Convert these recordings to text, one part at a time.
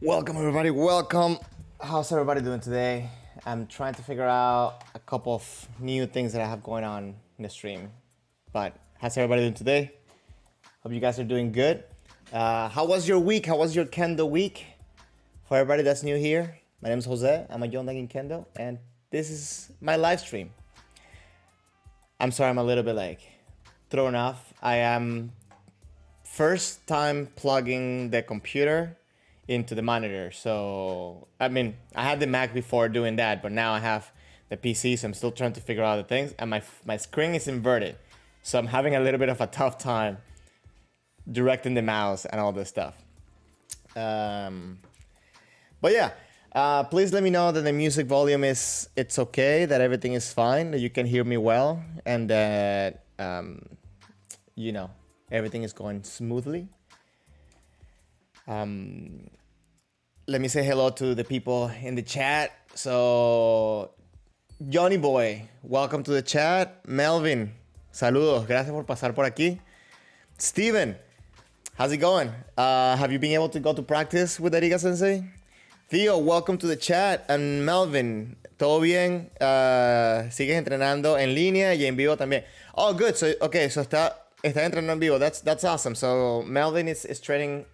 Welcome everybody, welcome. How's everybody doing today? I'm trying to figure out a couple of new things that I have going on in the stream. But how's everybody doing today? Hope you guys are doing good. How was your week? How was your Kendo week? For everybody that's new here, my name is Jose. I'm a young in Kendo, and this is my live stream. I'm sorry, I'm a little bit like thrown off. I am first time plugging the computer into the monitor. So, I mean, I had the Mac before doing that, but now I have the PC, so I'm still trying to figure out the things, and my screen is inverted. So I'm having a little bit of a tough time directing the mouse and all this stuff. But yeah, please let me know that the music volume it's okay, that everything is fine, that you can hear me well, and that, you know, everything is going smoothly. Let me say hello to the people in the chat. So, Johnny Boy, welcome to the chat. Melvin, saludos, gracias por pasar por aquí. Steven, how's it going? Have you been able to go to practice with Ariga Sensei? Theo, welcome to the chat. And Melvin, ¿todo bien? ¿Sigues entrenando en línea y en vivo también? Oh, good. So, okay, so está entrenando en vivo. That's awesome. So, Melvin is training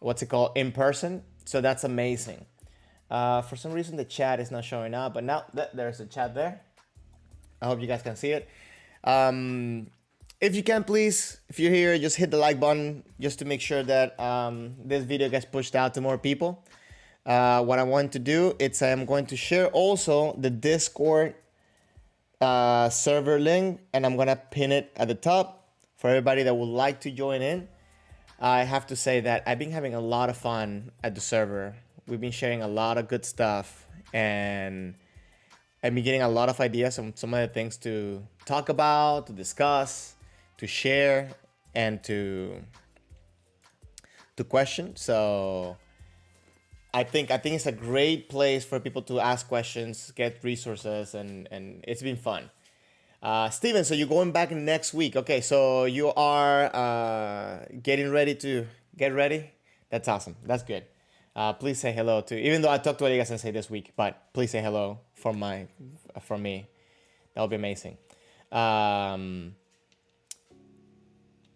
what's it called, in person, so that's amazing. For some reason the chat is not showing up, but now there's a chat there. I hope you guys can see it. If you can, please, if you're here, just hit the like button just to make sure that this video gets pushed out to more people. What I want to do is I'm going to share also the Discord server link, and I'm gonna pin it at the top for everybody that would like to join in. I have to say that I've been having a lot of fun at the server. We've been sharing a lot of good stuff, and I've been getting a lot of ideas on some of the things to talk about, to discuss, to share, and to question. So I think it's a great place for people to ask questions, get resources, and it's been fun. Steven, so you're going back next week. Okay, so you are getting ready to get ready. That's awesome. That's good. Please say hello to, even though I talked to Ariga Sensei this week, but please say hello from me. That would be amazing. What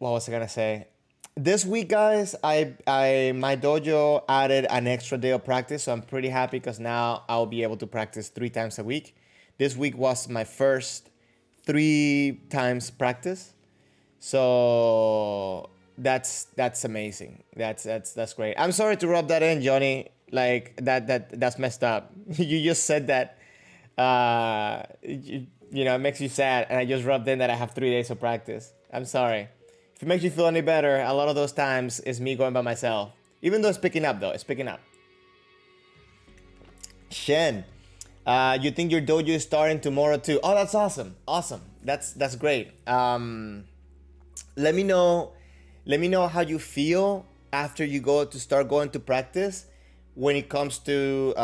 was I gonna say? This week, guys, my dojo added an extra day of practice, so I'm pretty happy because now I'll be able to practice 3 times a week. This week was my first 3 times practice, so that's amazing. That's great. I'm sorry to rub that in, Johnny. Like that's messed up. You just said that. You know, it makes you sad, and I just rubbed in that I have 3 days of practice. I'm sorry. If it makes you feel any better, a lot of those times is me going by myself. Even though it's picking up, though, it's picking up. Shen. You think your dojo is starting tomorrow too? Oh, that's awesome. Awesome. That's great. Let me know how you feel after you start going to practice when it comes to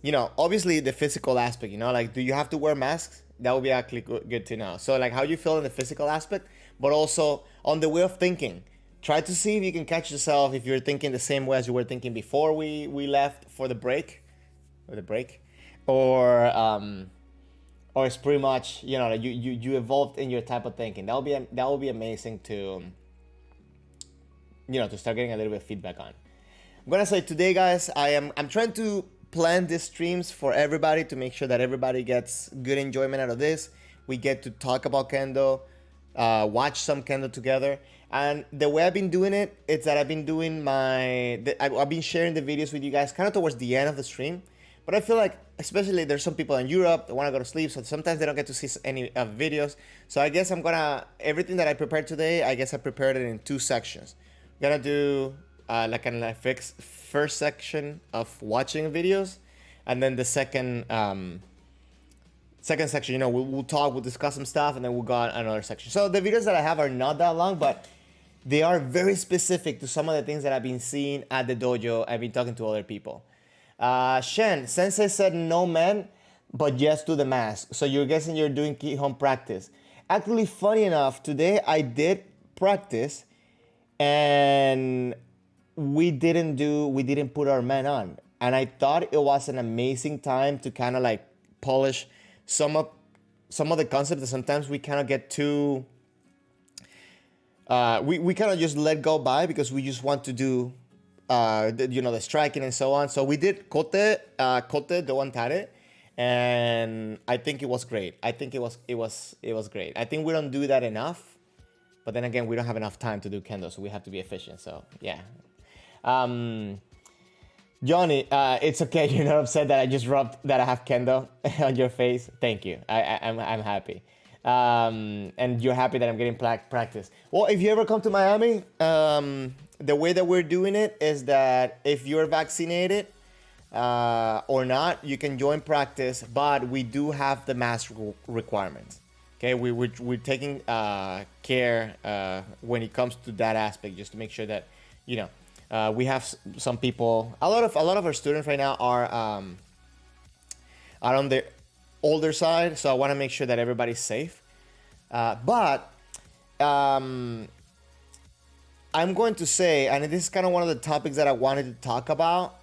you know, obviously the physical aspect, you know, like, do you have to wear masks? That would be actually good to know. So like how you feel in the physical aspect, but also on the way of thinking. Try to see if you can catch yourself if you're thinking the same way as you were thinking before we left for the break. Or it's pretty much, you know, you evolved in your type of thinking. That will be amazing to, you know, to start getting a little bit of feedback on. I'm gonna say today, guys, I'm trying to plan these streams for everybody to make sure that everybody gets good enjoyment out of this. We get to talk about Kendo, watch some Kendo together. And the way I've been doing it, it's that I've been doing I've been sharing the videos with you guys kind of towards the end of the stream. But I feel like, especially there's some people in Europe that want to go to sleep, so sometimes they don't get to see any videos. So I guess everything that I prepared today, I guess I prepared it in 2 sections. I'm gonna do like an first section of watching videos, and then the second section, you know, we'll talk, we'll discuss some stuff, and then we'll go on another section. So the videos that I have are not that long, but they are very specific to some of the things that I've been seeing at the dojo. I've been talking to other people. Shen, Sensei said no man, but yes to the mask. So you're guessing you're doing key home practice. Actually, funny enough, today I did practice, and we didn't put our man on. And I thought it was an amazing time to kind of like polish some of the concepts that sometimes we kind of get too we kind of just let go by because we just want to do the striking and so on. So we did kote do one tare, and I think it was great. I think it was great. I think we don't do that enough, but then again, we don't have enough time to do kendo, so we have to be efficient. So yeah. Johnny, it's okay. You're not upset that I just rubbed that I have kendo on your face. Thank you. I'm happy. And you're happy that I'm getting practice. Well, if you ever come to Miami, the way that we're doing it is that if you're vaccinated or not, you can join practice, but we do have the mask requirements. Okay, we're taking care when it comes to that aspect, just to make sure that, you know, we have some people. A lot of our students right now are on the older side, so I want to make sure that everybody's safe. But I'm going to say, and this is kind of one of the topics that I wanted to talk about,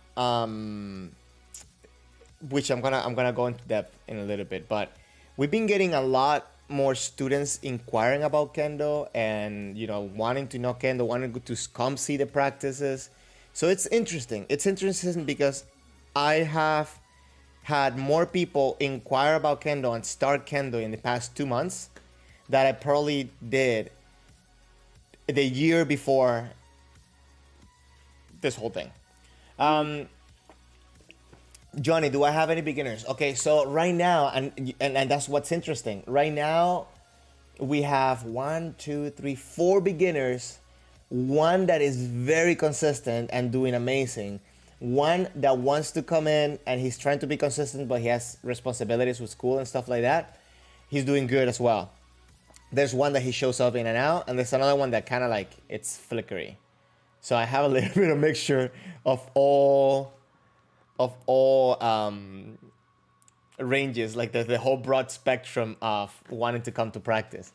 which I'm gonna go into depth in a little bit. But we've been getting a lot more students inquiring about kendo, and wanting to know kendo, wanting to come see the practices. So it's interesting. It's interesting because I have had more people inquire about kendo and start kendo in the past 2 months that I probably did the year before this whole thing. Johnny, do I have any beginners? Okay, so right now, and that's what's interesting. Right now, we have 1, 2, 3, 4 beginners. One that is very consistent and doing amazing. One that wants to come in and he's trying to be consistent, but he has responsibilities with school and stuff like that. He's doing good as well. There's one that he shows up in and out, and there's another one that kind of like it's flickery. So I have a little bit of mixture of all ranges, like the whole broad spectrum of wanting to come to practice.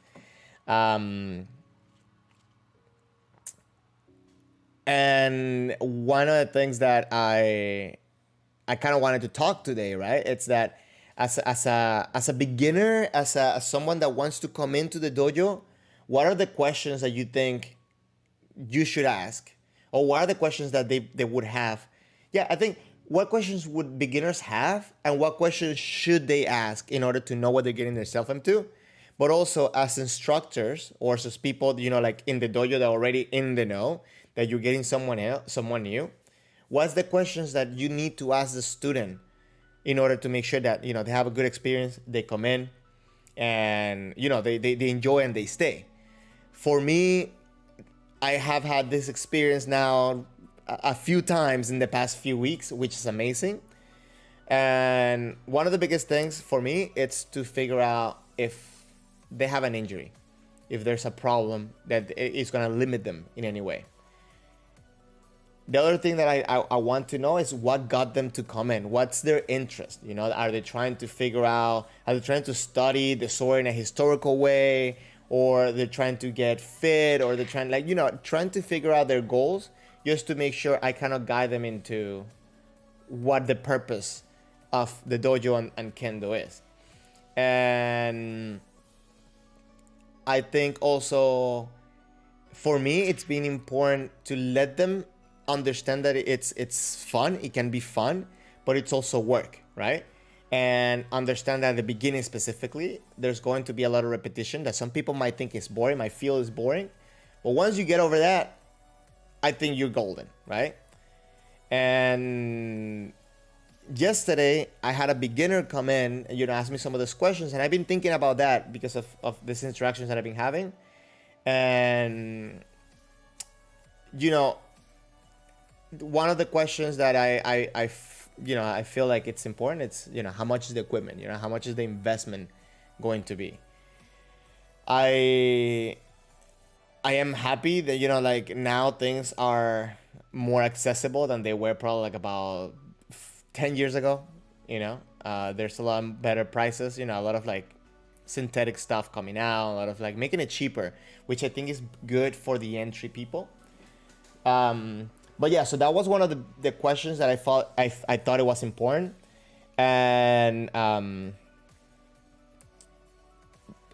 And one of the things that I kind of wanted to talk today, right? It's that as a beginner, as someone that wants to come into the dojo, what are the questions that you think you should ask? Or what are the questions that they would have? Yeah, I think what questions would beginners have, and what questions should they ask in order to know what they're getting themselves into? But also as instructors or as people, like in the dojo that are already in the know, that you're getting someone new, what's the questions that you need to ask the student in order to make sure that, they have a good experience, they come in, and, they enjoy and they stay. For me, I have had this experience now a few times in the past few weeks, which is amazing. And one of the biggest things for me, it's to figure out if they have an injury, if there's a problem that is going to limit them in any way. The other thing that I want to know is what got them to come in. What's their interest? Are they trying to figure out, are they trying to study the sword in a historical way, or they're trying to get fit, or they're trying trying to figure out their goals, just to make sure I kind of guide them into what the purpose of the dojo and kendo is. And I think also for me, it's been important to let them understand that it's fun. It can be fun, but it's also work, right? And understand that at the beginning specifically, there's going to be a lot of repetition that some people might think is boring, might feel is boring, But once you get over that, I think you're golden, right? And yesterday, I had a beginner come in and, ask me some of those questions. And I've been thinking about that because of these interactions that I've been having. And, one of the questions that I feel like it's important, it's, how much is the equipment? How much is the investment going to be? I am happy that, like now things are more accessible than they were probably like about 10 years ago. There's a lot better prices, a lot of like synthetic stuff coming out, a lot of like making it cheaper, which I think is good for the entry people. But yeah, so that was one of the questions that I thought it was important. And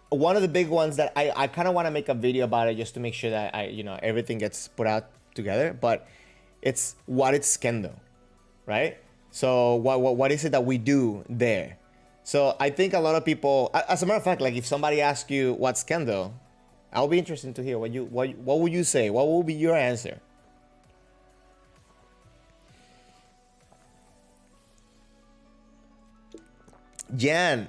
one of the big ones that I kind of want to make a video about it just to make sure that everything gets put out together. But it's what is Kendo, right? So what is it that we do there? So I think a lot of people, as a matter of fact, like if somebody asks you what's Kendo, I'll be interested to hear what would you say? What will be your answer? Jan,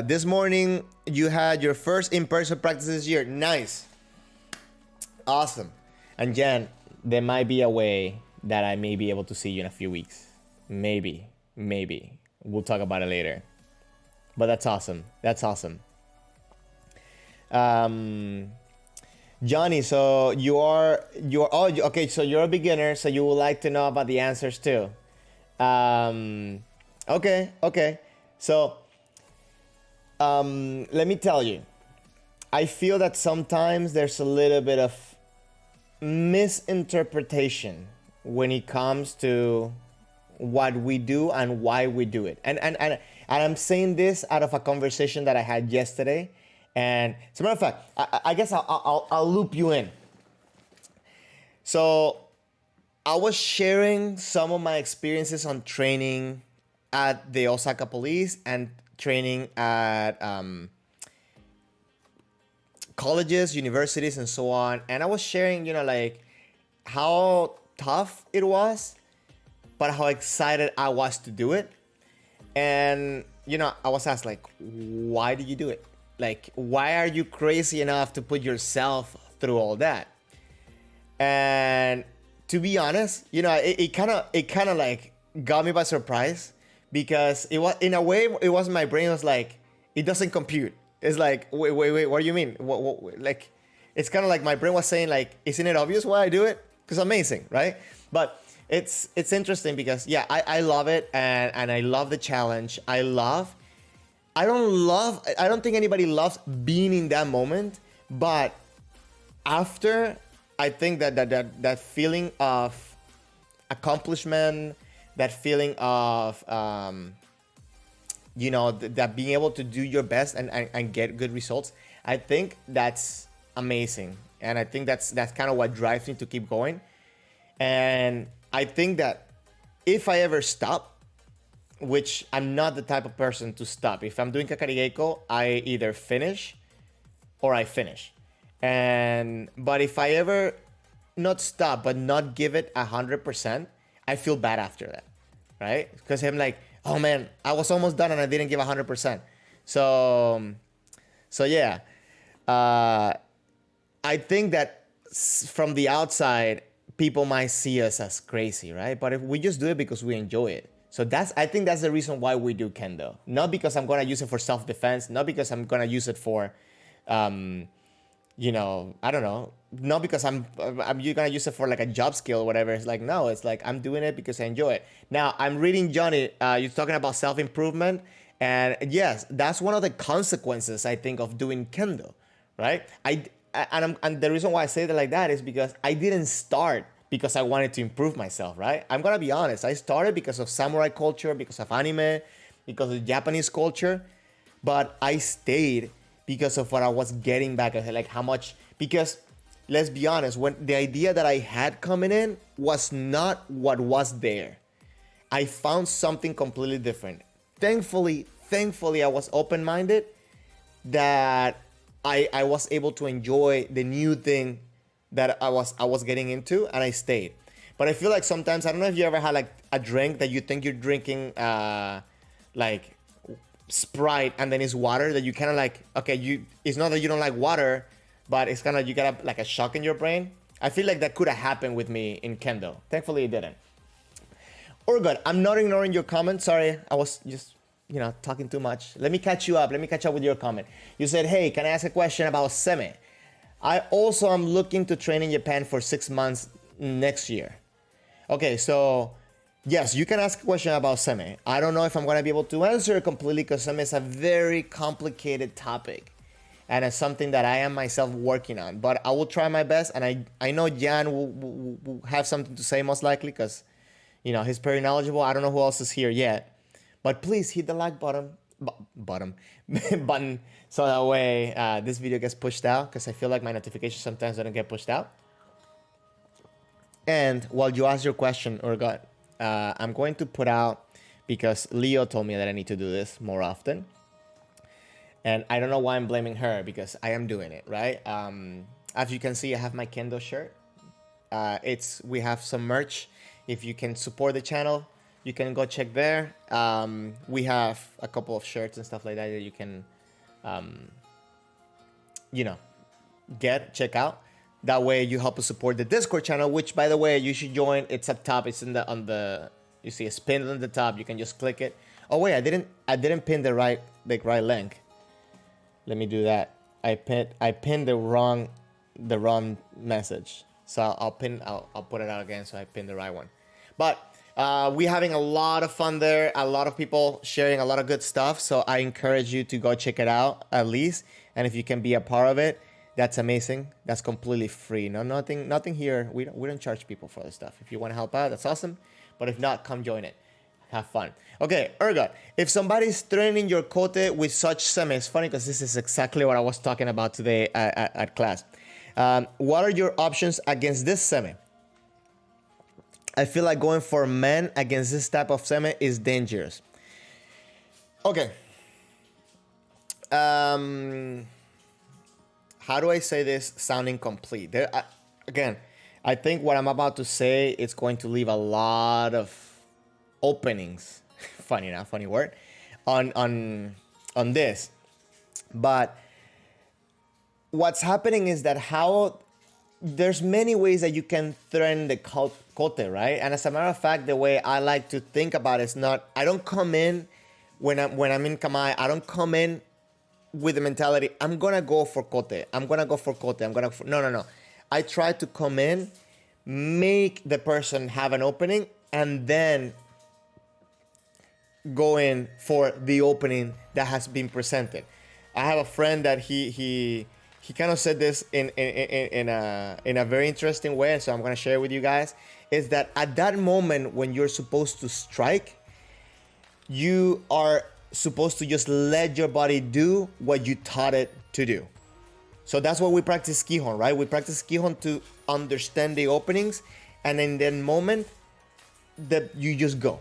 this morning you had your first in-person practice this year. Nice. Awesome. And Jan, there might be a way that I may be able to see you in a few weeks. Maybe. We'll talk about it later. But that's awesome. Johnny, so okay, so you're a beginner, so you would like to know about the answers too. Okay. So, let me tell you, I feel that sometimes there's a little bit of misinterpretation when it comes to what we do and why we do it. And I'm saying this out of a conversation that I had yesterday. And as a matter of fact, I guess I'll loop you in. So I was sharing some of my experiences on training at the Osaka Police and training at colleges, universities, and so on. And I was sharing, like how tough it was, but how excited I was to do it. And, I was asked, like, why did you do it? Like, why are you crazy enough to put yourself through all that? And to be honest, it kind of like got me by surprise. Because it was, in a way, it was my brain was like, it doesn't compute. It's like, wait, what do you mean? What, like, it's kind of like my brain was saying, like, isn't it obvious why I do it? Because amazing, right? But it's interesting because, yeah, I love it, and I love the challenge. I don't think anybody loves being in that moment, but after, I think that feeling of accomplishment, that feeling of, that being able to do your best and get good results, I think that's amazing. And I think that's kind of what drives me to keep going. And I think that if I ever stop, which I'm not the type of person to stop. If I'm doing Kakarigeko, I either finish or I finish. But if I ever not stop, but not give it 100%, I feel bad after that, right? Because I'm like, oh man, I was almost done and I didn't give 100%. So yeah, I think that from the outside, people might see us as crazy, right? But if we just do it because we enjoy it. So I think that's the reason why we do Kendo. Not because I'm gonna use it for self-defense, not because I'm gonna use it for, I don't know, not because you're gonna use it for like a job skill or whatever. It's like, no, it's like I'm doing it because I enjoy it. Now I'm reading Johnny, you're talking about self-improvement, and yes, that's one of the consequences I think of doing Kendo, right? And the reason why I say that like that is because I didn't start because I wanted to improve myself, right? I'm gonna be honest, I started because of samurai culture, because of anime, because of Japanese culture, but I stayed because of what I was getting back, like how much, because let's be honest, when the idea that I had coming in was not what was there. I found something completely different. Thankfully, I was open-minded that I was able to enjoy the new thing that I was getting into, and I stayed. But I feel like sometimes, I don't know if you ever had like a drink that you think you're drinking like Sprite, and then it's water, that you kind of like, okay, it's not that you don't like water, but it's kind of, you get like a shock in your brain. I feel like that could have happened with me in Kendo. Thankfully it didn't. Or good. I'm not ignoring your comment. Sorry, I was just, talking too much. Let me catch you up. Let me catch up with your comment. You said, hey, can I ask a question about seme? I also am looking to train in Japan for 6 months next year. Okay, so yes, you can ask a question about seme. I don't know if I'm going to be able to answer it completely, because seme is a very complicated topic. And it's something that I am myself working on. But I will try my best. And I know Jan will have something to say most likely, because, he's very knowledgeable. I don't know who else is here yet. But please hit the like button, so that way this video gets pushed out, because I feel like my notifications sometimes don't get pushed out. And while you ask your question, Urgot, I'm going to put out, because Leo told me that I need to do this more often. And I don't know why I'm blaming her, because I am doing it, right? As you can see, I have my Kendo shirt. We have some merch. If you can support the channel, you can go check there. We have a couple of shirts and stuff like that you can, check out. That way you help us support the Discord channel, which, by the way, you should join. It's up top. It's you see it's pinned on the top. You can just click it. Oh wait, I didn't pin the right link. Let me do that. I pinned the wrong message. So I'll put it out again. So I pinned the right one. But we're having a lot of fun there. A lot of people sharing a lot of good stuff. So I encourage you to go check it out at least. And if you can be a part of it, that's amazing. That's completely free. No, nothing here. We don't charge people for this stuff. If you want to help out, that's awesome. But if not, come join it. Have fun. Okay, Urgot, if somebody's training your kote with such seme, it's funny because this is exactly what I was talking about today at class. What are your options against this seme? I feel like going for men against this type of seme is dangerous. Okay. How do I say this sounding complete? Again, I think what I'm about to say is going to leave a lot of openings. Funny word. On this. But what's happening is that there's many ways that you can train the kote, right? And as a matter of fact, the way I like to think about it is I don't come in when I'm in Kamae, I don't come in with the mentality, I'm gonna go for kote. No. I try to come in, make the person have an opening, and then go in for the opening that has been presented. I have a friend that he kind of said this in a very interesting way, so I'm gonna share it with you guys. Is that at that moment when you're supposed to strike, you are supposed to just let your body do what you taught it to do. So that's why we practice Kihon, right? We practice Kihon to understand the openings, and in that moment that you just go.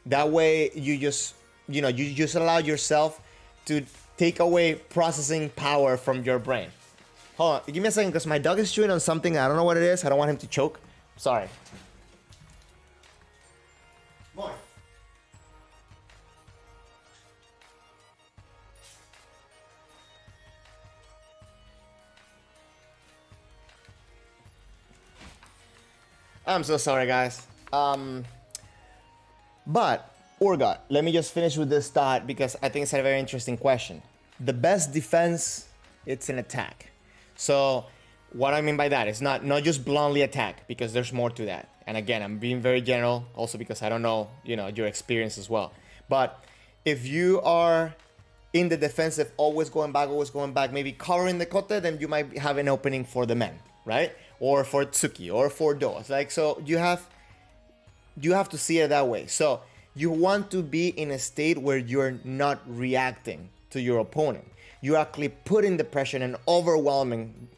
That way you just allow yourself to take away processing power from your brain. Hold on, give me a second, because my dog is chewing on something. I don't know what it is. I don't want him to choke. Sorry. More. I'm so sorry, guys. But, Urgot, let me just finish with this thought, because I think it's a very interesting question. The best defense, it's an attack. So what I mean by that is not just bluntly attack, because there's more to that. And again, I'm being very general also because I don't know, your experience as well. But if you are in the defensive, always going back, maybe covering the kote, then you might have an opening for the men, right? Or for tsuki, or for do. It's like, so you have to see it that way. So you want to be in a state where you're not reacting to your opponent. You're actually putting the pressure and overwhelming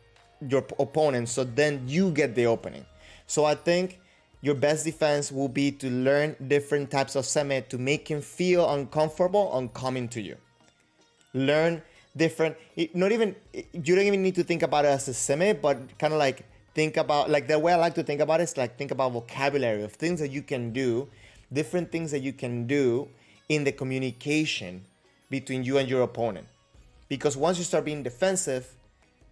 your opponent, so then you get the opening. So I think your best defense will be to learn different types of seme to make him feel uncomfortable on coming to you. Learn different, you don't even need to think about it as a seme, but kind of like think about, like the way I like to think about it is like think about vocabulary of things that you can do, different things that you can do in the communication between you and your opponent. Because once you start being defensive,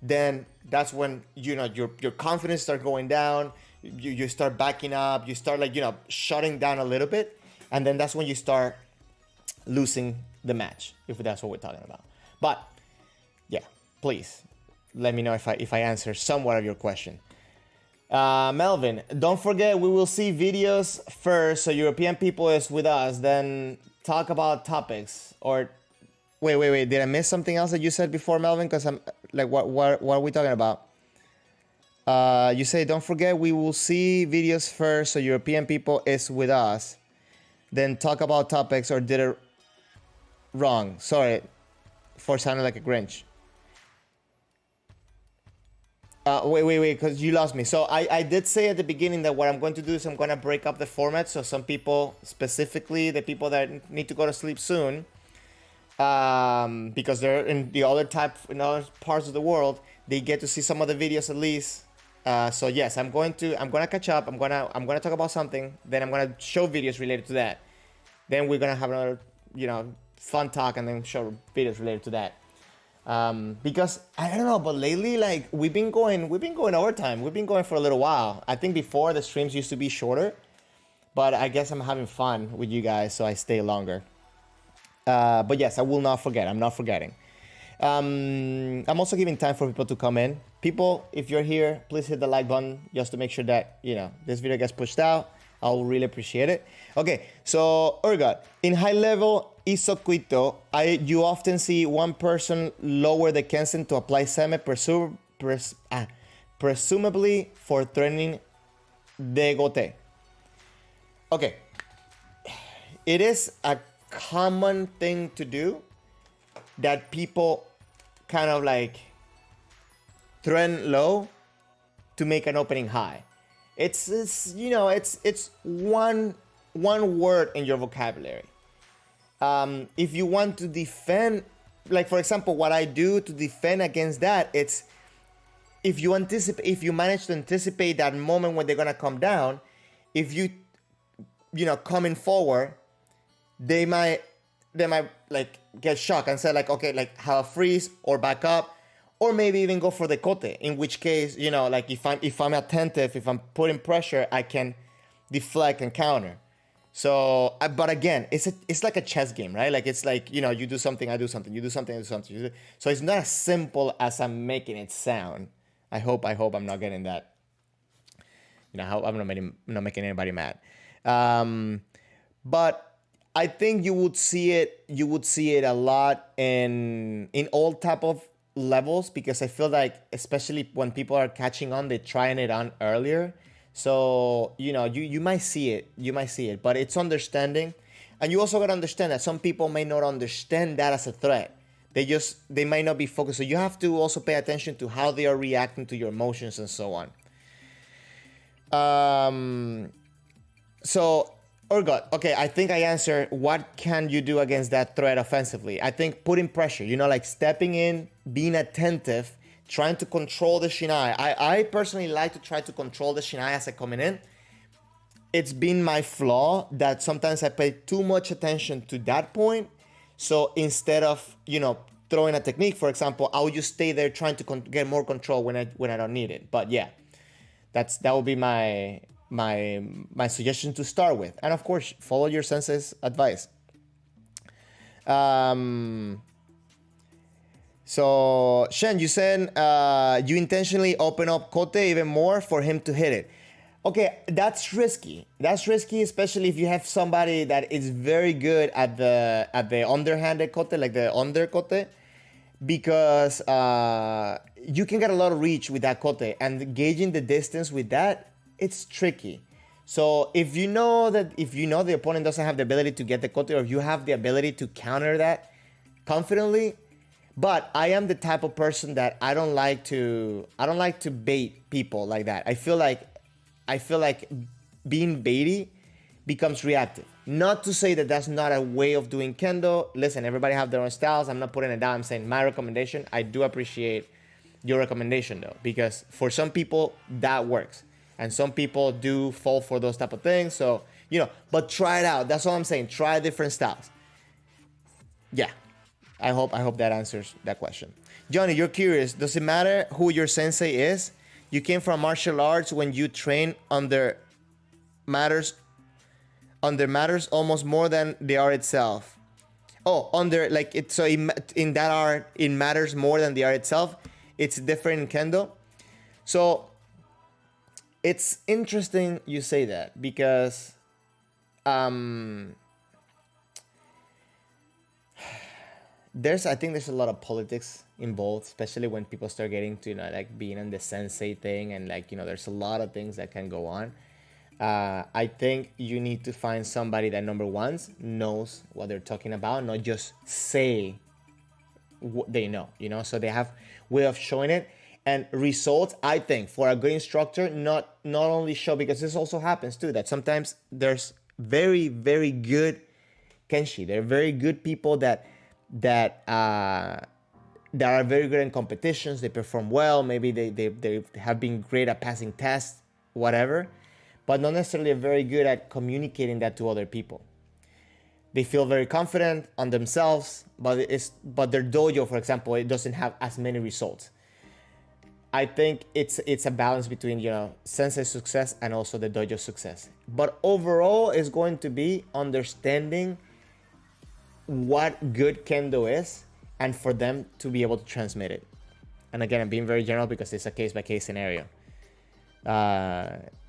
then that's when, you know, your confidence start going down, you start backing up, you start like, you know, shutting down a little bit, and then that's when you start losing the match, if that's what we're talking about. But yeah, please let me know if I answer somewhat of your question. Melvin, don't forget we will see videos first, so European people is with us, then talk about topics. Or wait, did I miss something else that you said before, Melvin? Because I'm like, what are we talking about? You say don't forget we will see videos first, so European people is with us, then talk about topics. Or did it wrong? Sorry for sounding like a Grinch. Wait, because you lost me. So I did say at the beginning that what I'm going to do is I'm going to break up the format. So some people, specifically the people that need to go to sleep soon, because they're in the other parts of the world, they get to see some of the videos at least. So yes, I'm gonna catch up. I'm gonna talk about something. Then I'm gonna show videos related to that. Then we're gonna have another, you know, fun talk, and then show videos related to that. Because I don't know, but lately, like we've been going overtime. We've been going for a little while. I think before the streams used to be shorter, but I guess I'm having fun with you guys, so I stay longer. But yes, I will not forget. I'm not forgetting. I'm also giving time for people to come in. People, if you're here, please hit the like button just to make sure that, you know, this video gets pushed out. I'll really appreciate it. Okay, so Urgot, in high level iscote, you often see one person lower the kensen to apply seme, presumably for threatening the gote. Okay, it is a common thing to do that people kind of like threaten low to make an opening high. It's you know, it's one word in your vocabulary. If you want to defend, like for example, what I do to defend against that, it's if you manage to anticipate that moment when they're gonna come down, if you know, coming forward, they might like get shocked and say like, okay, like have a freeze or back up, or maybe even go for the kote, in which case, you know, like if I'm attentive, if I'm putting pressure, I can deflect and counter. So, but again, it's like a chess game, right? Like it's like, you know, you do something, I do something, you do something, I do something. So it's not as simple as I'm making it sound. I hope I'm not getting that. You know, I hope I'm not making anybody mad. But I think you would see it a lot in all type of levels, because I feel like especially when people are catching on, they're trying it on earlier. So, you know, you might see it, but it's understanding. And you also got to understand that some people may not understand that as a threat. They might not be focused. So you have to also pay attention to how they are reacting to your emotions and so on. So, Urgot, okay, I think I answered what can you do against that threat offensively. I think putting pressure, you know, like stepping in, being attentive, trying to control the shiai. I personally like to try to control the shiai as I come in. It's been my flaw that sometimes I pay too much attention to that point. So instead of, you know, throwing a technique, for example, I would just stay there trying to get more control when I don't need it. But yeah, that would be my suggestion to start with. And of course, follow your senses advice. So Shen, you said you intentionally open up kote even more for him to hit it. Okay, that's risky. That's risky, especially if you have somebody that is very good at the underhanded kote, like the under kote, because you can get a lot of reach with that kote, and gauging the distance with that, it's tricky. So if you know the opponent doesn't have the ability to get the kote, or if you have the ability to counter that confidently. But I am the type of person that I don't like to bait people like that. I feel like being baity becomes reactive. Not to say that that's not a way of doing kendo. Listen, everybody have their own styles. I'm not putting it down. I'm saying my recommendation. I do appreciate your recommendation though, because for some people that works, and some people do fall for those type of things. So but try it out. That's all I'm saying. Try different styles. Yeah, I hope that answers that question. Johnny, you're curious. Does it matter who your sensei is? You came from martial arts when you train under matters almost more than the art itself. Oh, under like it. So in that art, it matters more than the art itself. It's different in Kendo. So it's interesting you say that, because I think there's a lot of politics involved, especially when people start getting to like being on the sensei thing, and like there's a lot of things that can go on. I think you need to find somebody that, number one, knows what they're talking about, not just say what they know, so they have way of showing it. And results, I think, for a good instructor, not only show, because this also happens too, that sometimes there's very, very good kenshi. They're very good people that are very good in competitions. They perform well. Maybe they have been great at passing tests, whatever, but not necessarily very good at communicating that to other people. They feel very confident on themselves, but their dojo, for example, it doesn't have as many results. I think it's a balance between sensei success and also the dojo success. But overall, it's going to be understanding what good Kendo is, and for them to be able to transmit it. And again, I'm being very general because it's a case-by-case scenario.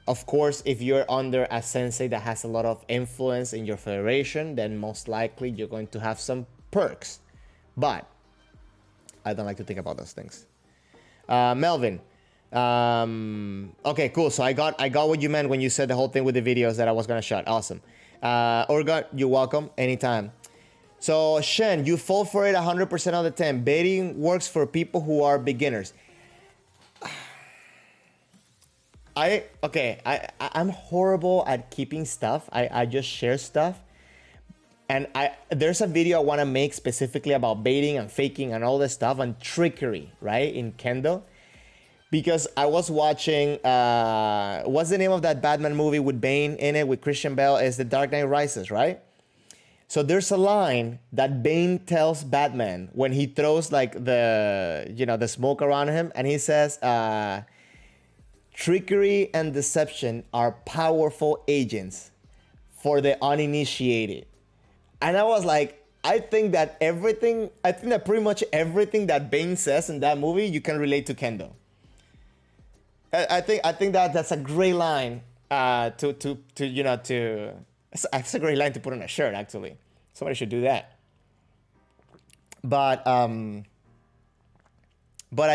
Of course, if you're under a sensei that has a lot of influence in your federation, then most likely you're going to have some perks. But I don't like to think about those things. Melvin. Okay, cool. So I got what you meant when you said the whole thing with the videos that I was gonna shut. Awesome. Urgot, you're welcome anytime. So Shen, you fall for it 100% of the time. Baiting works for people who are beginners. I'm horrible at keeping stuff. I just share stuff. And there's a video I want to make specifically about baiting and faking and all this stuff and trickery, right, in Kendo. Because I was watching, what's the name of that Batman movie with Bane in it, with Christian Bale? It's The Dark Knight Rises, right? So there's a line that Bane tells Batman when he throws like the smoke around him, and he says, trickery and deception are powerful agents for the uninitiated. And I was like, I think that pretty much everything that Bane says in that movie, you can relate to Kendo. I think that's a great line it's a great line to put on a shirt, actually. Somebody should do that. But I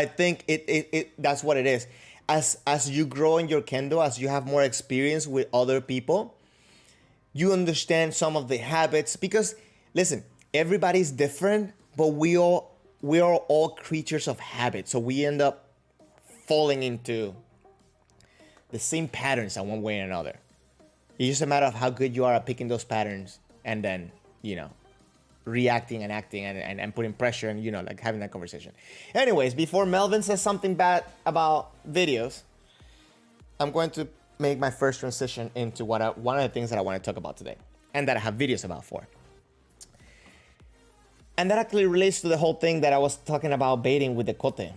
think it that's what it is. As you grow in your Kendo, as you have more experience with other people, you understand some of the habits. Because listen, everybody's different, but we are all creatures of habit. So we end up falling into the same patterns in one way or another. It's just a matter of how good you are at picking those patterns and then, reacting and acting and putting pressure and, like having that conversation. Anyways, before Melvin says something bad about videos, I'm going to make my first transition into one of the things that I want to talk about today and that I have videos about for. And that actually relates to the whole thing that I was talking about baiting with the kote.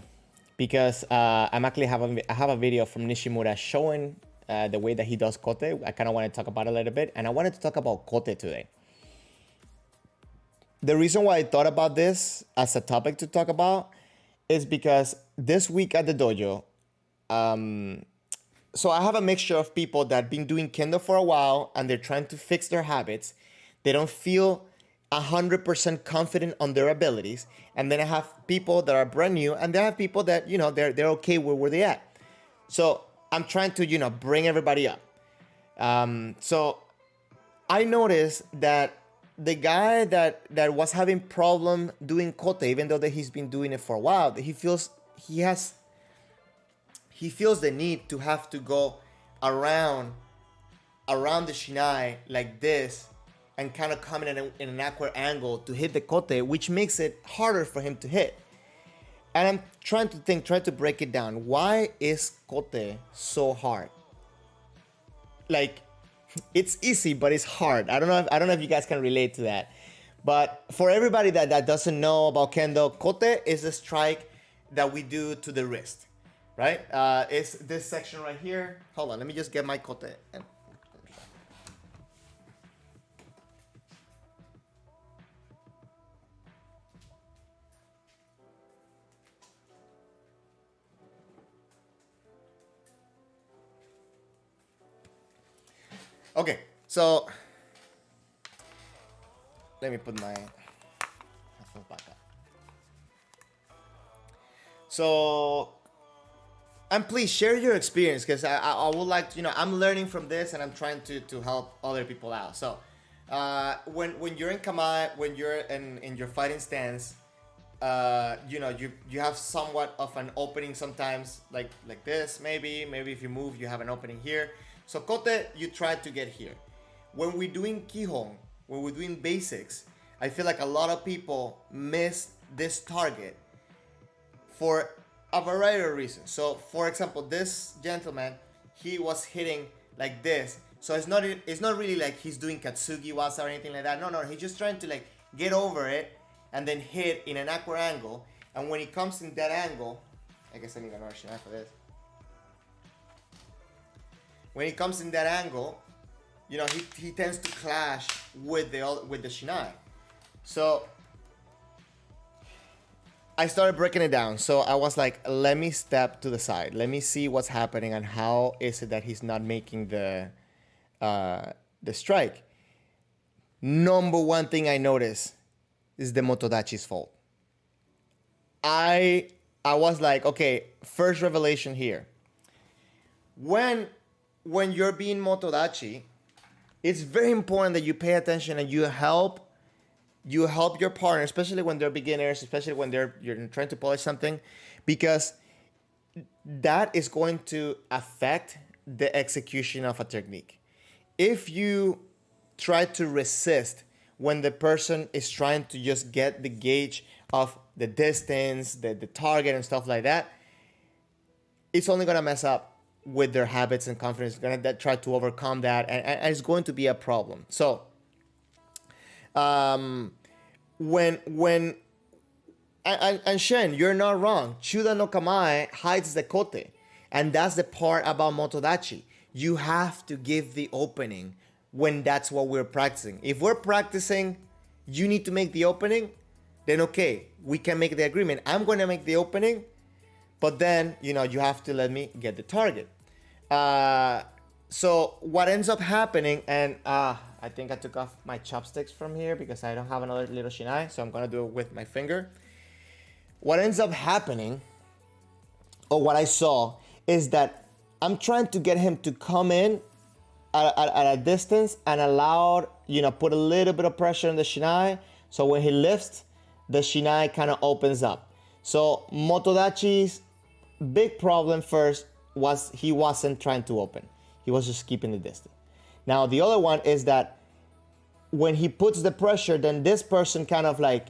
Because I have a video from Nishimura showing the way that he does kote. I kind of want to talk about it a little bit. And I wanted to talk about kote today. The reason why I thought about this as a topic to talk about is because this week at the dojo, so I have a mixture of people that have been doing Kendo for a while and they're trying to fix their habits. They don't feel 100% confident on their abilities. And then I have people that are brand new, and then I have people that, they're okay with where they're at. So I'm trying to, bring everybody up. So I noticed that the guy that was having problem doing kote, even though that he's been doing it for a while, he feels the need to have to go around the shiai like this and kind of come in an awkward angle to hit the kote, which makes it harder for him to hit. And I'm trying to break it down. Why is kote so hard? Like, it's easy, but it's hard. I don't know if you guys can relate to that. But for everybody that doesn't know about kendo, kote is a strike that we do to the wrist, right? It's this section right here. Hold on, let me just get my kote. Okay, so let me put my headphones back up. So, and please share your experience, because I would like to, I'm learning from this and I'm trying to help other people out. So, when you're in kamae, when you're in your fighting stance, you have somewhat of an opening sometimes, like this, maybe if you move, you have an opening here. So kote, you try to get here. When we're doing kihon, when we're doing basics, I feel like a lot of people miss this target for a variety of reasons. So for example, this gentleman, he was hitting like this. So it's not really like he's doing katsugi waza or anything like that. No, he's just trying to like get over it and then hit in an awkward angle. And when he comes in that angle, I guess I need another shiai for this. When he comes in that angle, he tends to clash with the shiai. So I started breaking it down. So I was like, let me step to the side. Let me see what's happening and how is it that he's not making the strike. Number one thing I noticed is the motodachi's fault. I was like, okay, first revelation here. When you're being motodachi, it's very important that you pay attention and you help your partner, especially when they're beginners, especially when you're trying to polish something, because that is going to affect the execution of a technique. If you try to resist when the person is trying to just get the gauge of the distance, the target and stuff like that, it's only going to mess up with their habits and confidence. It's going to try to overcome that, and it's going to be a problem. So when Shen, you're not wrong. Chuda no kamae hides the kote, and that's the part about motodachi. You have to give the opening when that's what we're practicing. If we're practicing, you need to make the opening, then okay, we can make the agreement. I'm going to make the opening, but then, you have to let me get the target. So what ends up happening, and I think I took off my chopsticks from here because I don't have another little shiai, so I'm going to do it with my finger. What ends up happening, or what I saw, is that I'm trying to get him to come in at a distance and put a little bit of pressure on the shiai. So when he lifts, the shiai kind of opens up. So motodachi's big problem first was he wasn't trying to open. He was just keeping the distance. Now the other one is that when he puts the pressure, then this person kind of like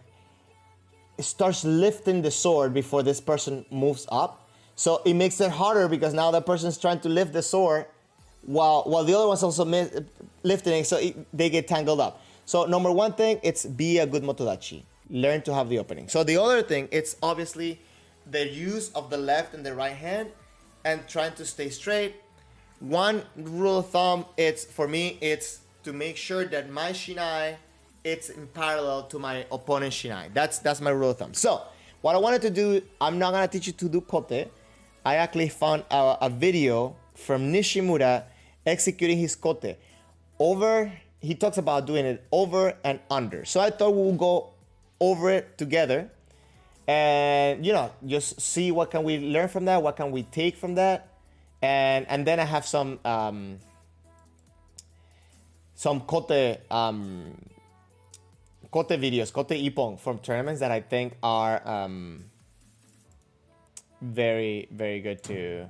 starts lifting the sword before this person moves up. So it makes it harder because now that person's trying to lift the sword while the other one's also lifting it, so they get tangled up. So number one thing, it's be a good motodachi. Learn to have the opening. So the other thing, it's obviously the use of the left and the right hand and trying to stay straight. One rule of thumb, for me, it's to make sure that my shiai, it's in parallel to my opponent's shiai. That's my rule of thumb. So what I wanted to do, I'm not gonna teach you to do kote. I actually found a video from Uchimura executing his kote. He talks about doing it over and under. So I thought we would go over it together and just see what can we learn from that, what can we take from that, and then I have some kote videos, kote ippon from tournaments that I think are very good to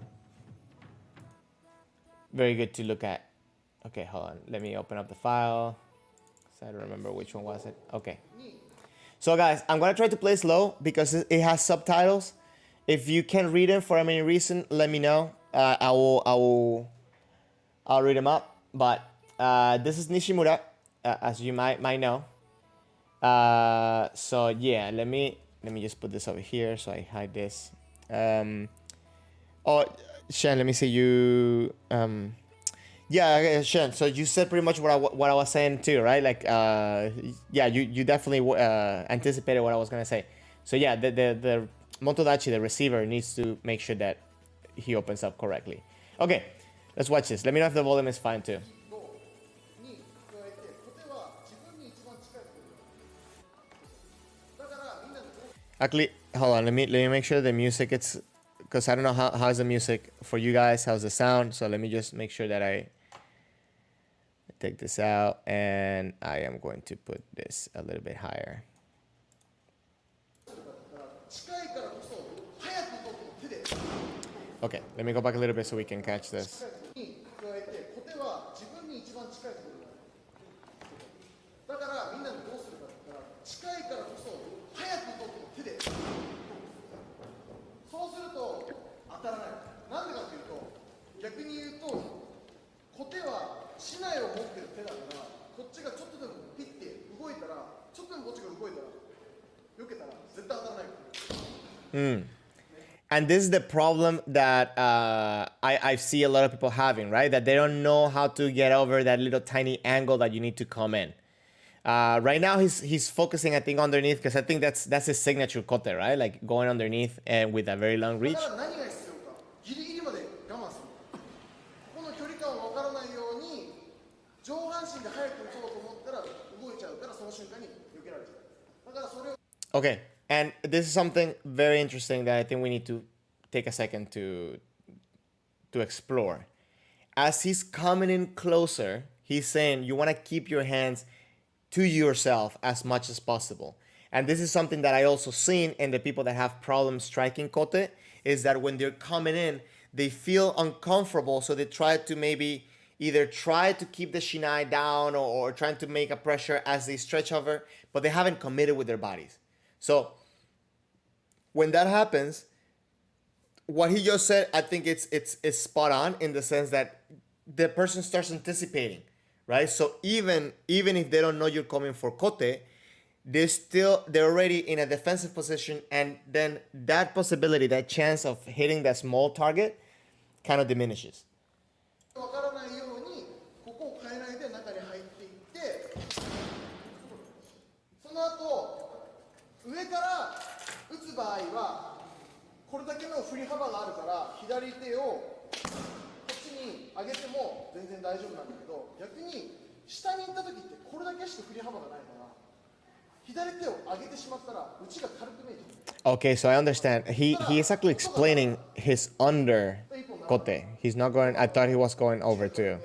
look at. Okay, hold on, let me open up the file so I don't remember which one was it. Okay, so guys, I'm gonna try to play slow because it has subtitles, If you can read them for any reason, let me know. I'll read them up. But this is Nishimura, as you might know. So yeah, let me just put this over here so I hide this. Oh, Shen, let me see you. Yeah, okay, Shen. So you said pretty much what I was saying too, right? Like, yeah, you definitely anticipated what I was gonna say. So yeah, the motodachi, the receiver, needs to make sure that he opens up correctly. Okay, let's watch this. Let me know if the volume is fine too. Actually, hold on. Let me make sure the music it's because I don't know how's the music for you guys. How's the sound? So let me just make sure that I take this out, and I am going to put this a little bit higher. Okay, let me go back a little bit so we can catch this. And this is the problem that I see a lot of people having, right? That they don't know how to get over that little tiny angle that you need to come in. Right now he's focusing, I think, underneath, because I think that's his signature kote, right? Like going underneath and with a very long reach. Okay, and this is something very interesting that I think we need to take a second to explore. As he's coming in closer, he's saying you want to keep your hands to yourself as much as possible. And this is something that I also seen in the people that have problems striking kote, is that when they're coming in, they feel uncomfortable, so they try to maybe either try to keep the shinai down or trying to make a pressure as they stretch over, but they haven't committed with their bodies. So when that happens, what he just said, I think it's spot on, in the sense that the person starts anticipating, right? So even if they don't know you're coming for kote, they're already in a defensive position, and then that possibility, that chance of hitting that small target kind of diminishes. Okay, so I understand. He is actually explaining his under kote. He's not going. I thought he was going over too.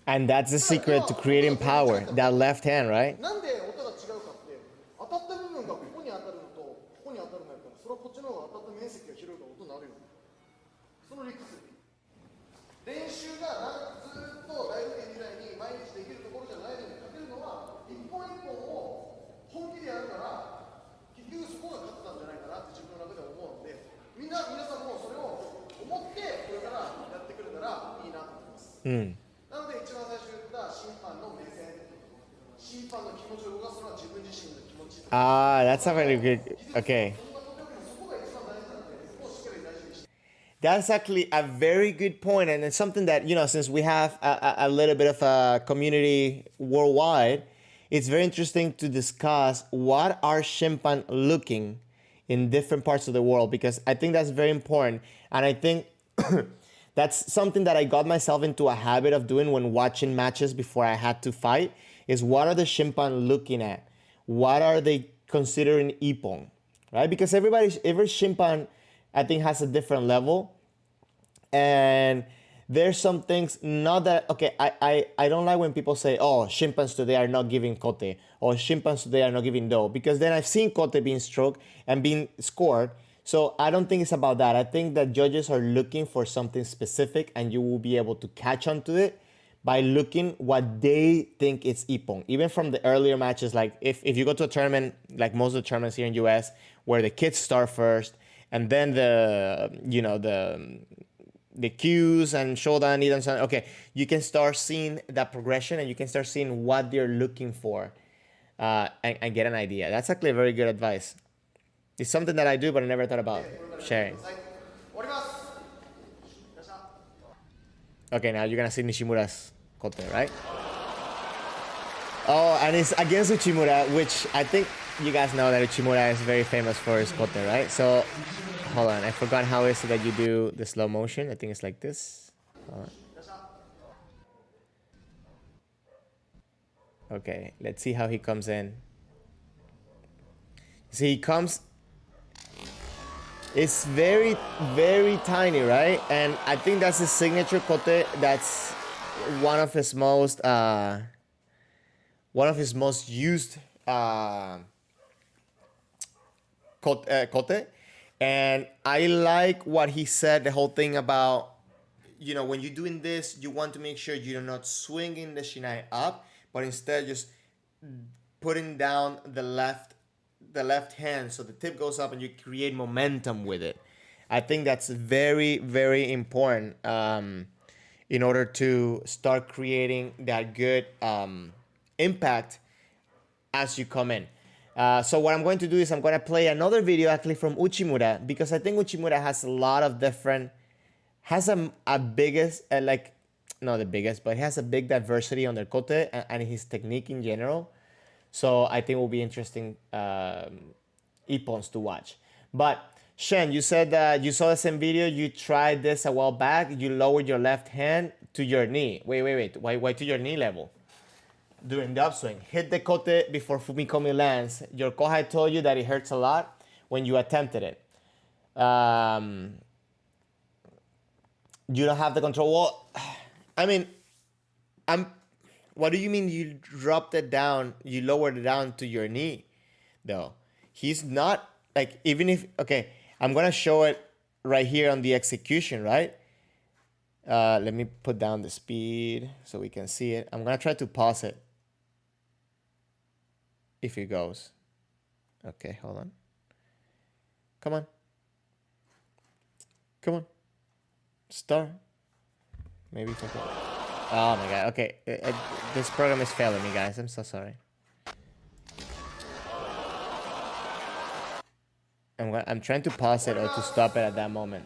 And that's the secret to creating power, that left hand, right? That's a very good. Okay. That's actually a very good point, and it's something that, since we have a little bit of a community worldwide, it's very interesting to discuss what are shimpan looking in different parts of the world, because I think that's very important, and I think that's something that I got myself into a habit of doing when watching matches before I had to fight, is what are the shimpan looking at? What are they considering ippon, right? Because every shimpan I think has a different level. And there's some things, not that, okay, I don't like when people say, oh, chimpanzees today are not giving kote, or chimpanzees today are not giving do, because then I've seen kote being stroked and being scored. So I don't think it's about that. I think that judges are looking for something specific, and you will be able to catch on to it by looking what they think is ippon. Even from the earlier matches, like if you go to a tournament, like most of the tournaments here in US, where the kids start first, and then the cues and shodan, and so on. Okay, you can start seeing that progression, and you can start seeing what they're looking for, and get an idea. That's actually a very good advice. It's something that I do, but I never thought about sharing. Okay, now you're gonna see Nishimura's kote, right? Oh, and it's against Uchimura, which I think you guys know that Uchimura is very famous for his kote, right? So, hold on, I forgot how is it that you do the slow motion. I think it's like this. Hold on. Okay, let's see how he comes in. See, he comes. It's very, very tiny, right? And I think that's his signature kote. That's one of his most used kote. And I like what he said, the whole thing about, when you're doing this, you want to make sure you're not swinging the shinai up, but instead just putting down the left hand, so the tip goes up and you create momentum with it. I think that's very, very important, in order to start creating that good impact as you come in. So what I'm going to do is I'm going to play another video actually from Uchimura, because I think Uchimura has a lot of different, has a biggest, not the biggest, but he has a big diversity on their kote and his technique in general. So I think it will be interesting ippons to watch. But Shen, you said that you saw the same video. You tried this a while back. You lowered your left hand to your knee. Wait. Why to your knee level? During the upswing. Hit the kote before Fumikomi lands. Your kohai told you that it hurts a lot when you attempted it. You don't have the control. Well, I mean, what do you mean you dropped it down? You lowered it down to your knee, though. He's not, like, even if, okay, I'm going to show it right here on the execution, right? Let me put down the speed so we can see it. I'm going to try to pause it. If it goes. Okay, hold on. Come on. Start. Maybe if I can. Oh my god. Okay, this program is failing me, guys. I'm so sorry. I'm trying to pause it or to stop it at that moment.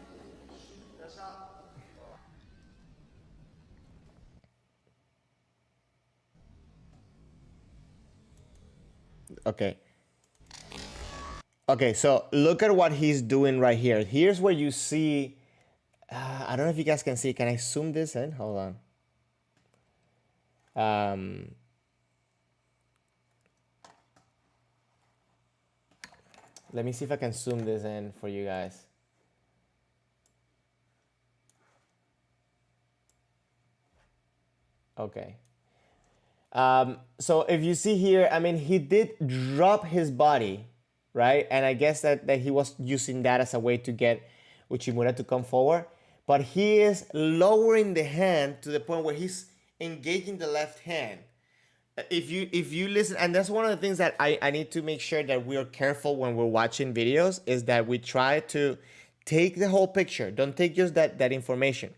Okay. Okay, so look at what he's doing right here. Here's where you see. I don't know if you guys can see. Can I zoom this in? Hold on. Let me see if I can zoom this in for you guys. Okay. So if you see here, I mean, he did drop his body, right? And I guess that he was using that as a way to get Uchimura to come forward. But he is lowering the hand to the point where he's engaging the left hand. If you listen, and that's one of the things that I need to make sure that we are careful when we're watching videos, is that we try to take the whole picture. Don't take just that information.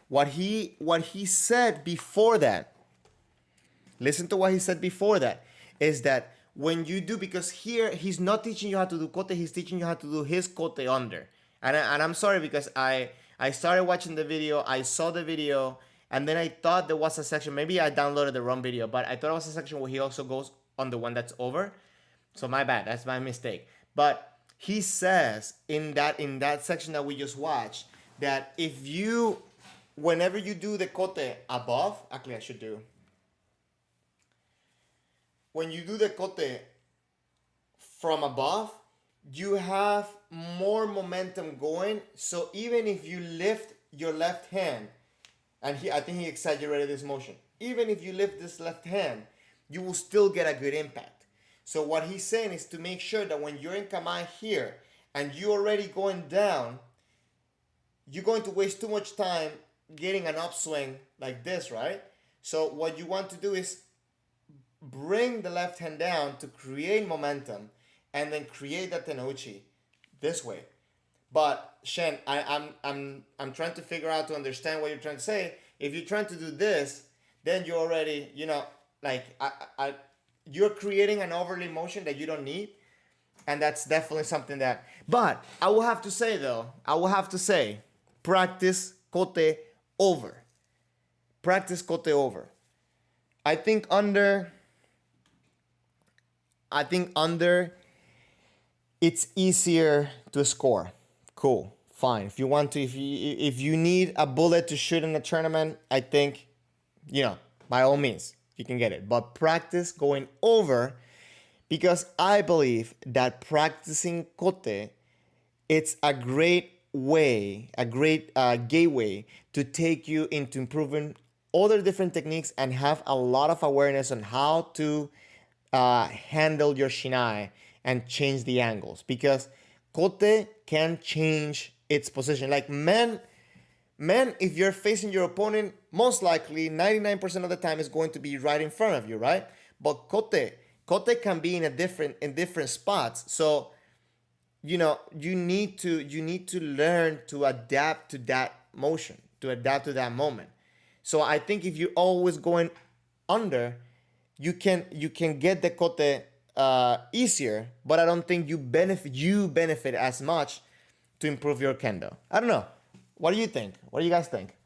What he said before that, listen to what he said before that, is that when you do, because here he's not teaching you how to do kote, he's teaching you how to do his kote under. And I'm sorry, because I started watching the video, I saw the video, and then I thought there was a section, maybe I downloaded the wrong video, but I thought it was a section where he also goes on the one that's over. So my bad, that's my mistake. But he says in that section that we just watched, that whenever you do the kote above, actually I should do. When you do the kote from above, you have more momentum going. So even if you lift your left hand, and I think he exaggerated this motion, even if you lift this left hand, you will still get a good impact. So what he's saying is to make sure that when you're in kamae here and you're already going down, you're going to waste too much time getting an upswing like this, right? So what you want to do is bring the left hand down to create momentum and then create that tenouchi this way. But Shen, I'm trying to figure out to understand what you're trying to say. If you're trying to do this, then you're already, like you're creating an overly motion that you don't need, and that's definitely something that. But I will have to say though, practice kote over. Practice kote over. I think under it's easier to score. Cool, fine. If you want to, if you need a bullet to shoot in a tournament, I think, by all means, you can get it. But practice going over, because I believe that practicing kote, it's a great way, a great gateway to take you into improving other different techniques and have a lot of awareness on how to handle your shinai and change the angles, because kote can change its position. Like men, if you're facing your opponent, most likely 99% of the time is going to be right in front of you, right? But kote can be in different spots. So you need to learn to adapt to that motion, to adapt to that moment. So I think if you're always going under, you can get the kote easier, but I don't think you benefit as much to improve your kendo. I don't know. What do you think? What do you guys think?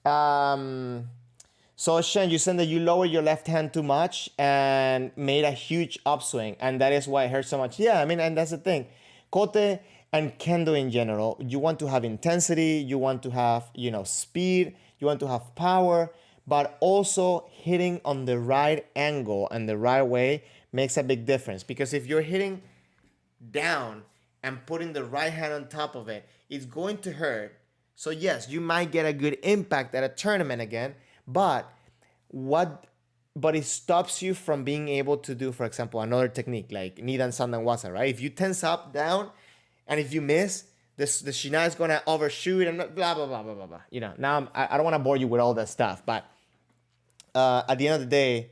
So Shen, you said that you lowered your left hand too much and made a huge upswing, and that is why it hurt so much. Yeah, I mean, and that's the thing. Kote and kendo in general, you want to have intensity, you want to have, speed, you want to have power, but also hitting on the right angle and the right way makes a big difference. Because if you're hitting down and putting the right hand on top of it, it's going to hurt. So yes, you might get a good impact at a tournament again, but it stops you from being able to do, for example, another technique like Nidan Sandan Wasa, right? If you tense up down and if you miss, the shinai is going to overshoot and blah, blah, blah, blah, blah, blah. Now I don't want to bore you with all that stuff, but at the end of the day,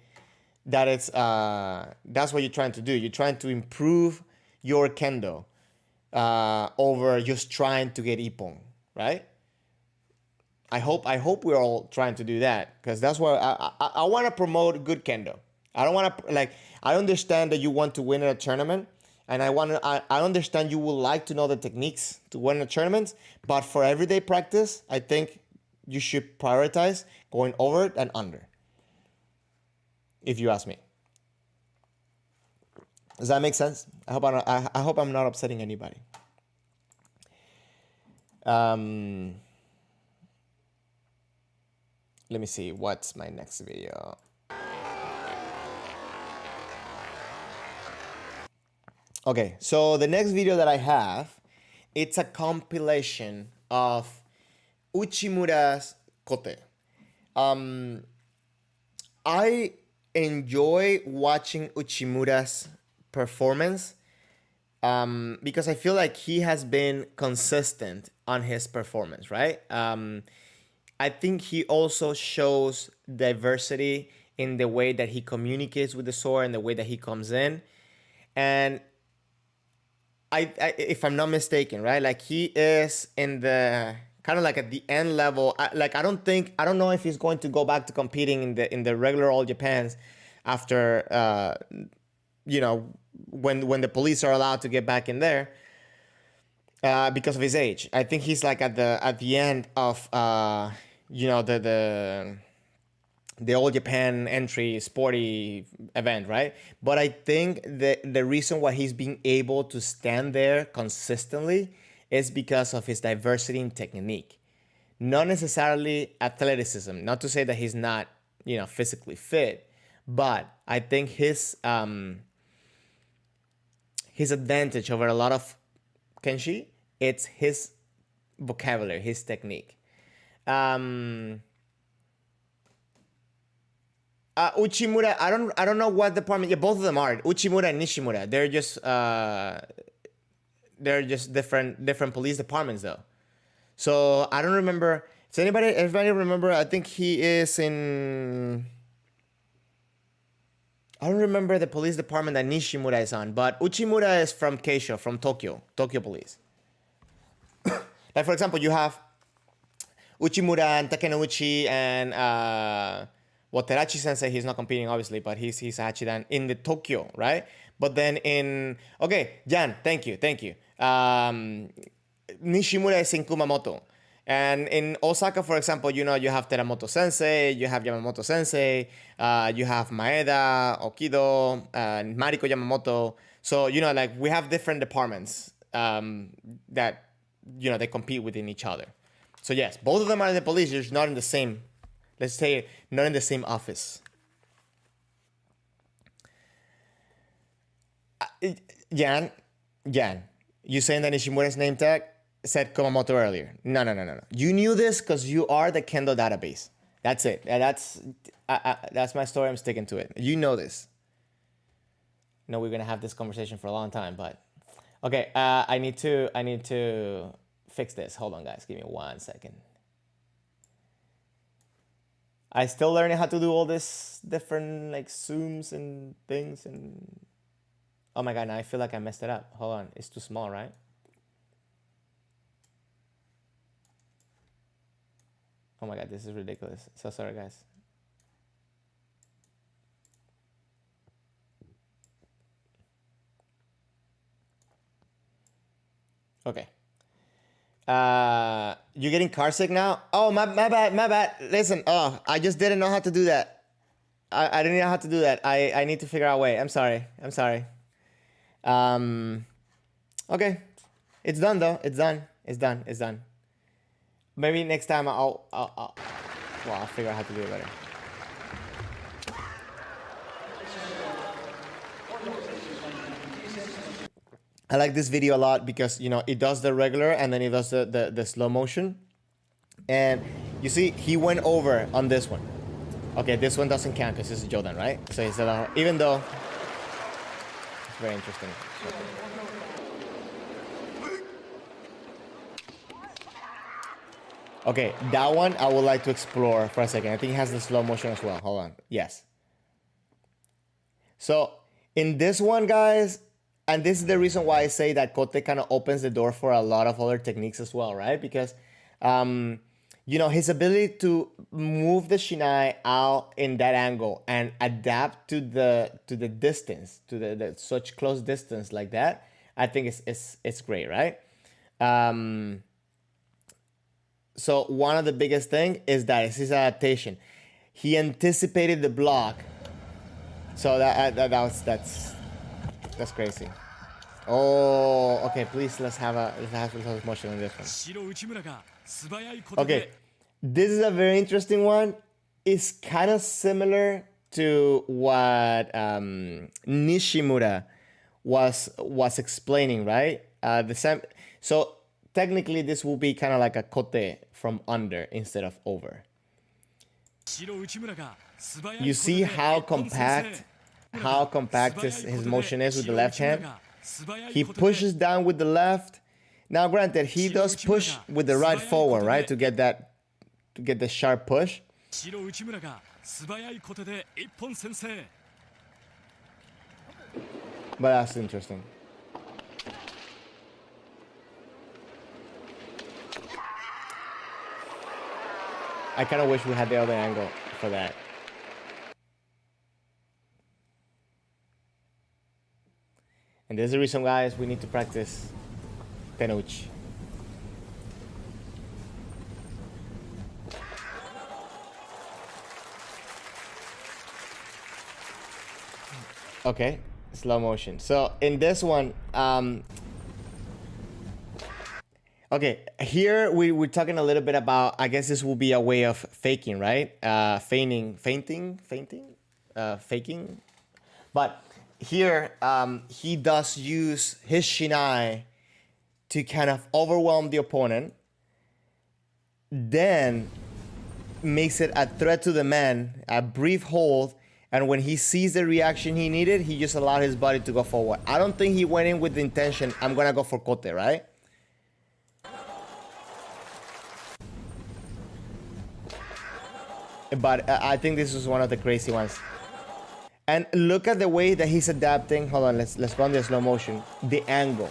that's what you're trying to do. You're trying to improve your kendo over just trying to get ippon, right? I hope we're all trying to do that, because that's what I want to promote good kendo. I don't want to, I understand that you want to win at a tournament, and I understand you would like to know the techniques to win a tournament, but for everyday practice, I think you should prioritize going over and under, if you ask me. Does that make sense? I hope I'm not upsetting anybody. Let me see, what's my next video? Okay, so the next video that I have, it's a compilation of Uchimura's kote. I enjoy watching Uchimura's performance because I feel like he has been consistent on his performance, right? I think he also shows diversity in the way that he communicates with the sword and the way that he comes in. And I if I'm not mistaken, right? Like he is in the kind of like at the end level. I don't know if he's going to go back to competing in the regular All Japans after when the police are allowed to get back in there. Because of his age. I think he's like at the end of the All Japan entry sporty event, right? But I think the reason why he's being able to stand there consistently is because of his diversity in technique. Not necessarily athleticism. Not to say that he's not, physically fit, but I think his his advantage over a lot of kenshi, it's his vocabulary, his technique. Uchimura, I don't know what department. Yeah, both of them are Uchimura and Nishimura. They're just different police departments though. So I don't remember. Does everybody remember? I think he is in. I don't remember the police department that Nishimura is on, but Uchimura is from Keisho, from Tokyo Police. Like for example, you have Uchimura and Takenouchi and Waterachi Sensei. He's not competing obviously, but he's Hachidan in the Tokyo, right? But then Jan, thank you. Nishimura is in Kumamoto. And in Osaka, for example, you have Teramoto Sensei, you have Yamamoto Sensei, you have Maeda, Okido, and Mariko Yamamoto. So, like we have different departments that, they compete within each other. So yes, both of them are in the police, just not in the same, let's say, not in the same office. Jan, you saying that Nishimura's name tag said Kumamoto earlier. No. You knew this because you are the Kendo database. That's it. That's my story. I'm sticking to it. You know this. No, we're gonna have this conversation for a long time, but okay. I need to fix this. Hold on, guys. Give me 1 second. I still learning how to do all this different like zooms and things and. Oh my god! Now I feel like I messed it up. Hold on. It's too small, right? Oh my god, this is ridiculous. So sorry, guys. Okay. You getting car sick now? Oh, my bad. Listen, I just didn't know how to do that. I didn't know how to do that. I need to figure out a way. I'm sorry. Okay. It's done though. It's done. Maybe next time I'll figure out how to do it better. I like this video a lot because, it does the regular and then it does the slow motion. And you see, he went over on this one. Okay, this one doesn't count because it's Jordan, right? So he said, even though it's very interesting. Okay, that one I would like to explore for a second. I think it has the slow motion as well. Hold on. Yes. So in this one, guys, and this is the reason why I say that Kote kind of opens the door for a lot of other techniques as well, right? Because, his ability to move the shinai out in that angle and adapt to the distance, to the such close distance like that, I think it's great, right? So one of the biggest thing is that it's his adaptation. He anticipated the block. So that's crazy. Oh, okay. Please let's have some motion on this one. Okay, this is a very interesting one. It's kind of similar to what Nishimura was explaining, right? The same. So technically, this will be kind of like a kote from under instead of over. You see how compact his motion is with the left hand? He pushes down with the left. Now, granted, he does push with the right forward, right, to get the sharp push. But that's interesting. I kind of wish we had the other angle for that. And there's a reason, guys, we need to practice Tenouchi. Okay, slow motion. So in this one, okay, here we're talking a little bit about, I guess this will be a way of faking, right? Faking. But here, he does use his shiai to kind of overwhelm the opponent, then makes it a threat to the man, a brief hold, and when he sees the reaction he needed, he just allowed his body to go forward. I don't think he went in with the intention, I'm gonna go for kote, right? But I think this was one of the crazy ones. And look at the way that he's adapting. Hold on, let's go on the slow motion. The angle.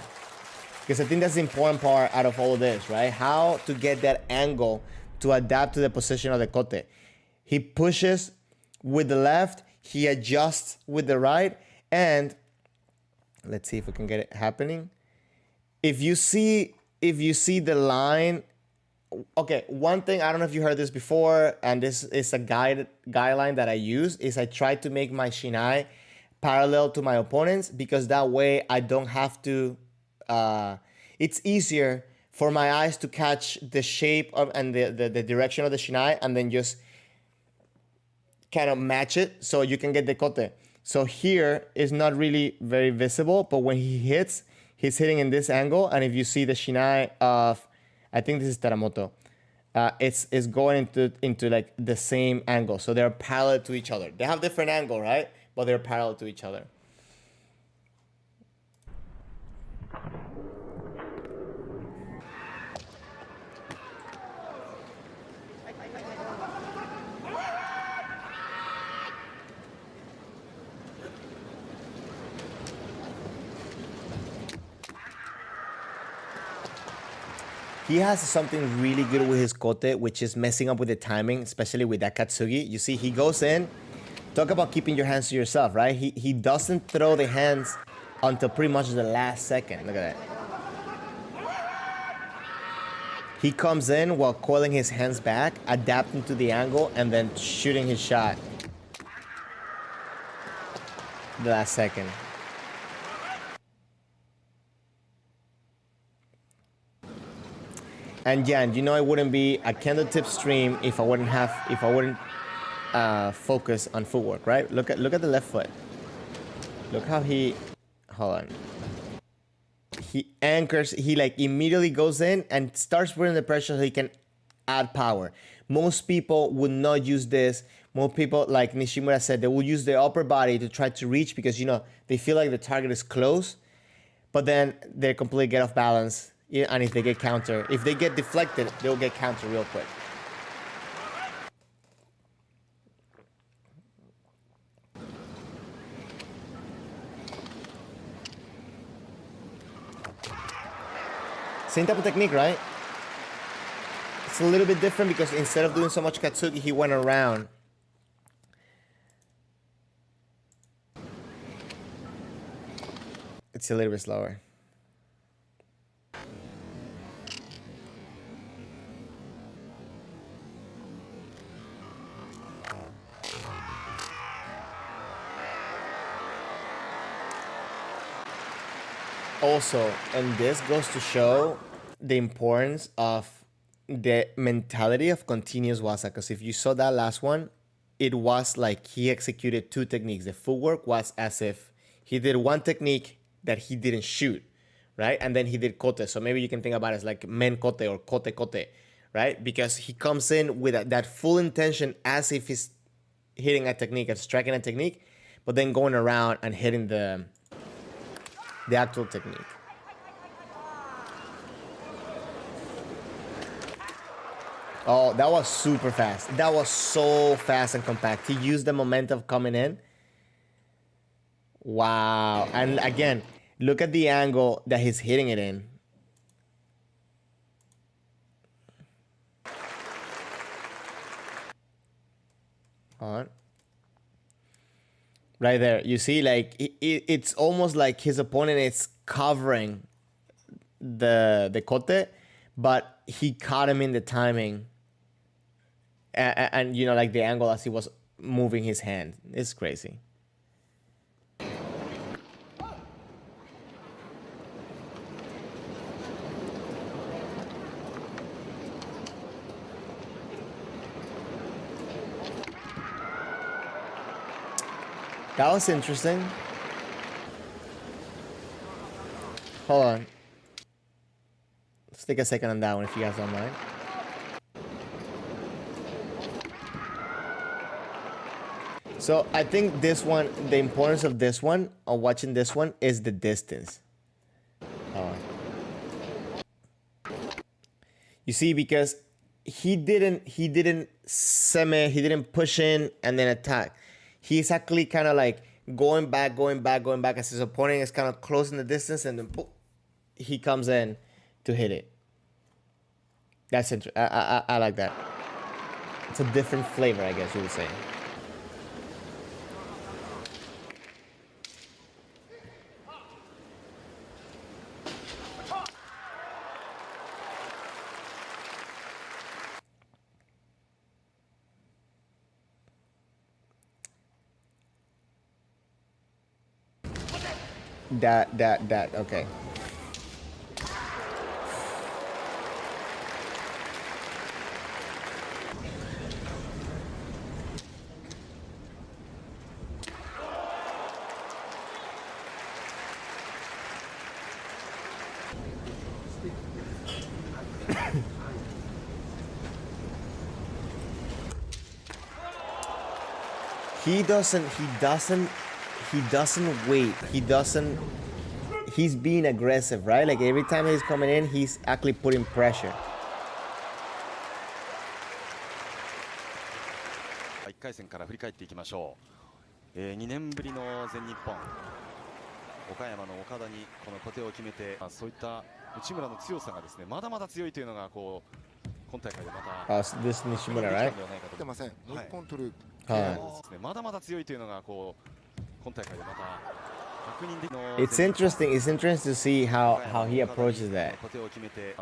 Because I think that's the important part out of all of this, right? How to get that angle to adapt to the position of the kote. He pushes with the left, he adjusts with the right, and let's see if we can get it happening. If you see the line, okay, one thing, I don't know if you heard this before, and this is a guideline that I use, is I try to make my shinai parallel to my opponents, because that way I don't have to, it's easier for my eyes to catch the shape of and the direction of the shinai, and then just kind of match it so you can get the kote. So here is not really very visible, but when he hits, he's hitting in this angle, and if you see the shinai of, I think this is Teramoto, it's going into like the same angle. So they're parallel to each other. They have different angle, right? But they're parallel to each other. He has something really good with his kote, which is messing up with the timing, especially with that katsugi. You see, he goes in. Talk about keeping your hands to yourself, right? He doesn't throw the hands until pretty much the last second. Look at that. He comes in while coiling his hands back, adapting to the angle, and then shooting his shot. The last second. And yeah, you know, it wouldn't be a Kendo tip stream if I wouldn't focus on footwork, right? Look at the left foot. Look how hold on. He anchors, he like immediately goes in and starts putting the pressure so he can add power. Most people would not use this. Most people, like Nishimura said, they will use their upper body to try to reach because, you know, they feel like the target is close, but then they completely get off balance. Yeah, and if they get counter, if they get deflected, they'll get counter real quick. Same type of technique, right? It's a little bit different because instead of doing so much katsugi, he went around. It's a little bit slower. Also, and this goes to show the importance of the mentality of continuous waza, because if you saw that last one, it was like he executed two techniques. The footwork was as if he did one technique that he didn't shoot, right? And then he did kote. So maybe you can think about it as like men kote or kote kote, right? Because he comes in with that full intention as if he's hitting a technique and striking a technique, but then going around and hitting the actual technique. Oh, that was super fast. That was so fast and compact. He used the momentum coming in. Wow. And again, look at the angle that he's hitting it in. On. Right there, you see, like it's almost like his opponent is covering the kote, but he caught him in the timing, and you know, like the angle as he was moving his hand. It's crazy. That was interesting. Hold on. Let's take a second on that one if you guys don't mind. So I think this one, the importance of this one, of watching this one, is the distance. You see, because he didn't seme, he didn't push in and then attack. He's actually kind of like going back as his opponent is kind of closing the distance, and then boom, he comes in to hit it. That's interesting. I like that. It's a different flavor, I guess you would say. That, okay. He doesn't wait. He's being aggressive, right? Like every time he's coming in, he's actually putting pressure. 1回戦から振り返っていきましょう。2年ぶりの全日本。岡山の岡田にこの小手を決めて、そういった内村の強さがですね、まだまだ強いというのがこう今大会でまた。This Nishimura, right? 出ません。もう一本取る。まだまだ強いというのがこう今大会でまた。It's interesting. It's interesting to see how he approaches that.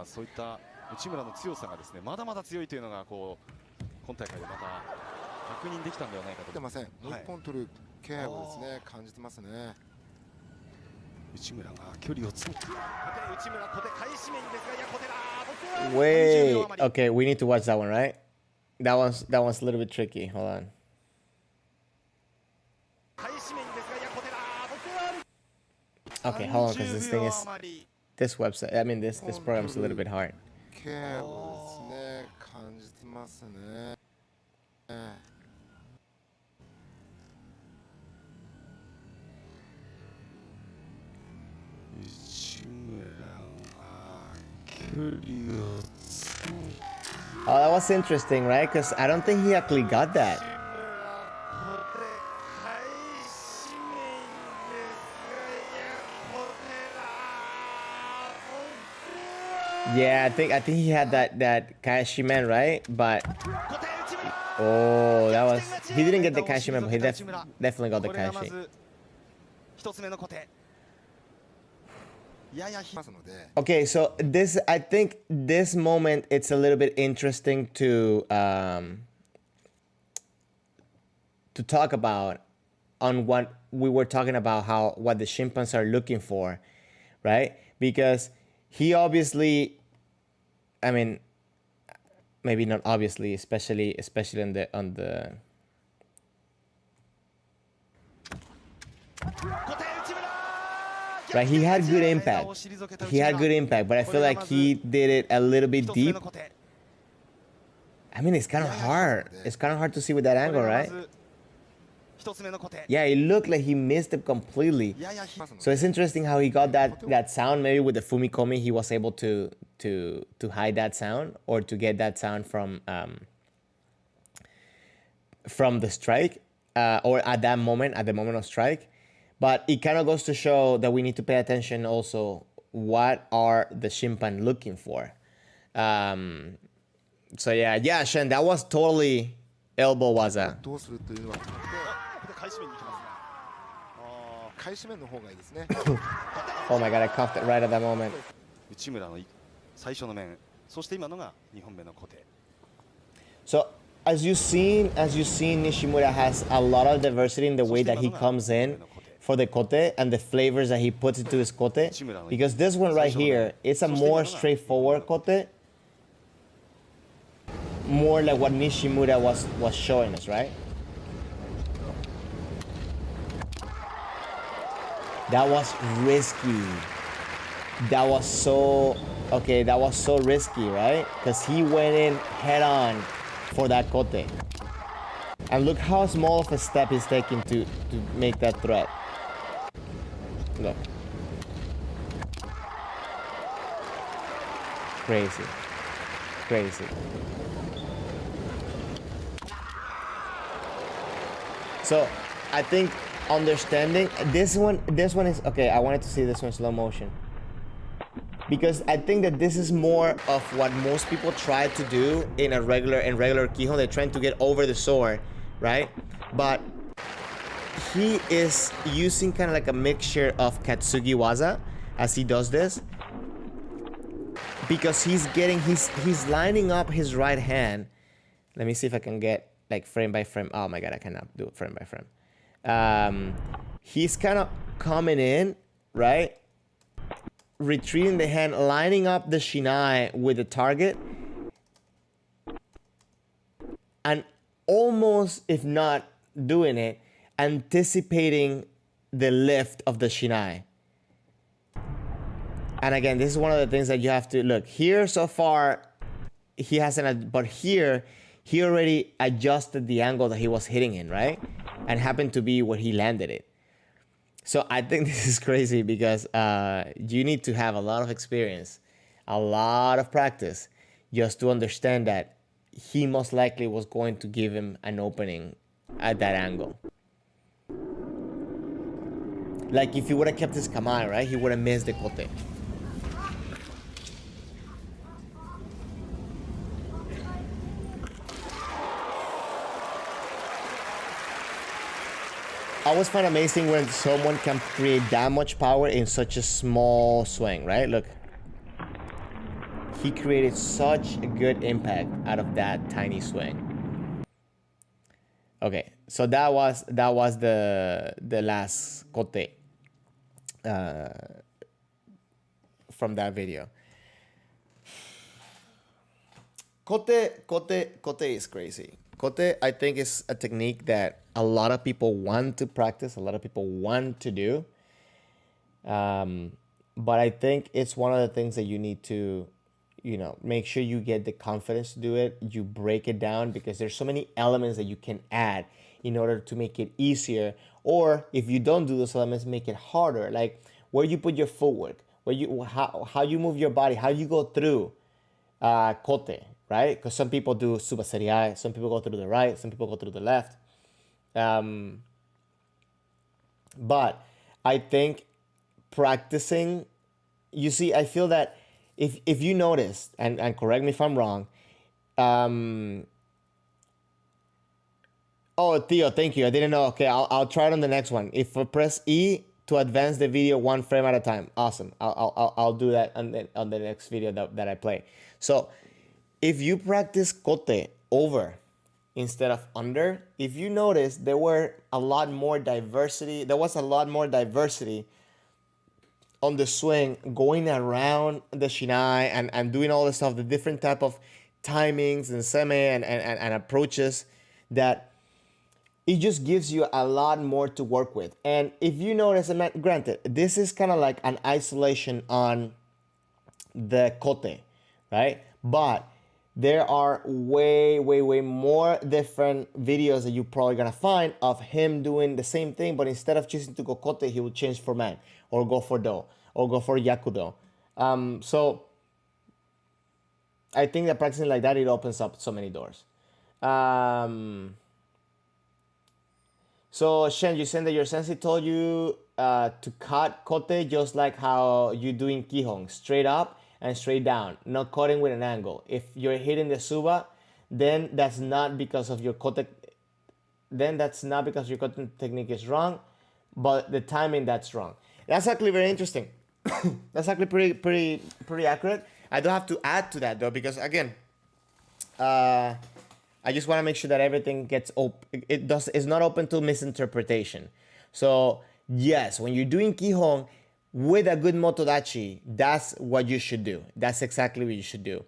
そういった内村の強さがですね、まだまだ強いというのがこう今大会でまた確認できたんではないかと。出ません。もう一本取る気配をですね感じてますね。内村が距離を詰めて。内村小手開始面ですが、いや小手だ。Wait. Okay, we need to watch that one, right? That one's a little bit tricky. Hold on. Okay, hold on, because this thing is, this website, I mean, this program's a little bit hard. Oh, that was interesting, right? Because I don't think he actually got that. Yeah, I think he had that Kashimen, right? But oh, that was, he didn't get the Kashimen, but he definitely got the Kashi. Okay, so this, I think this moment, it's a little bit interesting to talk about on what we were talking about, what the chimpanzees are looking for, right? Because he obviously, I mean, maybe not obviously, especially on the right, he had good impact. But I feel like he did it a little bit deep. I mean, it's kind of hard. It's kind of hard to see with that angle, right? Yeah, it looked like he missed it completely. So it's interesting how he got that sound. Maybe with the Fumikomi, he was able to hide that sound, or to get that sound from the strike, or at the moment of strike. But it kind of goes to show that we need to pay attention also, what are the chimpan looking for. So yeah, Shen, that was totally elbow waza. Oh my god, I cuffed it right at that moment. So as you seen, Nishimura has a lot of diversity in the way that he comes in for the kote and the flavors that he puts into his kote. Because this one right here, it's a more straightforward kote. More like what Nishimura was showing us, right? That was risky. That was so, okay, that was so risky, right? Because he went in head on for that kote. And look how small of a step he's taking to make that threat. Look. Crazy. Crazy. So I think understanding this one is okay. I wanted to see this one in slow motion because I think that this is more of what most people try to do in regular kihon. They're trying to get over the sword, right? But he is using kind of like a mixture of katsugi waza as he does this, because he's lining up his right hand. Let me see if I can get like frame by frame. Oh my god, I cannot do it frame by frame. He's kind of coming in, right? Retreating the hand, lining up the shinai with the target, and almost, if not doing it, anticipating the lift of the shinai. And again, this is one of the things that you have to look here. So far, he hasn't, but here, he already adjusted the angle that he was hitting in, right? And happened to be where he landed it. So I think this is crazy because you need to have a lot of experience, a lot of practice, just to understand that he most likely was going to give him an opening at that angle. Like if he would have kept his kamae, right? He would have missed the kote. I always find amazing when someone can create that much power in such a small swing, right? Look. He created such a good impact out of that tiny swing. Okay, so that was the last kote from that video. Kote is crazy. Kote, I think, is a technique that a lot of people want to practice, a lot of people want to do. But I think it's one of the things that you need to, make sure you get the confidence to do it. You break it down because there's so many elements that you can add in order to make it easier. Or if you don't do those elements, make it harder. Like where you put your footwork, how you move your body, how you go through kote, right? Because some people do suba seriai, some people go through the right, some people go through the left. But I think practicing, you see, I feel that if you notice, and correct me if I'm wrong, oh, Theo, thank you. I didn't know. Okay, I'll try it on the next one. If I press E to advance the video one frame at a time, awesome. I'll do that on the next video that I play. So if you practice kote over instead of under, if you notice, there was a lot more diversity on the swing, going around the shinai and doing all this stuff, the different type of timings and seme and approaches, that it just gives you a lot more to work with. And if you notice, and granted, this is kind of like an isolation on the kote, right? But there are way more different videos that you're probably gonna find of him doing the same thing, but instead of choosing to go kote, he will change for man, or go for do, or go for yakudo. So I think that practicing like that, it opens up so many doors. So Shen, you said that your sensei told you to cut kote just like how you do in kihon, straight up and straight down, not cutting with an angle. If you're hitting the suba, then that's not because of your kote. Then that's not because your kote technique is wrong, but the timing that's wrong. That's actually very interesting. That's actually pretty accurate. I don't have to add to that though, because again, I just want to make sure that everything gets open. It's not open to misinterpretation. So yes, when you're doing kihon with a good motodachi, that's what you should do. That's exactly what you should do.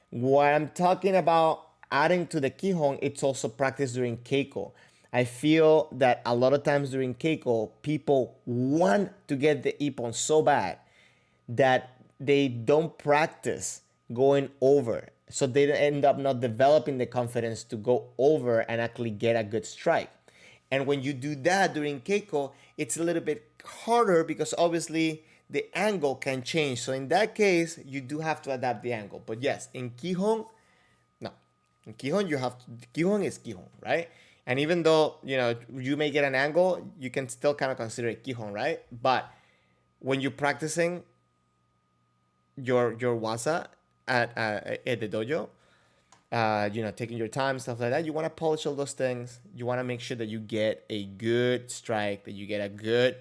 What I'm talking about adding to the kihon, it's also practice during keiko. I feel that a lot of times during keiko, people want to get the ippon so bad that they don't practice going over. So they end up not developing the confidence to go over and actually get a good strike. And when you do that during keiko, it's a little bit harder because obviously the angle can change. So in that case, you do have to adapt the angle. But yes, in kihon, no. In kihon, you have to, kihon is kihon, right? And even though, you know, you may get an angle, you can still kind of consider it kihon, right? But when you're practicing your waza at the dojo, you know, taking your time, stuff like that, you want to polish all those things. You want to make sure that you get a good strike, that you get a good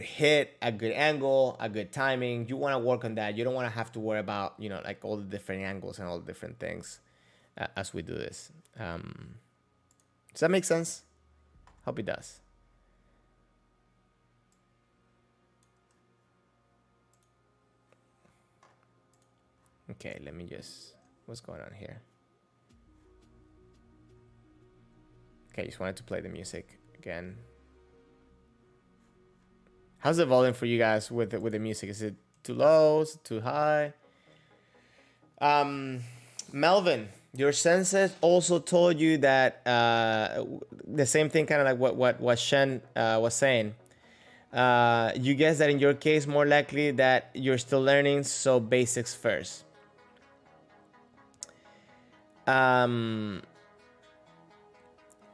hit, a good angle, a good timing. You want to work on that. You don't want to have to worry about, you know, like all the different angles and all the different things as we do this. Does that make sense? Hope it does. Okay, let me just, what's going on here? Okay, just wanted to play the music again. How's the volume for you guys with the music? Is it too low? Is it too high? Melvin, your senses also told you that the same thing, kind of like what Shen was saying. You guess that in your case, more likely that you're still learning, so basics first.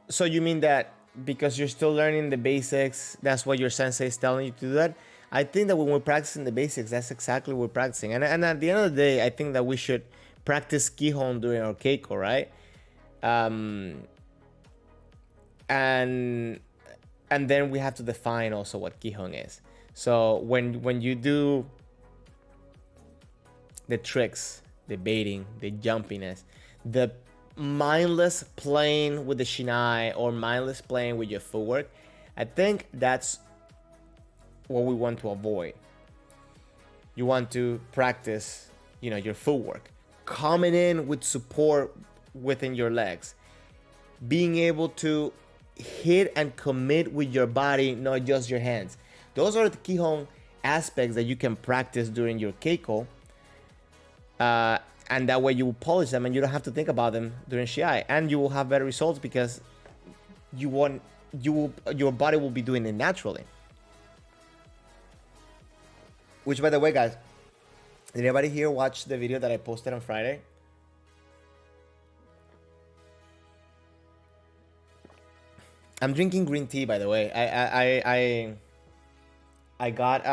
So you mean that because you're still learning the basics, that's what your sensei is telling you to do that? I think that when we're practicing the basics, that's exactly what we're practicing. And at the end of the day, I think that we should practice kihon during our keiko, right? And then we have to define also what kihon is. So when you do the tricks, the baiting, the jumpiness, the mindless playing with the shinai or mindless playing with your footwork, I think that's what we want to avoid. You want to practice, you know, your footwork, coming in with support within your legs, being able to hit and commit with your body, not just your hands. Those are the kihon aspects that you can practice during your keiko. And that way you will polish them and you don't have to think about them during shiai, and you will have better results because your body will be doing it naturally. Which, by the way, guys, did anybody here watch the video that I posted on Friday? I'm drinking green tea, by the way. I got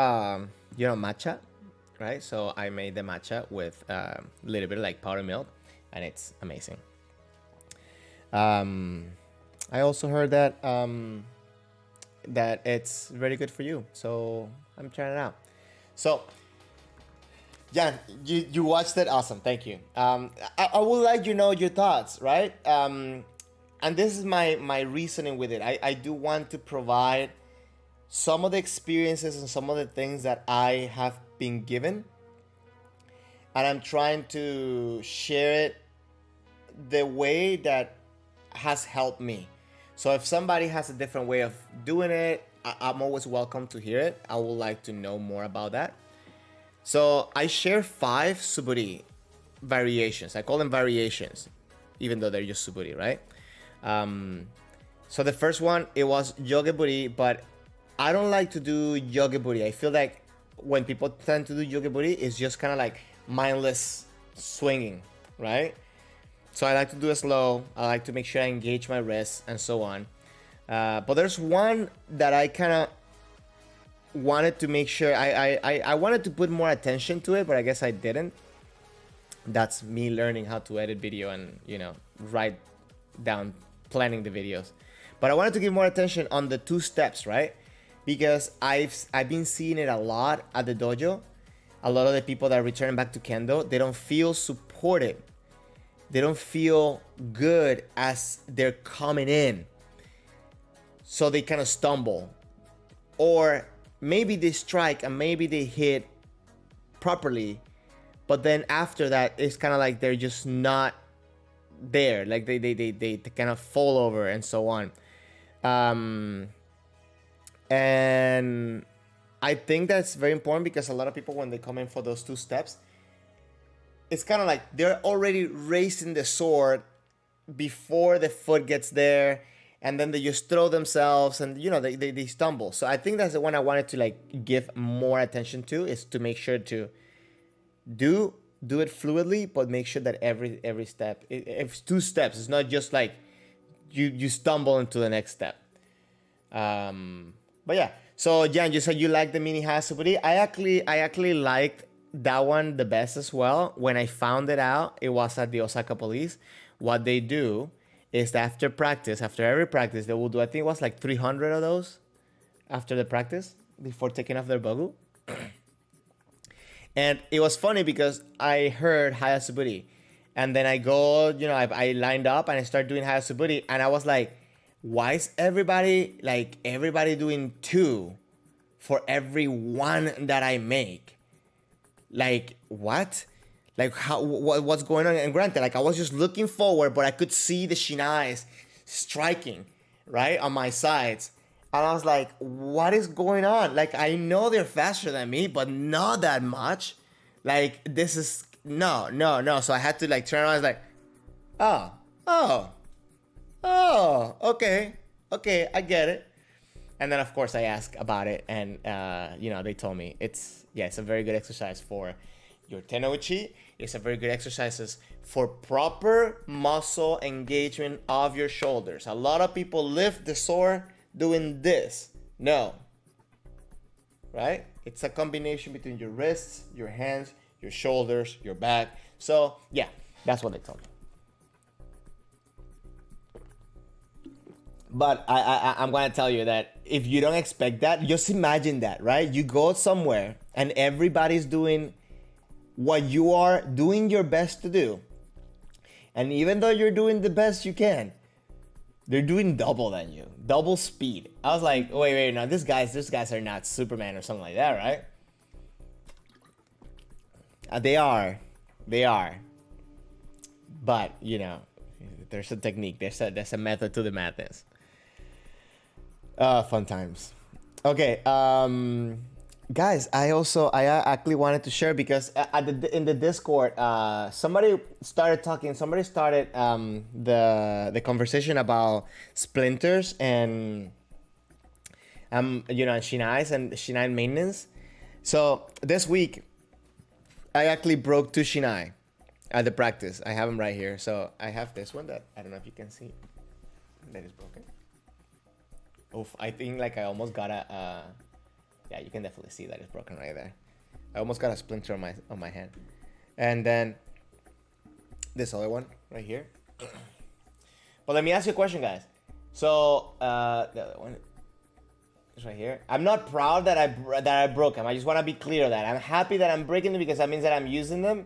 you know, matcha, right? So I made the matcha with a little bit of like powdered milk, and it's amazing. I also heard that that it's very good for you, so I'm trying it out. So yeah, you watched it, awesome, thank you. I would like you know your thoughts, right? And this is my reasoning with it. I do want to provide some of the experiences and some of the things that I have been given, and I'm trying to share it the way that has helped me. So if somebody has a different way of doing it, I'm always welcome to hear it. I would like to know more about that. So I share 5 suburi variations. I call them variations, even though they're just suburi, right? So the first one, it was yogeburi, but I don't like to do yogeburi. I feel like when people tend to do yogeburi, it's just kind of like mindless swinging, right? So I like to do it slow. I like to make sure I engage my wrists and so on. But there's one that I kind of wanted to make sure I wanted to put more attention to it, but I guess I didn't. That's me learning how to edit video and, you know, write down, planning the videos. But I wanted to give more attention on the 2 steps, right? Because I've been seeing it a lot at the dojo. A lot of the people that return back to Kendo, they don't feel supported. They don't feel good as they're coming in. So they kind of stumble. Or maybe they strike and maybe they hit properly, but then after that, it's kind of like they're just not there. Like they kind of fall over and so on. And I think that's very important because a lot of people, when they come in for those 2 steps, it's kind of like they're already raising the sword before the foot gets there, and then they just throw themselves, and they stumble. So I think that's the one I wanted to like give more attention to, is to make sure to do it fluidly, but make sure that every step, it's 2 steps. It's not just like you stumble into the next step. But yeah, so Jan, you said you like the mini hasuburi. I actually liked that one the best as well. When I found it out, it was at the Osaka police. What they do is that after every practice, they will do, I think it was like 300 of those after the practice before taking off their bogu. And it was funny because I heard Hayasuburi, and then I go, I lined up and I started doing Hayasuburi, and I was like, why is everybody doing 2 for every 1 that I make? Like, what? Like, what's going on? And granted, like, I was just looking forward, but I could see the shinais striking, right, on my sides. And I was like, what is going on? Like, I know they're faster than me, but not that much. Like, this is, no. So I had to, like, turn around. I was like, okay, I get it. And then, of course, I asked about it. And, they told me it's a very good exercise for your tenouchi. It's a very good exercises for proper muscle engagement of your shoulders. A lot of people lift the sword doing this. No. Right? It's a combination between your wrists, your hands, your shoulders, your back. So, yeah, that's what they told me. But I'm going to tell you that if you don't expect that, just imagine that, right? You go somewhere and everybody's doing what you are doing your best to do. And even though you're doing the best you can, they're doing double than you, double speed. I was like, wait, no, these guys are not Superman or something like that, right? They are. But, there's a technique. There's a method to the madness. Fun times. Okay, guys, I actually wanted to share because in the Discord, somebody started the conversation about splinters and and shinais and shinai maintenance. So this week, I actually broke 2 shinai at the practice. I have them right here. So I have this one that I don't know if you can see that is broken. Oof, I think like I almost got a yeah, you can definitely see that it's broken right there. I almost got a splinter on my hand. And then this other one right here. But let me ask you a question, guys. So the other one is right here. I'm not proud that I broke them. I just want to be clear that I'm happy that I'm breaking them because that means that I'm using them.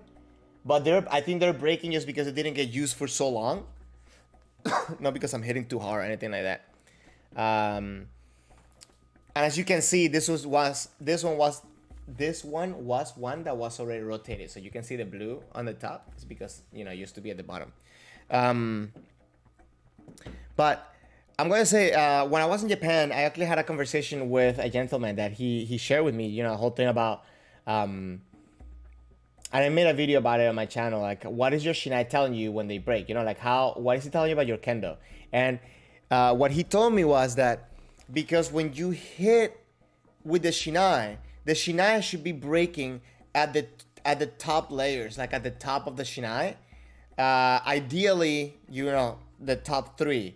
But I think they're breaking just because it didn't get used for so long. Not because I'm hitting too hard or anything like that. And as you can see, this one was one that was already rotated. So you can see the blue on the top. It's because it used to be at the bottom. But I'm going to say, when I was in Japan, I actually had a conversation with a gentleman that he shared with me, a whole thing about, and I made a video about it on my channel. Like, what is your shinai telling you when they break? What is he telling you about your kendo? And what he told me was that because when you hit with the shinai should be breaking at the top layers, like at the top of the shinai. Ideally, the top 3.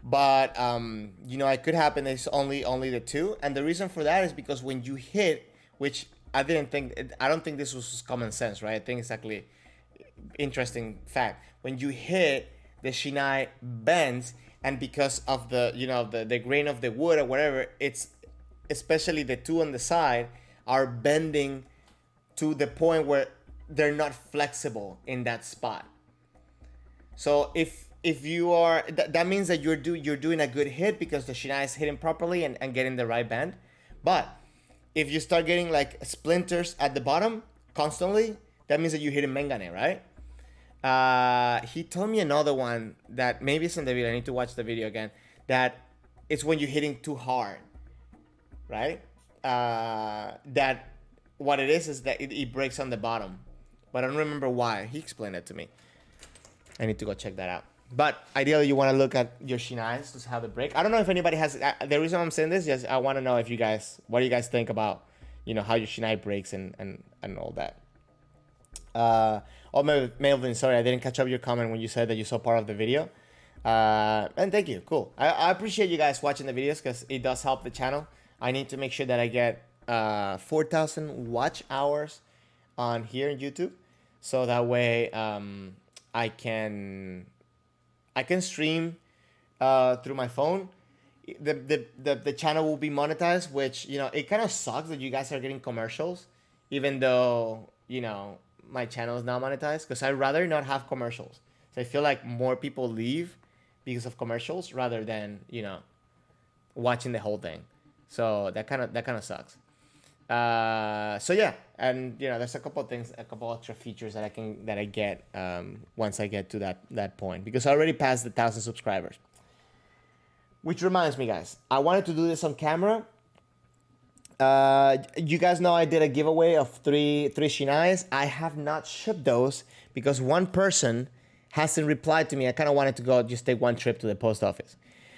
But it could happen it's only the 2. And the reason for that is because when you hit, which I don't think this was common sense, right? I think it's actually interesting fact. When you hit, the shinai bends, and because of the grain of the wood or whatever, it's especially the 2 on the side are bending to the point where they're not flexible in that spot. So if you are, that means that you're doing a good hit because the shinai is hitting properly and getting the right bend. But if you start getting like splinters at the bottom constantly, that means that you're hitting mengane, right? He told me another one that maybe it's in the video. I need to watch the video again. That it's when you're hitting too hard, right? that what it is that it breaks on the bottom, but I don't remember why. He explained it to me. I need to go check that out. But ideally, you want to look at your shinais to see how they break. I don't know if anybody has. The reason I'm saying this is I want to know if you guys, what do you guys think about, how your shinai breaks and all that. Melvin, sorry, I didn't catch up your comment when you said that you saw part of the video. And thank you, cool. I appreciate you guys watching the videos because it does help the channel. I need to make sure that I get 4,000 watch hours on here in YouTube, so that way I can stream through my phone. The channel will be monetized, which it kind of sucks that you guys are getting commercials, even though my channel is not monetized, because I'd rather not have commercials. So I feel like more people leave because of commercials rather than watching the whole thing. So that kind of sucks. So yeah, and there's a couple extra features that I get once I get to that point, because I already passed the 1,000 subscribers. Which reminds me, guys, I wanted to do this on camera. You guys know I did a giveaway of three shinais. I have not shipped those because one person hasn't replied to me. I kind of wanted to go just take one trip to the post office.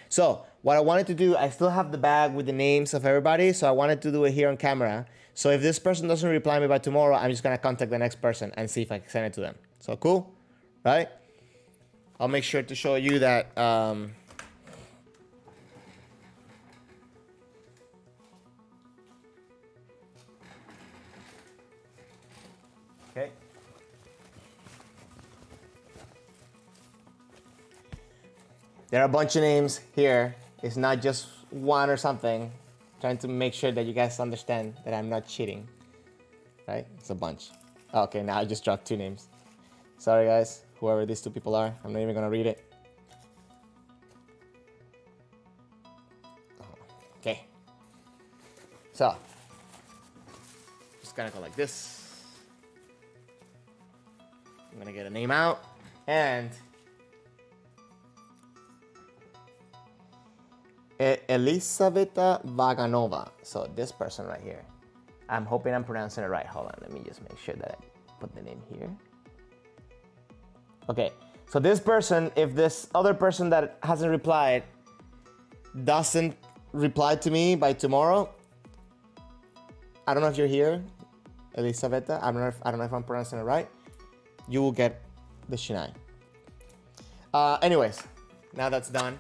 So what I wanted to do, I still have the bag with the names of everybody, so I wanted to do it here on camera. So if this person doesn't reply me by tomorrow, I'm just gonna contact the next person and see if I can send it to them. So cool, right? I'll make sure to show you that. Okay. There are a bunch of names here. It's not just one or something. Trying to make sure that you guys understand that I'm not cheating. Right? It's a bunch. Okay, now I just dropped 2 names. Sorry guys, whoever these 2 people are. I'm not even gonna read it. Okay. So, just gonna go like this. I'm gonna get a name out, and Elisaveta Vaganova. So this person right here. I'm hoping I'm pronouncing it right. Hold on, let me just make sure that I put the name here. Okay, so this person, if this other person that hasn't replied doesn't reply to me by tomorrow, I don't know if you're here, Elisaveta. I don't know if I'm pronouncing it right. You will get the shinai. Anyways, now that's done.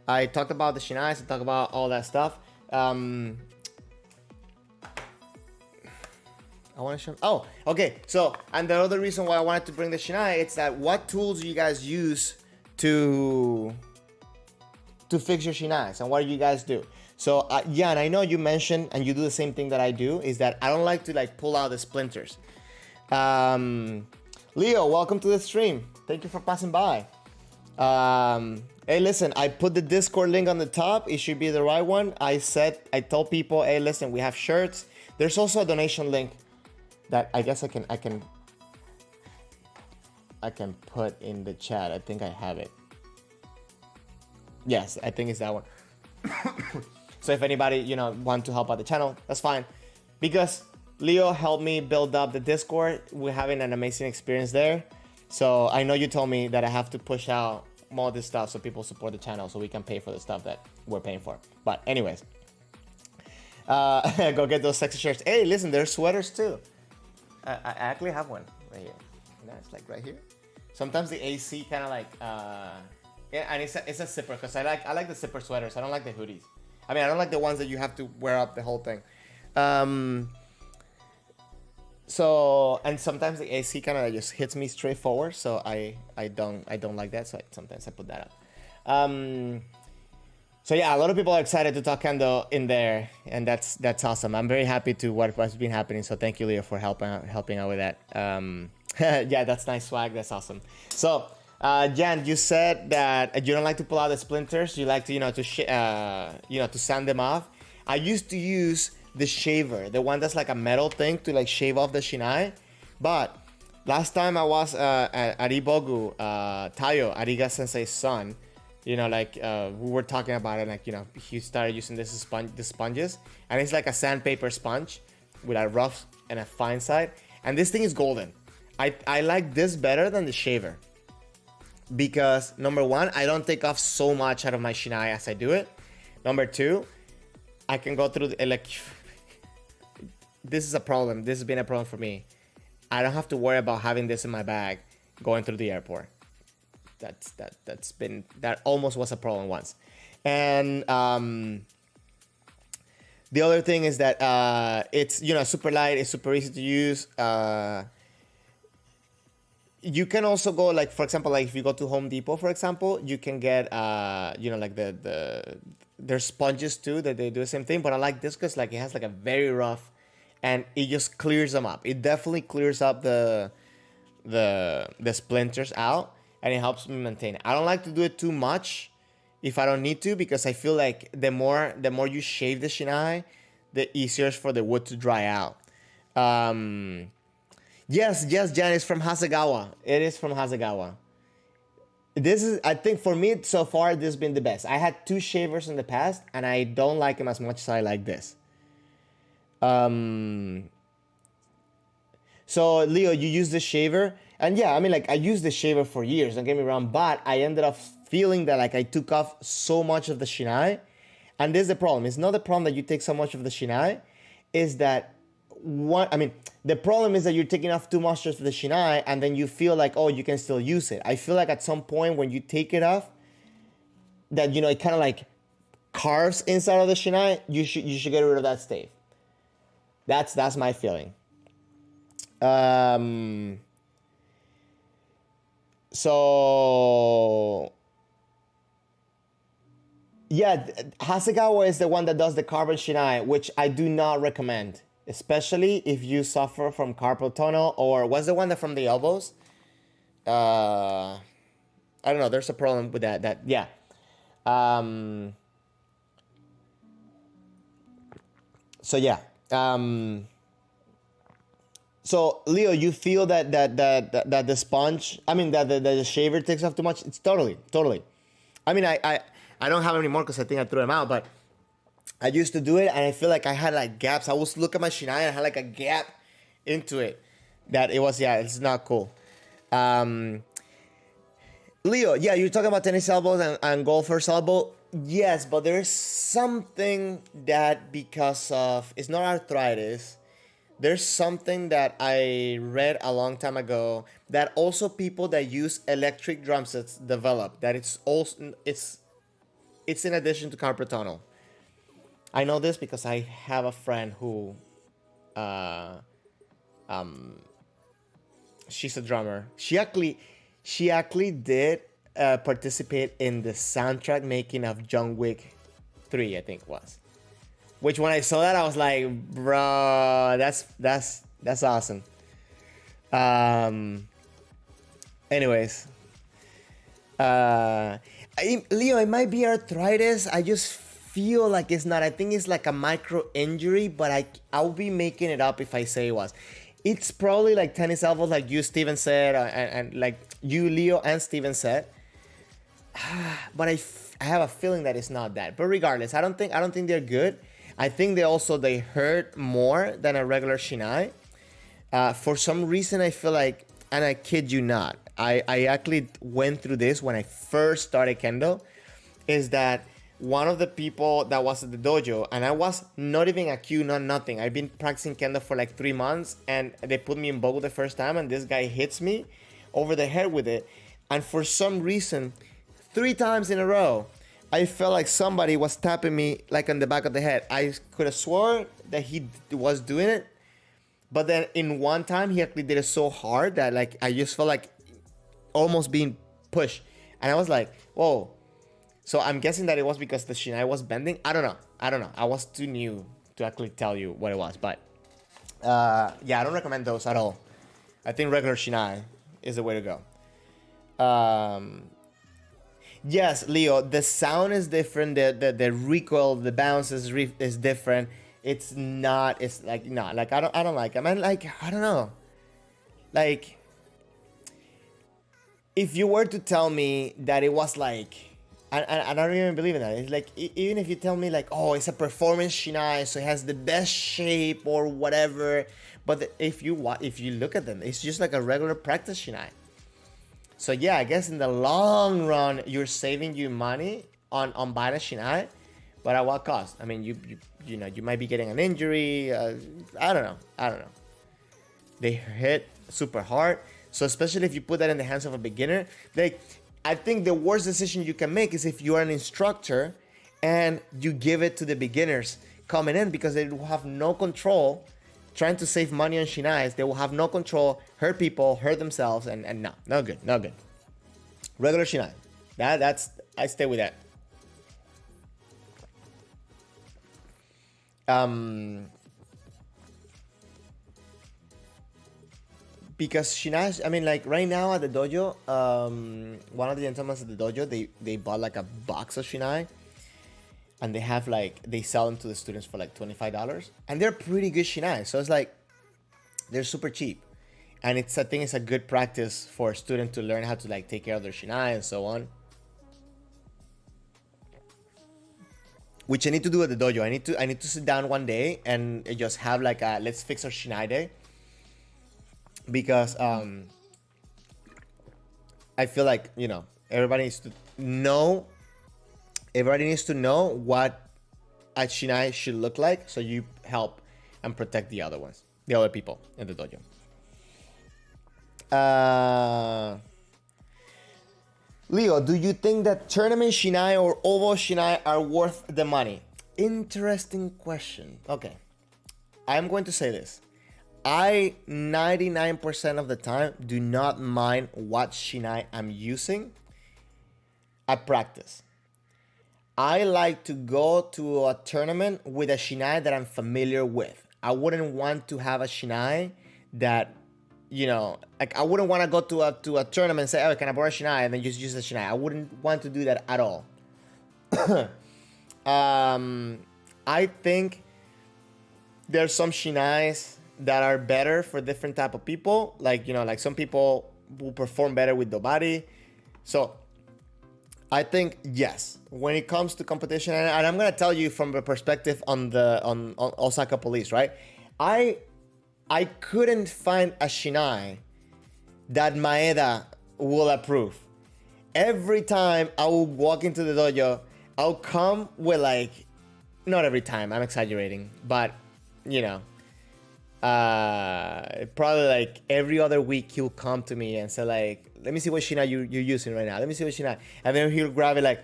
I talked about the shinais, I talked about all that stuff. I want to show. Oh, okay. So, and the other reason why I wanted to bring the shinai, it's that what tools do you guys use to fix your shinais, and what do you guys do? So, yeah, and I know you mentioned, and you do the same thing that I do, is that I don't like to pull out the splinters. Leo, welcome to the stream. Thank you for passing by. Hey, listen, I put the Discord link on the top. It should be the right one. I told people, hey, listen, we have shirts. There's also a donation link that I guess I can put in the chat. I think I have it. Yes, I think it's that one. So if anybody, want to help out the channel, that's fine. Because Leo helped me build up the Discord. We're having an amazing experience there. So I know you told me that I have to push out more of this stuff so people support the channel so we can pay for the stuff that we're paying for. But anyways, go get those sexy shirts. Hey, listen, there's sweaters too. I actually have one right here. It's like right here. Sometimes the AC kind of yeah, and it's a zipper because I like the zipper sweaters. I don't like the hoodies. I mean, I don't like the ones that you have to wear up the whole thing. So, and sometimes the AC kind of just hits me straight forward, so I don't like that. So sometimes I put that up. So yeah, a lot of people are excited to talk Kendo in there, and that's awesome. I'm very happy to what's been happening. So thank you, Leo, for helping out with that. Yeah, that's nice swag. That's awesome. So, Jan, you said that you don't like to pull out the splinters. You like to to sand them off. I used to use the shaver, the one that's like a metal thing to shave off the shinai. But last time I was at Aribogu, Tayo, Ariga Sensei's son, You know, like we were talking about it, like, you know, he started using the sponges, and it's like a sandpaper sponge with a rough and a fine side, and this thing is golden. I like this better than the shaver because number one, I don't take off so much out of my shiai as I do it. Number two, I can go through the, like, this is a problem. This has been a problem for me. I don't have to worry about having this in my bag going through the airport. That almost was a problem once. And the other thing is that it's, you know, super light, it's super easy to use. You can also go, like, for example, like if you go to Home Depot, for example, you can get you know, like there's sponges too that they do the same thing, but I like this because like it has like a very rough, and it just clears them up. It definitely clears up the splinters out, and it helps me maintain it. I don't like to do it too much if I don't need to, because I feel like the more you shave the shiai, the easier it's for the wood to dry out. Yes, Jan, it's from Hasegawa. It is from Hasegawa. This is, I think for me so far, this has been the best. I had 2 shavers in the past, and I don't like them as much as I like this. So Leo, you use the shaver, and yeah, I mean, like I used the shaver for years, don't get me wrong, but I ended up feeling that like I took off so much of the shiai, and this is the problem. It's not the problem that you take so much of the shiai, is that the problem is that you're taking off too much of the shiai, and then you feel like, oh, you can still use it. I feel like at some point when you take it off, that, you know, it kind of like carves inside of the shiai. You should get rid of that stave. That's my feeling. So yeah, Hasegawa is the one that does the carbon shiai, which I do not recommend, especially if you suffer from carpal tunnel, or what's the one that from the elbows? I don't know. There's a problem with that. Yeah. So yeah. So Leo, you feel that the sponge, that the shaver takes off too much? It's totally. I mean, I don't have any more because I think I threw them out, but I used to do it, and I feel like I had like gaps. I was look at my shiai and I had like a gap into it. That it was, yeah, it's not cool. Leo, yeah, you're talking about tennis elbows and golfer's elbow. Yes, but there's something that, because of, it's not arthritis, there's something that I read a long time ago that also people that use electric drum sets develop, that it's also, it's in addition to carpal tunnel. I know this because I have a friend who she's a drummer. She actually did participate in the soundtrack making of John Wick 3, I think it was. Which when I saw that, I was like, bro, that's awesome. Anyways, Leo, it might be arthritis. I just feel like it's not. I think it's like a micro injury, but I'll be making it up if I say it was. It's probably like tennis elbows, like you, Steven, said, and like you, Leo, and Steven said. But I have a feeling that it's not that. But regardless, I don't think they're good. I think they hurt more than a regular shiai. For some reason, I feel like, and I kid you not, I actually went through this when I first started Kendo, is that one of the people that was at the dojo, and I was not even a Q, not nothing. I've been practicing Kendo for like 3 months, and they put me in bogo the first time, and this guy hits me over the head with it. And for some reason, 3 times in a row, I felt like somebody was tapping me like on the back of the head. I could have swore that he was doing it, but then in one time he actually did it so hard that like I just felt like almost being pushed, and I was like, whoa. So I'm guessing that it was because the shiai was bending. I don't know. I was too new to actually tell you what it was, but yeah, I don't recommend those at all. I think regular shiai is the way to go. Yes, Leo, the sound is different. The recoil, the bounce is different. It's not. It's like not like I don't like. I mean, like I don't know. Like if you were to tell me that it was like I don't even believe in that. It's like, even if you tell me like, oh, it's a performance shinai, so it has the best shape or whatever, but if you look at them, it's just like a regular practice shinai. So yeah, I guess in the long run, you're saving you money on buying a shinai, but at what cost? I mean, you know, you might be getting an injury. I don't know. They hit super hard. So especially if you put that in the hands of a beginner, like, I think the worst decision you can make is if you are an instructor and you give it to the beginners coming in, because they will have no control, trying to save money on shinais. They will have no control, hurt people, hurt themselves, and no, not good. Regular shinai. I stay with that. Because shinai, I mean, like right now at the dojo, one of the gentlemen at the dojo, they bought like a box of shinai, and they have like, they sell them to the students for like $25, and they're pretty good shinai. So it's like, they're super cheap, and I think it's a good practice for a student to learn how to like take care of their shinai and so on. Which I need to do at the dojo. I need to sit down one day and just have like a let's fix our shinai day. Because I feel like, you know, everybody needs to know what a shinai should look like, so you help and protect the other people in the dojo. Leo, do you think that tournament shinai or oval shinai are worth the money? Interesting question. Okay, I'm going to say this. I 99% of the time do not mind what shinai I'm using at practice. I like to go to a tournament with a shinai that I'm familiar with. I wouldn't want to have a shinai that, you know, like I wouldn't want to go to a tournament and say, oh, can I borrow a shinai, and then just use the shinai. I wouldn't want to do that at all. I think there's some shinais that are better for different type of people. Like, you know, like some people will perform better with the body. So I think, yes, when it comes to competition, and I'm going to tell you from the perspective on Osaka police, right? I couldn't find a shinai that Maeda will approve. Every time I will walk into the dojo, I'll come with like, not every time, I'm exaggerating, but you know, probably like every other week he'll come to me and say like, let me see what shinai you're using right now. Let me see what shinai. And then he'll grab it like,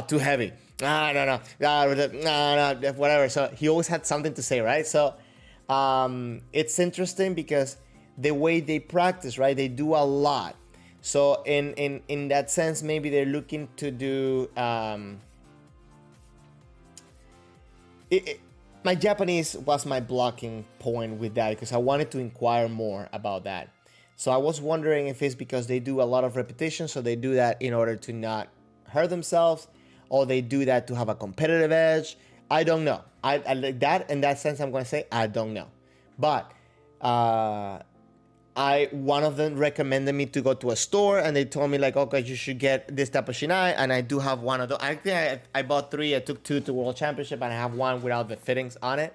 too heavy. No, whatever. So he always had something to say, right? So it's interesting because the way they practice, right? They do a lot. So in that sense, maybe they're looking to do my Japanese was my blocking point with that, because I wanted to inquire more about that. So I was wondering if it's because they do a lot of repetition, so they do that in order to not hurt themselves, or they do that to have a competitive edge. I don't know. I like that. In that sense, I'm going to say I don't know. But one of them recommended me to go to a store, and they told me like, okay, you should get this type of shinai, and I do have one of those. I think I bought 3. I took 2 to World Championship, and I have one without the fittings on it.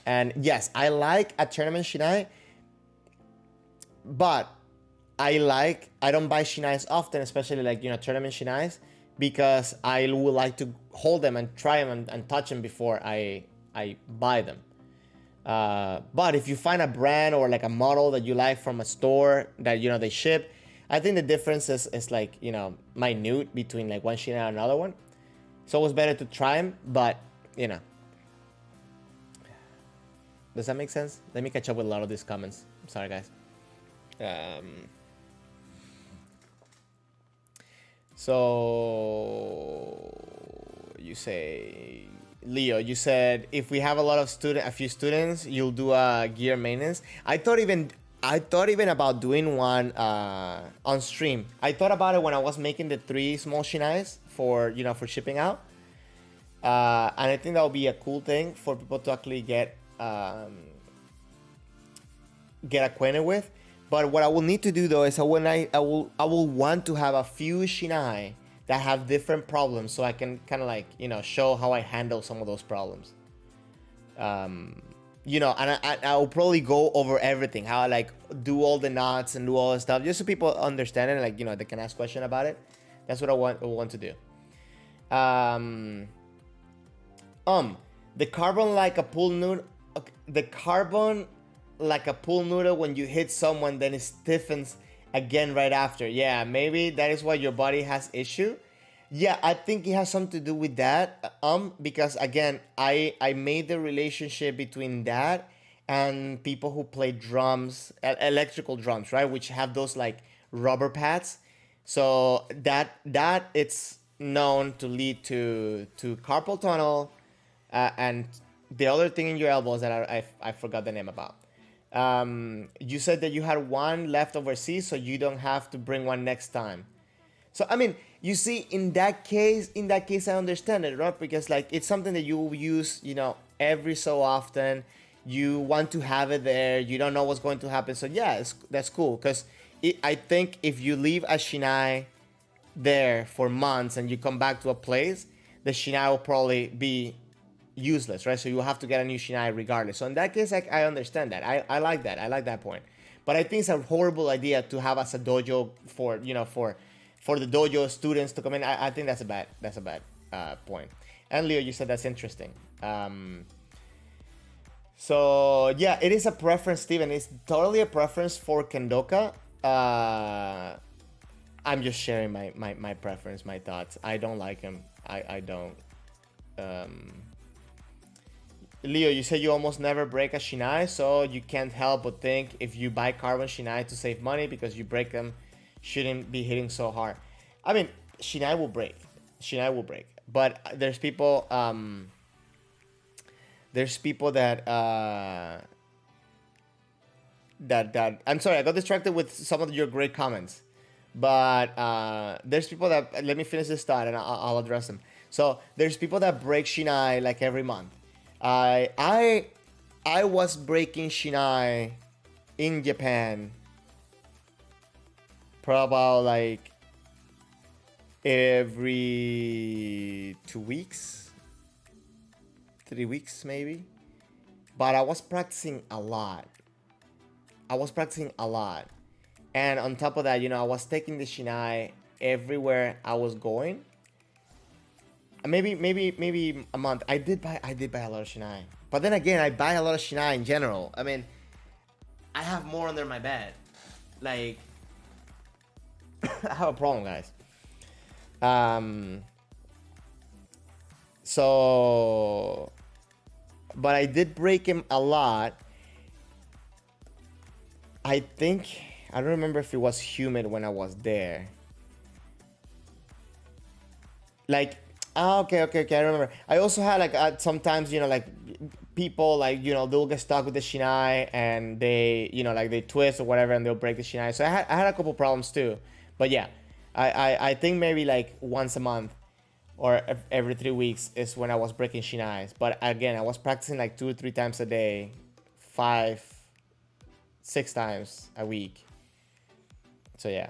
And yes, I like a tournament shinai, but I don't buy shinais often, especially like, you know, tournament shinais, because I would like to hold them and try them and touch them before I buy them. But if you find a brand or like a model that you like from a store that, you know, they ship, I think the difference is like, you know, minute between like one shinai and another one. It's always better to try them, but, you know. Does that make sense? Let me catch up with a lot of these comments. I'm sorry, guys. So you say, Leo, you said if we have a few students, you'll do a gear maintenance. I thought even about doing one on stream. I thought about it when I was making the 3 small shinais for shipping out. And I think that would be a cool thing for people to actually get acquainted with. But what I will need to do though is I will want to have a few shinai that have different problems, so I can kind of like, you know, show how I handle some of those problems. You know, and I'll probably go over everything, how I like do all the knots and do all the stuff, just so people understand it, like, you know, they can ask questions about it. That's what I want to do. The carbon like a pool noodle. The carbon like a pool noodle, when you hit someone, then it stiffens again right after. Yeah, maybe that is why your body has issue. Yeah, I think it has something to do with that. Because again, I made the relationship between that and people who play drums, electrical drums, right? Which have those like rubber pads. So that it's known to lead to carpal tunnel, and the other thing in your elbows that I forgot the name about. You said that you had one left overseas, so you don't have to bring one next time. So I mean, you see, in that case, I understand it, right? Because like it's something that you will use, you know, every so often. You want to have it there. You don't know what's going to happen. So yeah, that's cool. Because I think if you leave a shinai there for months and you come back to a place, the shinai will probably be useless, right? So you have to get a new shinai regardless. So in that case, I understand that. I like that. I like that point. But I think it's a horrible idea to have as a dojo for, you know, for the dojo students to come in. I think that's a bad point. And Leo, you said that's interesting. So yeah, it is a preference, Steven. It's totally a preference for Kendoka. I'm just sharing my preference, my thoughts. I don't like him. I don't. Leo, you said you almost never break a shinai, so you can't help but think if you buy carbon shinai to save money because you break them, shouldn't be hitting so hard. I mean, shinai will break. But there's people that I'm sorry, I got distracted with some of your great comments. But there's people that, let me finish this thought and I'll address them. So there's people that break shinai like every month. I was breaking shinai in Japan probably like every 2 weeks, 3 weeks maybe. But I was practicing a lot. And on top of that, you know, I was taking the shinai everywhere I was going. Maybe a month. I did buy a lot of shinai. But then again, I buy a lot of shinai in general. I mean, I have more under my bed. Like, I have a problem, guys. So, but I did break him a lot. I think, I don't remember if it was humid when I was there. Like, okay, I remember. I also had like sometimes, you know, like people like, you know, they'll get stuck with the shinai and they, you know, like they twist or whatever and they'll break the shinai. So I had a couple problems too. But yeah, I think maybe like once a month or every 3 weeks is when I was breaking shinais. But again, I was practicing like 2 or 3 times a day, 5, 6 times a week. So yeah.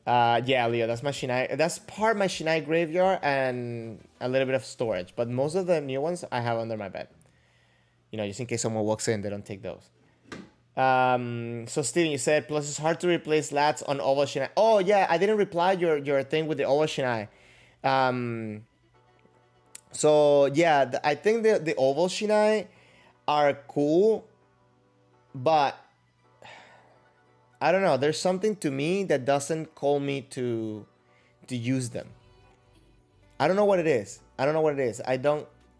Yeah, Leo, that's my shinai. That's part of my shinai graveyard and a little bit of storage. But most of the new ones I have under my bed. You know, just in case someone walks in, they don't take those. So Steven, you said, plus it's hard to replace lats on oval shinai. Oh yeah, I didn't reply your thing with the oval shinai. So yeah, I think the oval shinai are cool, but I don't know. There's something to me that doesn't call me to use them. I don't know what it is.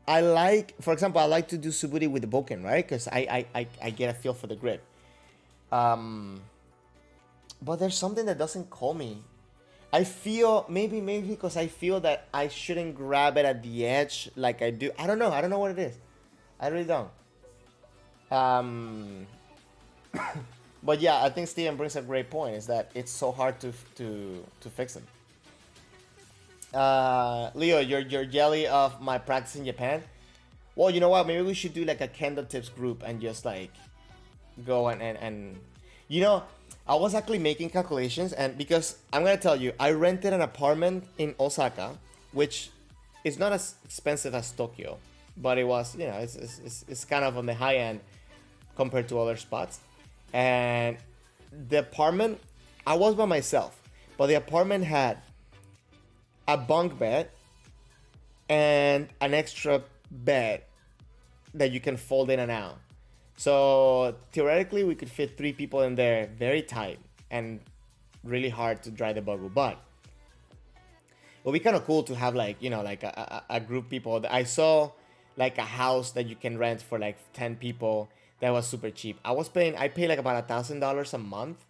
I like, for example, I like to do suburi with the boken, right? Because I get a feel for the grip. But there's something that doesn't call me. I feel, maybe because I feel that I shouldn't grab it at the edge like I do. I don't know what it is. I really don't. But yeah, I think Steven brings a great point, is that it's so hard to fix them. Leo, you're jelly of my practice in Japan. Well, you know what? Maybe we should do like a Kendo tips group and just like go and you know, I was actually making calculations, and because I'm gonna tell you, I rented an apartment in Osaka, which is not as expensive as Tokyo, but it was, you know, it's kind of on the high end compared to other spots. And the apartment, I was by myself, but the apartment had a bunk bed and an extra bed that you can fold in and out. So theoretically, we could fit 3 people in there, very tight and really hard to dry the bugu. But it would be kind of cool to have, like, you know, like a group people. I saw like a house that you can rent for like 10 people that was super cheap. I paid like about $1,000 a month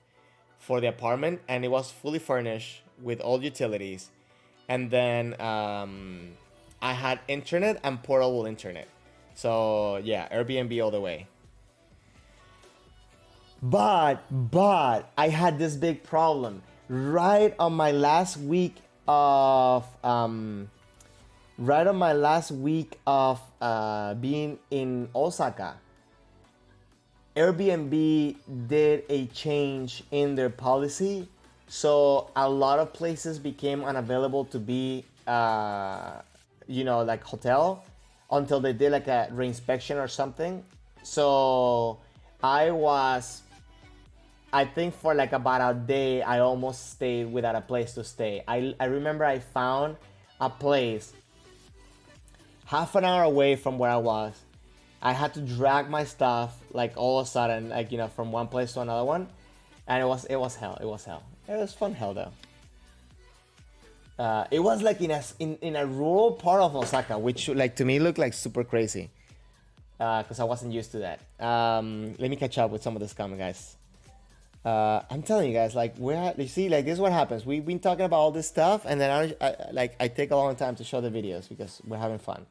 for the apartment, and it was fully furnished with all utilities. And then I had internet and portable internet. So yeah, Airbnb all the way. But I had this big problem right on my last week of being in Osaka. Airbnb did a change in their policy, so a lot of places became unavailable to be you know, like hotel, until they did like a reinspection or something. So I think for like about a day, I almost stayed without a place to stay. I remember I found a place half an hour away from where I was. I had to drag my stuff like all of a sudden, like, you know, from one place to another one, and it was hell. It was fun hell though. It was like in a rural part of Osaka, which like to me looked like super crazy, because I wasn't used to that. Let me catch up with some of this comment, guys. I'm telling you guys, like, you see, like, this is what happens. We've been talking about all this stuff, and then I take a long time to show the videos because we're having fun.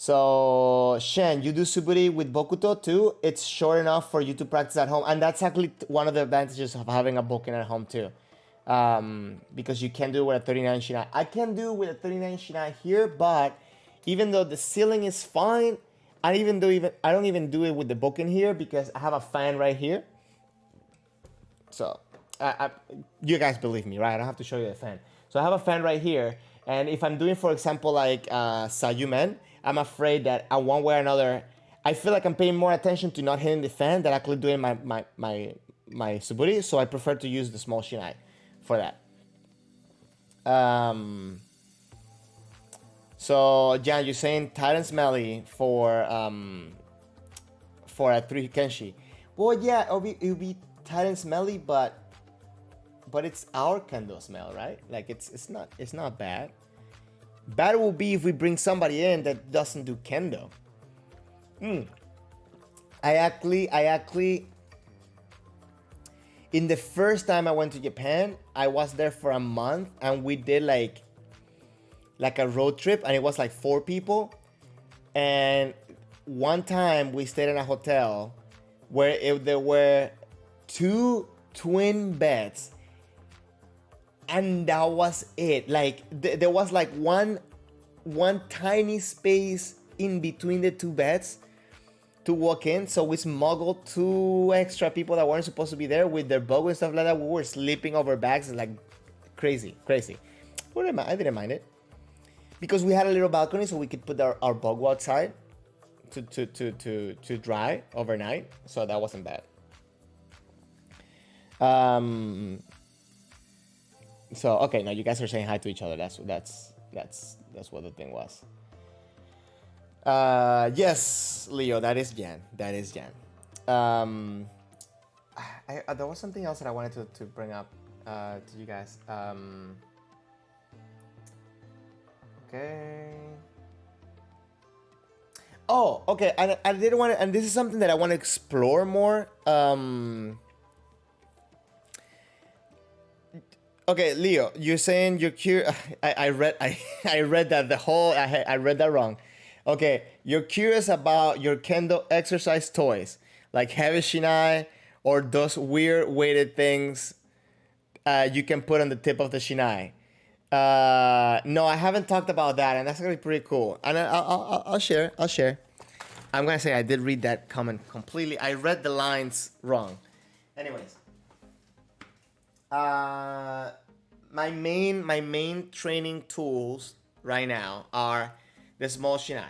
So Shen, you do suburi with Bokuto too. It's short enough for you to practice at home, and that's actually one of the advantages of having a bokken at home too, because you can do it with a 39 shinai. I can do with a 39 shinai here, but even though the ceiling is fine, I don't even do it with the bokken here because I have a fan right here. So you guys believe me, right? I don't have to show you the fan. So I have a fan right here, and if I'm doing, for example, like Sayumen, I'm afraid that one way or another, I feel like I'm paying more attention to not hitting the fan than actually doing my suburi. So I prefer to use the small shinai for that. So Jan, you're saying tight and smelly for a 3 kenshi. Well, yeah, it'll be tight and smelly, but it's our kendo smell, right? Like it's not bad. Bad will be if we bring somebody in that doesn't do kendo. I actually in the first time I went to Japan, I was there for a month, and we did like a road trip, and it was like 4 people. And one time we stayed in a hotel where there were 2 twin beds, and that was it. Like there was like one tiny space in between the 2 beds to walk in, so we smuggled 2 extra people that weren't supposed to be there with their bogo and stuff like that. We were sleeping over bags, like crazy. I didn't mind it, because we had a little balcony, so we could put our bogo outside to dry overnight. So that wasn't bad. So okay, now you guys are saying hi to each other. That's what the thing was. Yes, Leo, that is Jan. There was something else that I wanted to bring up to you guys. Okay. Oh, okay. I didn't want to, and this is something that I want to explore more. Okay, Leo, you're saying you're curious. I read that I read that wrong. Okay, you're curious about your kendo exercise toys, like heavy shinai or those weird weighted things you can put on the tip of the shinai. No, I haven't talked about that, and that's gonna be pretty cool. And I'll share. I'm gonna say I did read that comment completely. I read the lines wrong. Anyways, my main training tools right now are the small shinai.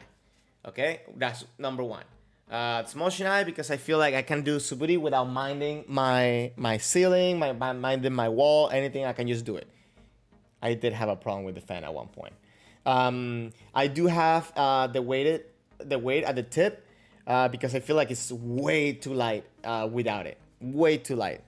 Okay, that's number one. Small shinai because I feel like I can do suburi without minding my ceiling, minding my wall, anything. I can just do it. I did have a problem with the fan at one point. I do have the weight at the tip because I feel like it's way too light without it. Way too light.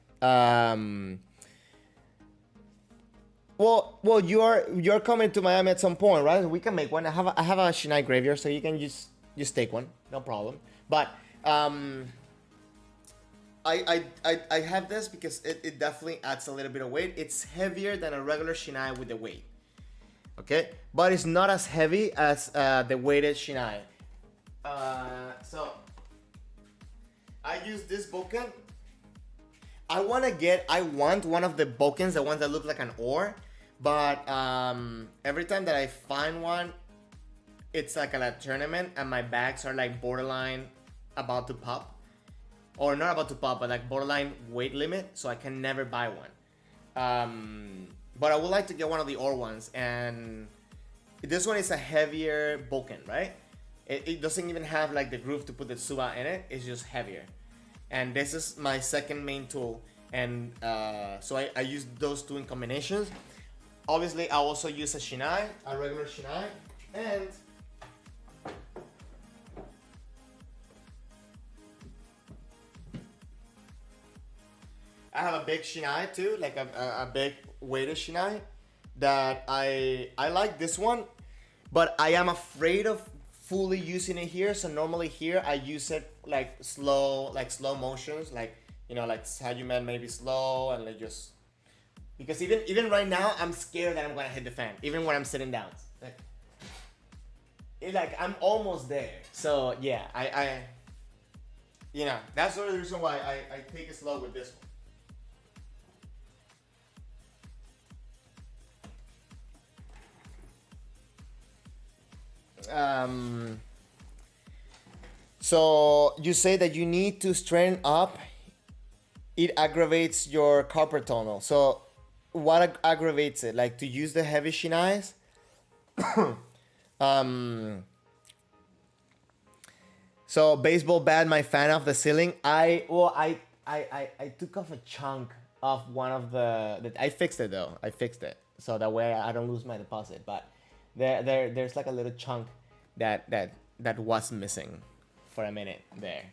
Well, you're coming to Miami at some point, right? We can make one. I have a shinai graveyard, so you can just take one, no problem. But I have this because it definitely adds a little bit of weight. It's heavier than a regular shinai with the weight. Okay, but it's not as heavy as the weighted shinai. So I use this bokken. I want one of the bokkens, the ones that look like an oar, but every time that I find one, it's like at a tournament and my bags are like borderline about to pop, or not about to pop, but like borderline weight limit, so I can never buy one. But I would like to get one of the oar ones, and this one is a heavier bokken, right? It doesn't even have like the groove to put the tsuba in it. It's just heavier. And this is my second main tool, and so I use those two in combinations. Obviously, I also use a shinai, a regular shinai, and I have a big shinai too, like a big weighted shinai that I like this one, but I am afraid of fully using it here. So normally here I use it like slow motions, like, you know, like how you meant, maybe slow, and like just because even right now I'm scared that I'm gonna hit the fan, even when I'm sitting down. Like I'm almost there. So yeah, I you know, that's the reason why I take it slow with this one. So you say that you need to straighten up. It aggravates your carpal tunnel. So what aggravates it? Like to use the heavy shinais? So baseball bat, my fan off the ceiling. I took off a chunk of one of I fixed it though. I fixed it so that way I don't lose my deposit. But there's like a little chunk that was missing for a minute there.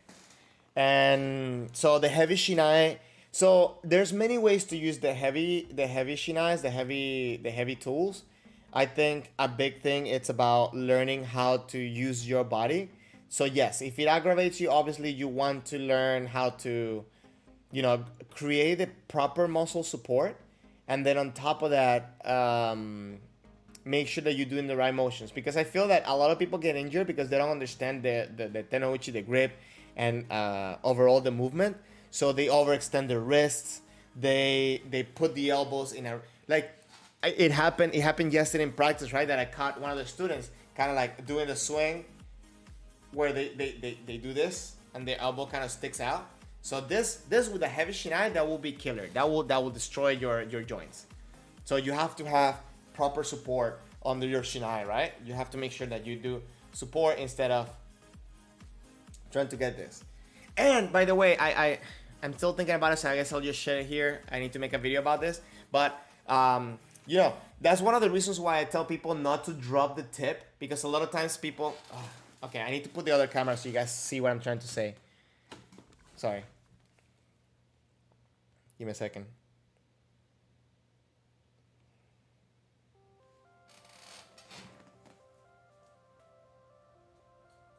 And so the heavy shinai. So there's many ways to use the heavy shinais, the heavy tools. I think a big thing it's about learning how to use your body. So yes, if it aggravates you, obviously you want to learn how to, you know, create the proper muscle support, and then on top of that, make sure that you're doing the right motions. Because I feel that a lot of people get injured because they don't understand the tenouchi, the grip, and overall the movement. So they overextend their wrists. They put the elbows in a like. It happened yesterday in practice, right? That I caught one of the students kind of like doing the swing, where they do this and their elbow kind of sticks out. So this with a heavy shinai, that will be killer. That will destroy your joints. So you have to have proper support under your shinai, right? You have to make sure that you do support instead of trying to get this. And by the way, I'm still thinking about it, so I guess I'll just share it here. I need to make a video about this, but you know, that's one of the reasons why I tell people not to drop the tip, because a lot of times people. Okay, I need to put the other camera so you guys see what I'm trying to say. Sorry. Give me a second.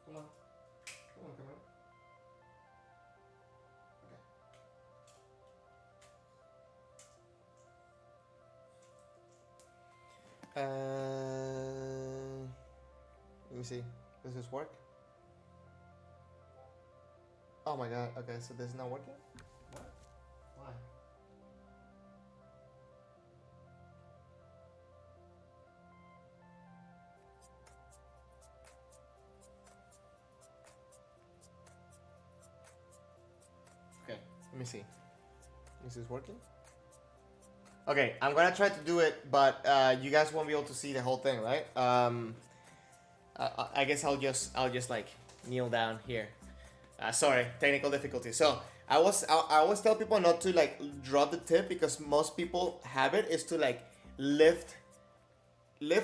Come on. Come on, camera. Okay. Let me see. Does this work? Oh my god, okay, so this is not working? What? Why? Let me see. Is this working? Okay, I'm gonna try to do it, but you guys won't be able to see the whole thing, right? I guess I'll just like kneel down here. Sorry, technical difficulty. So I always tell people not to like drop the tip, because most people have it is to like lift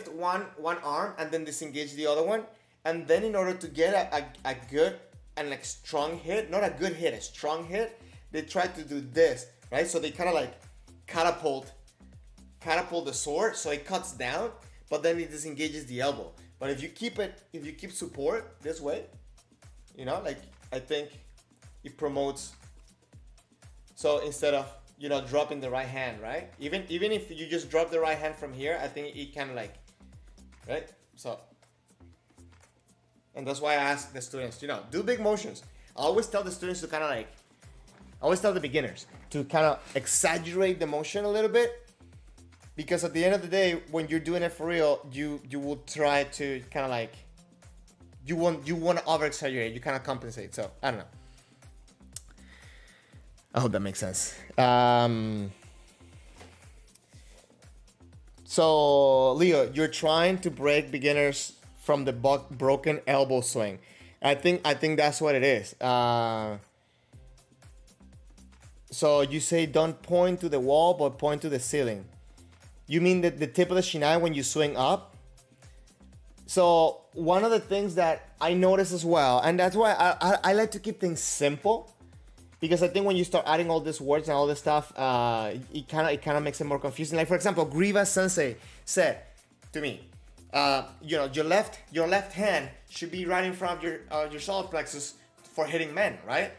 one arm and then disengage the other one, and then in order to get a good and like strong hit, not a good hit, a strong hit, they try to do this, right? So they kind of like catapult the sword, so it cuts down, but then it disengages the elbow. But if you keep support this way, you know, like I think it promotes. So instead of, you know, dropping the right hand, right? Even if you just drop the right hand from here, I think it kind of like, right? So, and that's why I ask the students, you know, do big motions. I always tell the students to kind of like, I always tell the beginners to kind of exaggerate the motion a little bit, because at the end of the day, when you're doing it for real, you will try to kind of like, you want to over exaggerate, you kind of compensate. So I don't know. I hope that makes sense. So Leo, you're trying to break beginners from the broken elbow swing. I think that's what it is. So you say don't point to the wall, but point to the ceiling. You mean that the tip of the shiai when you swing up? So one of the things that I notice as well, and that's why I like to keep things simple, because I think when you start adding all these words and all this stuff, it kind of makes it more confusing. Like for example, Griva Sensei said to me, you know, your left hand should be right in front of your solar plexus for hitting men, right?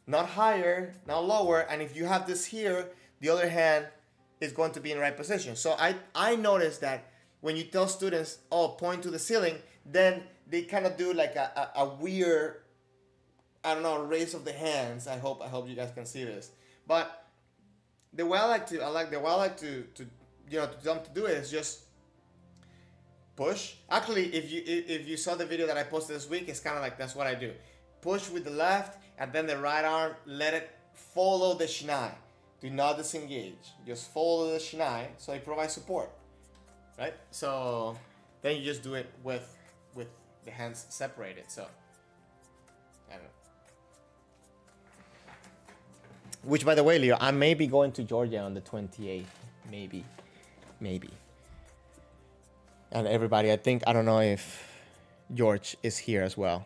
Not higher, not lower. And if you have this here, the other hand is going to be in the right position. So I noticed that when you tell students, oh, point to the ceiling, then they kind of do like a weird, I don't know, raise of the hands. I hope you guys can see this. But the way I like to you know, to them to do it is just push. Actually, if you saw the video that I posted this week, it's kind of like that's what I do. Push with the left, and then the right arm, let it follow the shiai. Do not disengage. Just follow the shiai, so it provides support, right? So then you just do it with the hands separated. So I don't know. Which, by the way, Leo, I may be going to Georgia on the 28th. Maybe. And everybody, I don't know if George is here as well.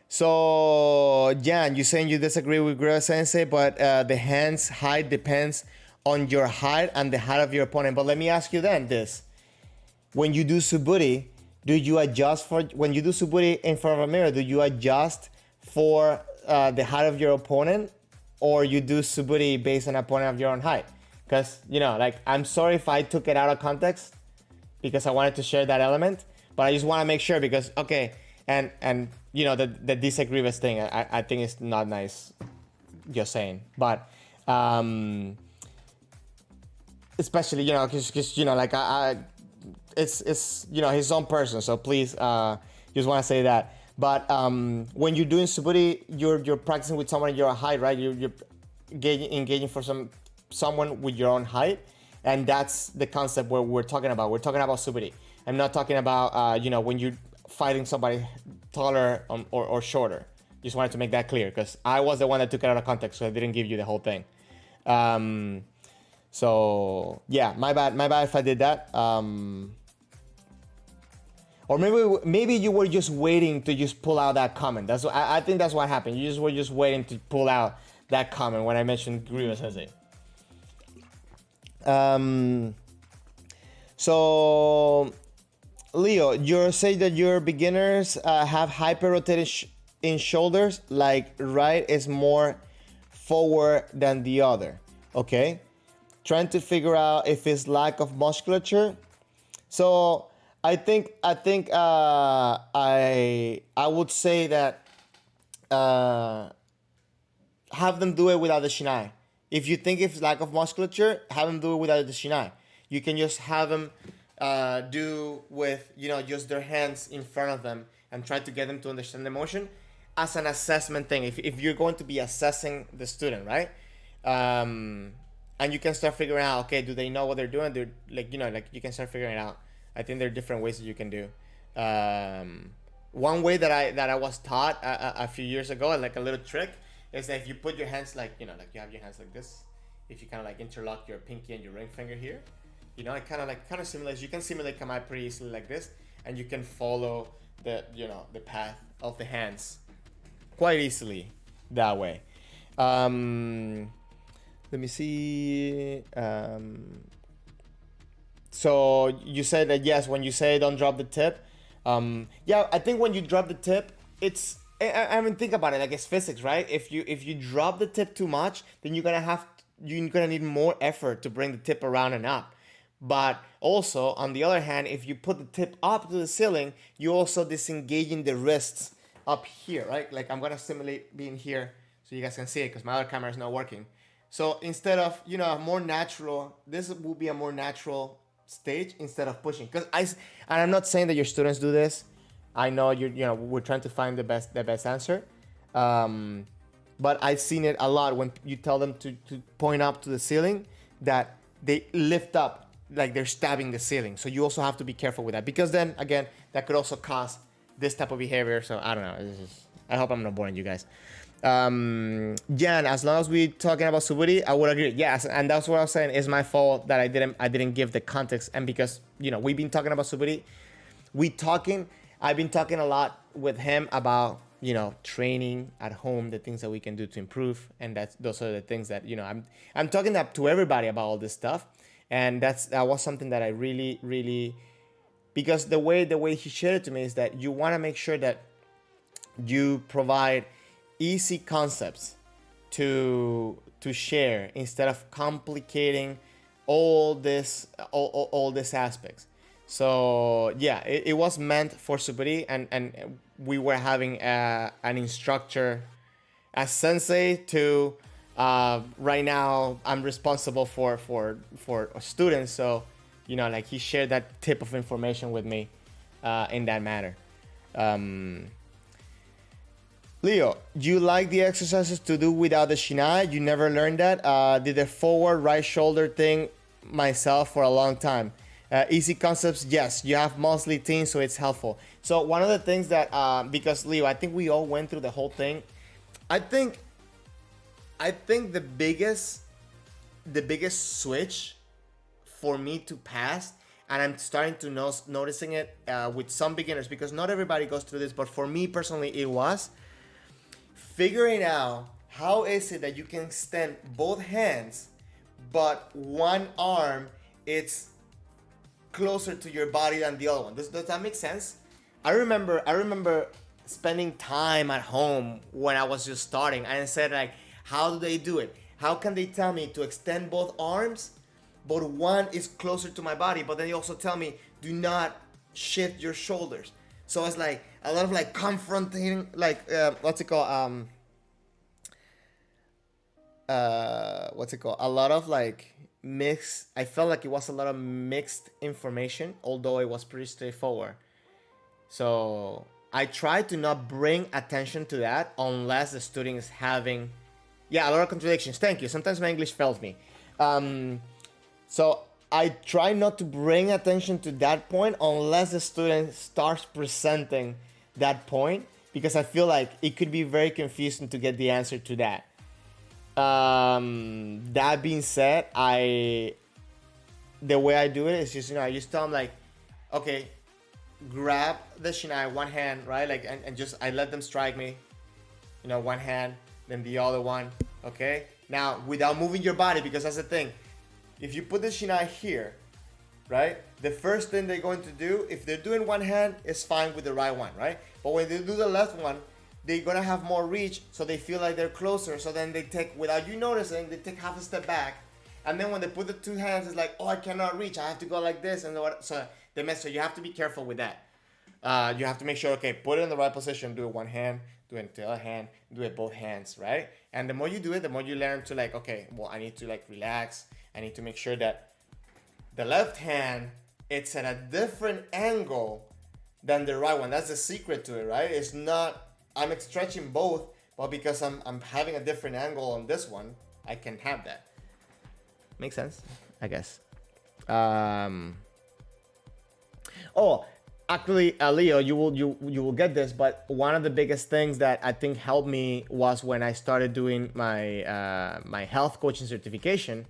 So, Jan, you're saying you disagree with Griva Sensei, but the hand's height depends on your height and the height of your opponent. But let me ask you then this. When you do suburi, do you adjust for, when you do suburi in front of a mirror, do you adjust for the height of your opponent, or you do suburi based on opponent of your own height? Because, you know, like, I'm sorry if I took it out of context because I wanted to share that element, but I just want to make sure because, okay, and you know, the disagreeous thing, I think it's not nice just saying, but especially, you know, because you know, like it's you know, his own person, so please just want to say that. But when you're doing suburi, you're practicing with someone your height, right? You're engaging for someone with your own height, and that's the concept where we're talking about. We're talking about suburi. I'm not talking about you know, when you're fighting somebody taller or shorter. Just wanted to make that clear because I was the one that took it out of context, so I didn't give you the whole thing. So yeah, my bad if I did that. Or maybe you were just waiting to just pull out that comment. That's what, I think that's what happened. You were just waiting to pull out that comment when I mentioned Griva Sensei. So Leo, you say that your beginners have hyper-rotated in shoulders, like right is more forward than the other. Okay, trying to figure out if it's lack of musculature. So I think I would say that have them do it without the shiai. If you think it's lack of musculature, have them do it without the shiai. You can just have them do with, you know, just their hands in front of them and try to get them to understand the motion as an assessment thing. If you're going to be assessing the student, right? And you can start figuring out, okay, do they know what they're doing? They're like, you know, like you can start figuring it out. I think there are different ways that you can do. One way that I was taught a few years ago, like a little trick, is that if you put your hands like, you know, like you have your hands like this, if you kind of like interlock your pinky and your ring finger here, you know, it kind of simulates. You can simulate kamae pretty easily like this, and you can follow the, you know, the path of the hands quite easily that way. Let me see. So you said that yes, when you say don't drop the tip. Yeah, I think when you drop the tip, it's, I mean, think about it, like it's physics, right? If you drop the tip too much, then you're gonna need more effort to bring the tip around and up. But also, on the other hand, if you put the tip up to the ceiling, you also disengaging the wrists up here, right? Like I'm gonna simulate being here so you guys can see it because my other camera is not working. So instead of, you know, more natural, this will be a more natural stage instead of pushing. And I'm not saying that your students do this. I know you know, we're trying to find the best answer. But I've seen it a lot when you tell them to point up to the ceiling, that they lift up like they're stabbing the ceiling. So you also have to be careful with that, because then again, that could also cause this type of behavior. So I don't know. I hope I'm not boring you guys. Jan, as long as we're talking about suburi, I would agree. Yes, and that's what I was saying. It's my fault that I didn't give the context, and because, you know, we've been talking about suburi, I've been talking a lot with him about, you know, training at home, the things that we can do to improve, and those are the things that, you know, I'm talking to everybody about all this stuff, and that was something that I really, because the way he shared it to me is that you want to make sure that you provide easy concepts to share instead of complicating all these aspects. So yeah, it was meant for suburi, and we were having an instructor, a sensei to right now I'm responsible for students. So, you know, like he shared that tip of information with me in that matter. Leo, do you like the exercises to do without the shiai? You never learned that? Did the forward right shoulder thing myself for a long time. Easy concepts, yes. You have mostly teens, so it's helpful. So one of the things that, because Leo, I think we all went through the whole thing. I think the biggest switch for me to pass, and I'm starting to noticing it with some beginners, because not everybody goes through this, but for me personally, it was figuring out how is it that you can extend both hands, but one arm, it's closer to your body than the other one. Does that make sense? I remember spending time at home when I was just starting, and I said, like, how do they do it? How can they tell me to extend both arms, but one is closer to my body, but then they also tell me do not shift your shoulders? So it's like a lot of like confronting, like what's it called? A lot of like mixed. I felt like it was a lot of mixed information, although it was pretty straightforward. So I try to not bring attention to that unless the student is having, a lot of contradictions. Thank you. Sometimes my English fails me. So I try not to bring attention to that point unless the student starts presenting that point, because I feel like it could be very confusing to get the answer to that. That being said, the way I do it is just, I just tell them like, okay, grab the shinai, one hand, right? Like, and just, I let them strike me, one hand, then the other one, okay? Now, without moving your body, because that's the thing. If you put the shinai here, right? The first thing they're going to do, if they're doing one hand, is fine with the right one, right? But when they do the left one, they're gonna have more reach, so they feel like they're closer. So then they take, without you noticing, they take half a step back. And then when they put the two hands, it's like, oh, I cannot reach. I have to go like this. And so they mess. So you have to be careful with that. You have to make sure, okay, put it in the right position. Do it one hand, do it the other hand, do it both hands, right? And the more you do it, the more you learn to like, okay, well, I need to like relax. I need to make sure that the left hand it's at a different angle than the right one. That's the secret to it, right? It's not, I'm stretching both, but because I'm having a different angle on this one, I can have that. Makes sense, I guess. Oh, actually, Leo, you will get this, but one of the biggest things that I think helped me was when I started doing my my health coaching certification,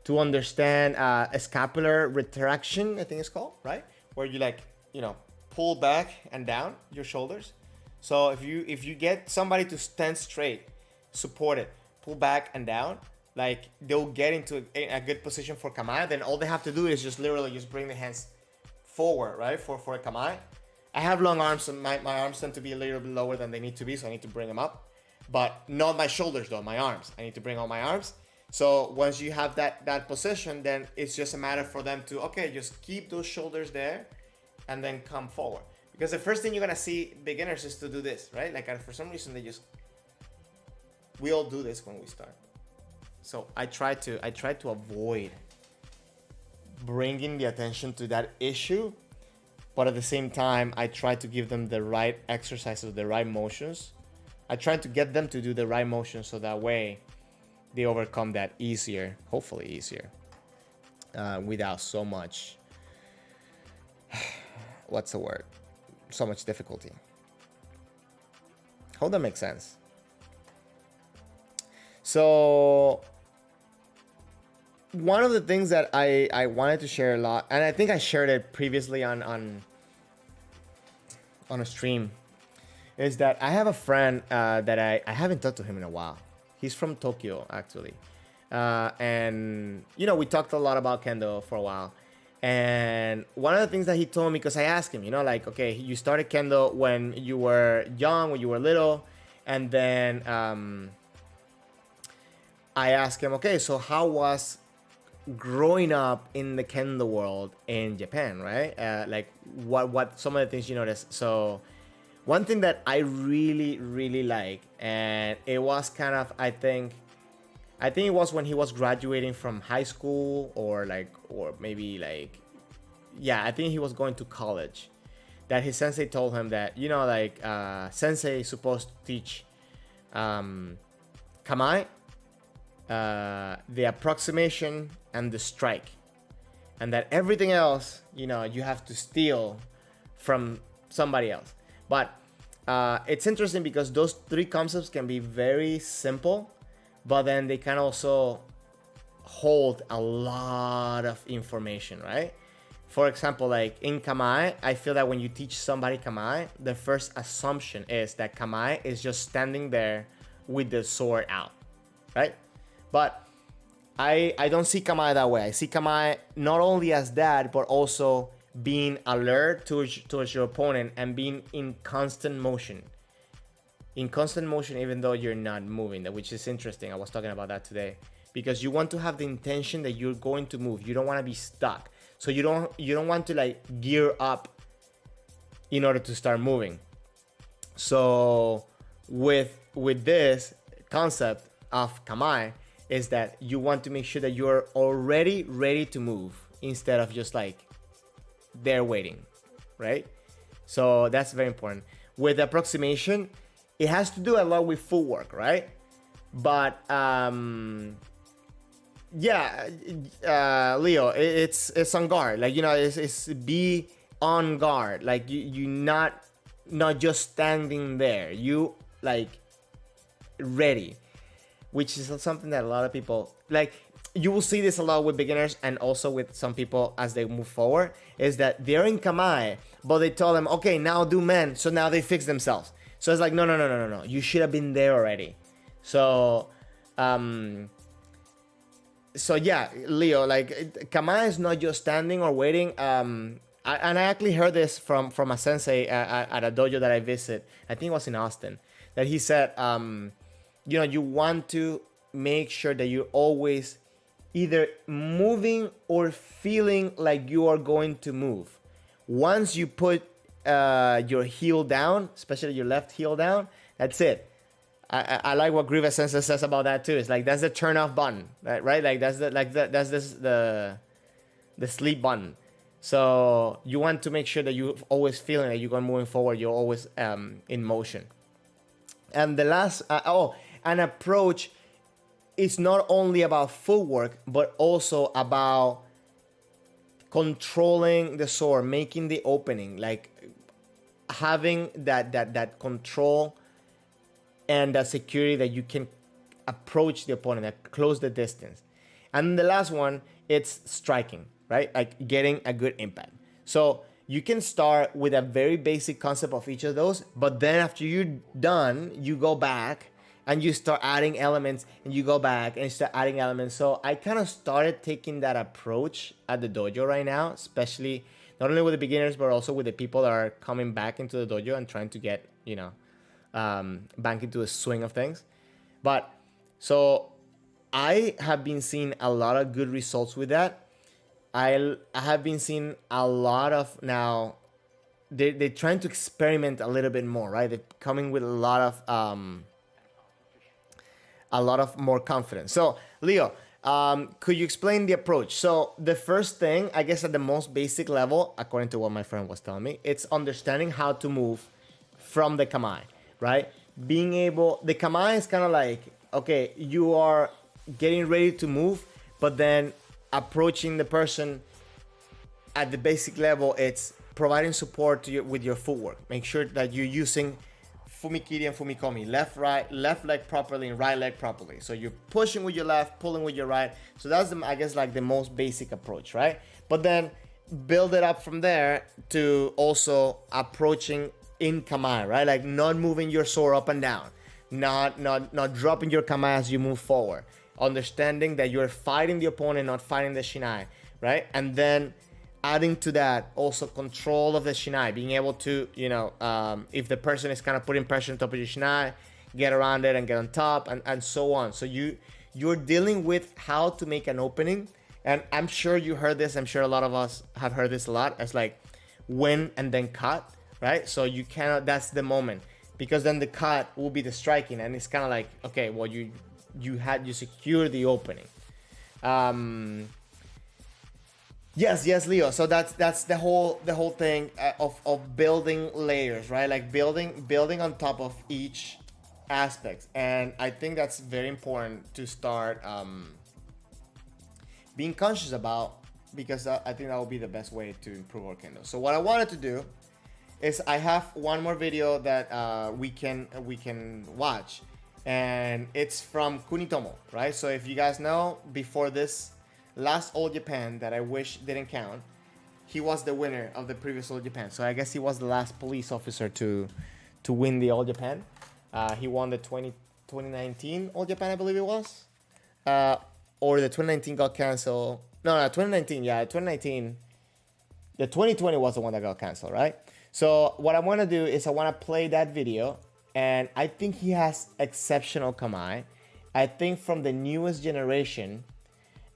to understand scapular retraction, I think it's called, right? Where you like, you know, pull back and down your shoulders. So if you get somebody to stand straight, support it, pull back and down, like they'll get into a good position for kamae. Then all they have to do is just literally just bring the hands forward, right? For a kamae. I have long arms, so my arms tend to be a little bit lower than they need to be, so I need to bring them up. But not my shoulders though, my arms. I need to bring all my arms. So once you have that position, then it's just a matter for them to, okay, just keep those shoulders there and then come forward. Because the first thing you're gonna see beginners is to do this, right? Like for some reason we all do this when we start. So I try to avoid bringing the attention to that issue, but at the same time, I try to give them the right exercises, the right motions. I try to get them to do the right motions so that way they overcome that easier, hopefully easier, without so much, what's the word? So much difficulty. Hope that makes sense. So one of the things that I wanted to share a lot, and I think I shared it previously on a stream, is that I have a friend that I haven't talked to him in a while. He's from Tokyo, actually. And, you know, we talked a lot about Kendo for a while. And one of the things that he told me, because I asked him, you know, like, okay, you started Kendo when you were young, when you were little. And then I asked him, okay, so how was growing up in the Kendo world in Japan, right? Like, what some of the things you noticed. So one thing that I really like, and it was kind of, I think it was when he was graduating from high school, or maybe like, yeah, I think he was going to college, that his sensei told him that, you know, like, sensei is supposed to teach kamae, the approximation and the strike, and that everything else, you know, you have to steal from somebody else. But it's interesting because those three concepts can be very simple, but then they can also hold a lot of information, right? For example, like in kamae, I feel that when you teach somebody kamae, the first assumption is that kamae is just standing there with the sword out, right? But I don't see kamae that way. I see kamae not only as that, but also being alert towards your opponent and being in constant motion. In constant motion, even though you're not moving, which is interesting. I was talking about that today, because you want to have the intention that you're going to move. You don't want to be stuck. So you don't want to like gear up in order to start moving. So with this concept of kamae is that you want to make sure that you're already ready to move instead of just like there waiting, right? So that's very important. With approximation, it has to do a lot with footwork, right? But yeah, Leo, it's on guard. Like, you know, it's be on guard. Like you not just standing there. You like ready, which is something that a lot of people like. You will see this a lot with beginners and also with some people as they move forward, is that they're in kamae, but they tell them, okay, now do men. So now they fix themselves. So it's like, no. You should have been there already. So, so yeah, Leo, like kamae is not just standing or waiting. And I actually heard this from a sensei at a dojo that I visit. I think it was in Austin, that he said, you know, you want to make sure that you're always either moving or feeling like you are going to move. Once you put your heel down, especially your left heel down, that's it. I like what Grievous Sensei says about that too. It's like that's the turn off button, right? Like that's the sleep button. So you want to make sure that you're always feeling that you're moving forward. You're always in motion. And the last, an approach is not only about footwork, but also about controlling the sword, making the opening, like having that control and that security that you can approach the opponent, that close the distance. And the last one, it's striking, right? Like getting a good impact. So you can start with a very basic concept of each of those, but then after you're done, you go back and you start adding elements, and you go back and you start adding elements. So I kind of started taking that approach at the dojo right now, especially not only with the beginners, but also with the people that are coming back into the dojo and trying to get, back into the swing of things. But so I have been seeing a lot of good results with that. I have been seeing a lot of now, they're trying to experiment a little bit more, right? They're coming with a lot of more confidence. So Leo, could you explain the approach? So the first thing, I guess at the most basic level, according to what my friend was telling me, it's understanding how to move from the kamae, right? The kamae is kind of like, okay, you are getting ready to move, but then approaching the person at the basic level, it's providing support to with your footwork. Make sure that you're using fumikiri and fumikomi, left leg properly and right leg properly. So you're pushing with your left, pulling with your right. So that's I guess like the most basic approach, right? But then build it up from there to also approaching in kamae, right? Like not moving your sword up and down, not dropping your kamae as you move forward. Understanding that you're fighting the opponent, not fighting the shinai, right? And then adding to that also control of the shinai, being able to, if the person is kind of putting pressure on top of your shinai, get around it and get on top, and so on. So you're dealing with how to make an opening. And I'm sure you heard this. I'm sure a lot of us have heard this a lot. It's like win and then cut, right? So you cannot, that's the moment, because then the cut will be the striking. And it's kind of like, okay, well, you secure the opening. Yes, Leo. So that's the whole thing of building layers, right? Like building on top of each aspect. And I think that's very important to start being conscious about, because I think that will be the best way to improve our kendo. So what I wanted to do is I have one more video that we can watch, and it's from Kunitomo, right? So if you guys know, before this last All Japan that I wish didn't count, he was the winner of the previous All Japan. So I guess he was the last police officer to win the All Japan. He won the 2019 All Japan, I believe it was. Or the 2019 got canceled. No, 2019, yeah, 2019. The 2020 was the one that got canceled, right? So what I want to do is I want to play that video, and I think he has exceptional kamae. I think from the newest generation,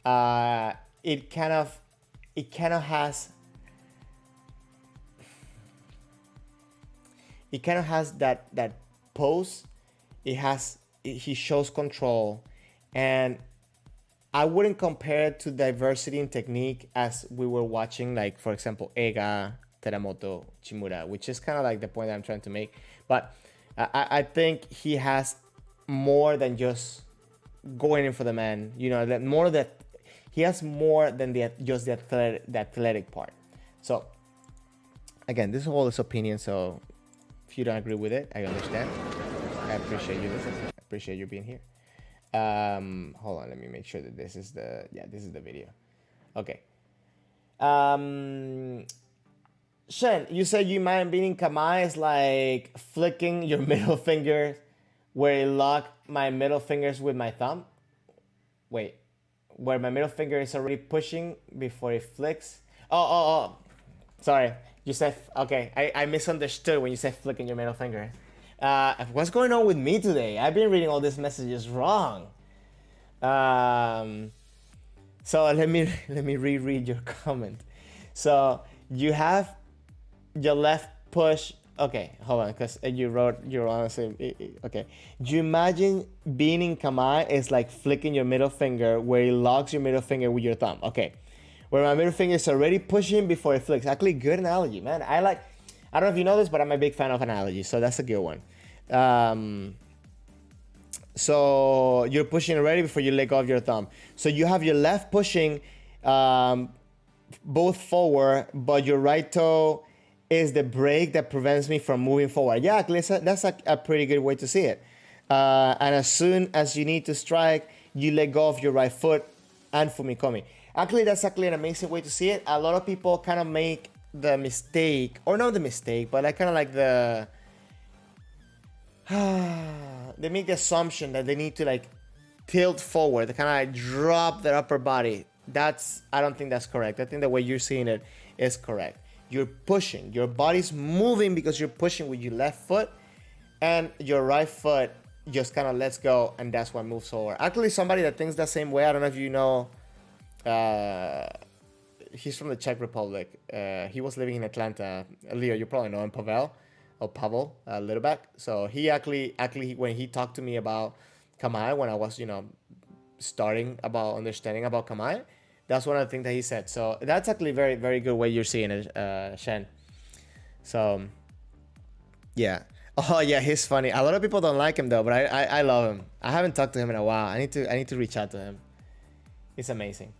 it kind of has that pose. He shows control, and I wouldn't compare it to diversity in technique as we were watching, like for example Ega, Teramoto, Uchimura, which is kind of like the point that I'm trying to make. But I think he has more than just going in for the man. He has more than just the athletic part. So again, this is all his opinion. So if you don't agree with it, I understand. I appreciate you listening. I appreciate you being here. Hold on, let me make sure that this is the video. Okay. Shen, you said you mind beating kamae is like flicking your middle finger where you lock my middle fingers with my thumb. Wait, where my middle finger is already pushing before it flicks. Oh. Sorry, you said, okay, I misunderstood when you said flicking your middle finger. What's going on with me today? I've been reading all these messages wrong. So let me reread your comment. So you have your left push. Okay, hold on, because you're honestly okay. Do you imagine being in kamae is like flicking your middle finger where it locks your middle finger with your thumb? Okay. where my middle finger is already pushing before it flicks. Actually, good analogy, man. I don't know if you know this, but I'm a big fan of analogies, so that's a good one. So you're pushing already before you let go of your thumb. So you have your left pushing both forward, but your right toe is the brake that prevents me from moving forward. Yeah, that's a pretty good way to see it. And as soon as you need to strike, you let go of your right foot and fumikomi. Actually, that's actually an amazing way to see it. A lot of people kind of make the mistake, or not the mistake, but I kind of like they make the assumption that they need to like tilt forward, they kind of like drop their upper body. I don't think that's correct. I think the way you're seeing it is correct. You're pushing, your body's moving because you're pushing with your left foot, and your right foot just kind of lets go, and that's what moves forward. Actually, somebody that thinks the same way, I don't know if you know, he's from the Czech Republic. He was living in Atlanta. Leo, you probably know him, Pavel, a little back. So he actually, when he talked to me about Kamae, when I was, starting about understanding about Kamae, that's one of the things that he said. So that's actually very, very good way you're seeing it, Shen. So, yeah. Oh yeah, he's funny. A lot of people don't like him though, but I love him. I haven't talked to him in a while. I need to reach out to him. He's amazing.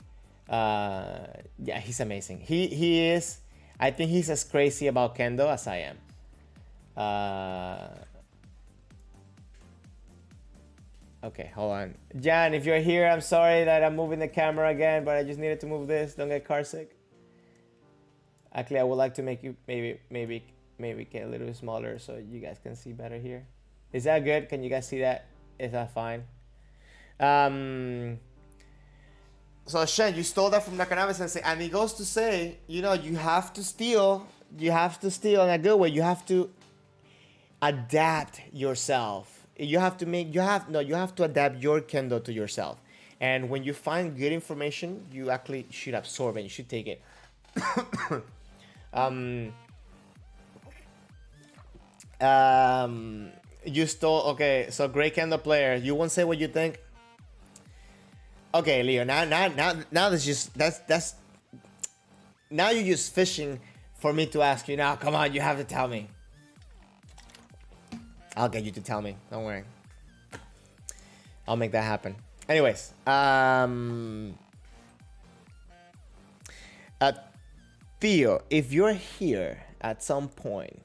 Yeah, he's amazing. He is. I think he's as crazy about Kendo as I am. Okay, hold on. Jan, if you're here, I'm sorry that I'm moving the camera again, but I just needed to move this. Don't get car sick. Actually, I would like to make you maybe get a little bit smaller so you guys can see better here. Is that good? Can you guys see that? Is that fine? So Shen, you stole that from Nakanabe Sensei, and he goes to say, you have to steal in a good way. You have to adapt yourself. You have to adapt your Kendo to yourself. And when you find good information, you actually should absorb it. You should take it. You stole. Okay, so great Kendo player. You won't say what you think. Okay, Leo. Now that's now you're just fishing for me to ask you. Now, come on, you have to tell me. I'll get you to tell me. Don't worry. I'll make that happen. Anyways, Theo, if you're here at some point,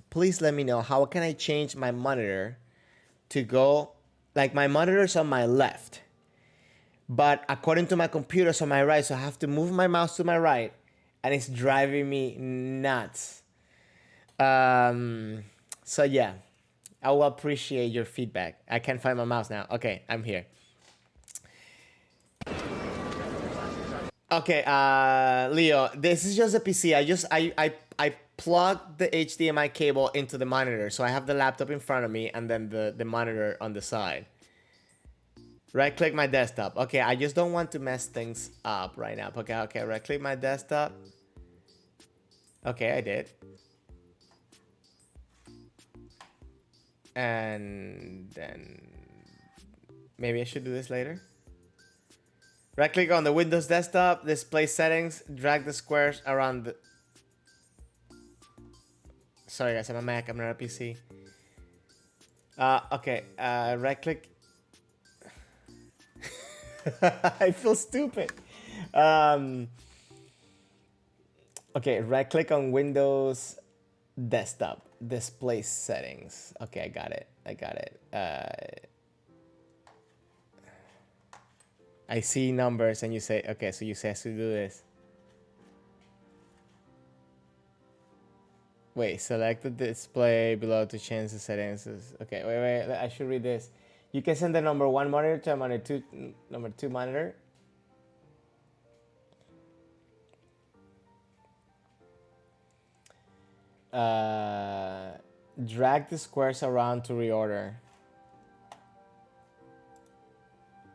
please let me know how can I change my monitor to go, like my monitor's on my left, but according to my computer's on my right, so I have to move my mouse to my right, and it's driving me nuts. So yeah, I will appreciate your feedback. I can't find my mouse now. Okay, I'm here. Okay, Leo, this is just a PC. I plugged the HDMI cable into the monitor, so I have the laptop in front of me and then the monitor on the side. Right click my desktop. Okay, I just don't want to mess things up right now. Okay, right click my desktop. Okay, I did. And then maybe I should do this later. Right click on the Windows desktop, display settings, drag the squares around the... Sorry guys, I'm a Mac, I'm not a PC. Okay, right click. I feel stupid. Okay, right click on Windows desktop, display settings. Okay, I got it. I see numbers and you say, okay, so you say to do this. Wait, select the display below to change the settings. Okay, wait, I should read this. You can send the number 1 monitor to number 2 monitor. Drag the squares around to reorder.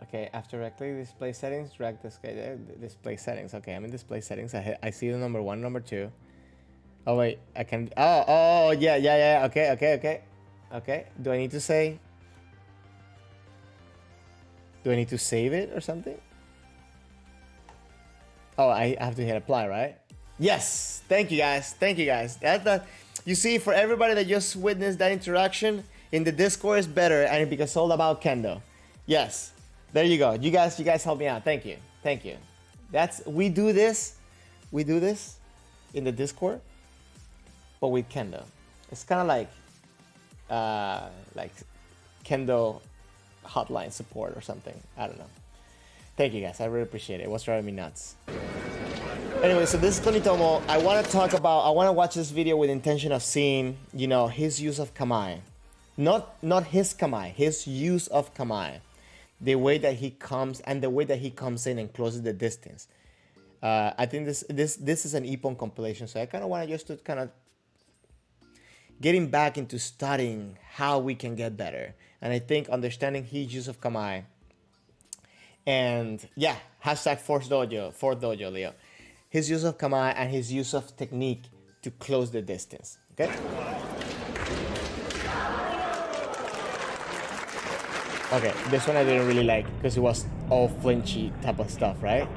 Okay, after right click display settings, drag the display settings. Okay, I'm in display settings. I see the number 1, number 2. Oh wait, I can. Oh yeah. Okay. Do I need to say? Do I need to save it or something? Oh, I have to hit apply, right? Yes. Thank you, guys. Thank you, guys. You see, for everybody that just witnessed that interaction in the Discord is better, and because it's all about Kendo. Yes. There you go. You guys helped me out. Thank you. Thank you. We do this in the Discord, but with Kendo. It's kind of like Kendo hotline support or something. I don't know. Thank you, guys. I really appreciate it. It was driving me nuts. Anyway, so this is Kunitomo. I want to watch this video with intention of seeing, you know, his use of kamae. Not his kamae, his use of kamae. The way that he comes and the way that he comes in and closes the distance. I think this is an Ippon compilation, so I kind of want to just to kind of getting back into studying how we can get better. And I think understanding his use of kamae. And yeah, hashtag fourth dojo, Leo. His use of kamae and his use of technique to close the distance. Okay. Okay, this one I didn't really like because it was all flinchy type of stuff, right?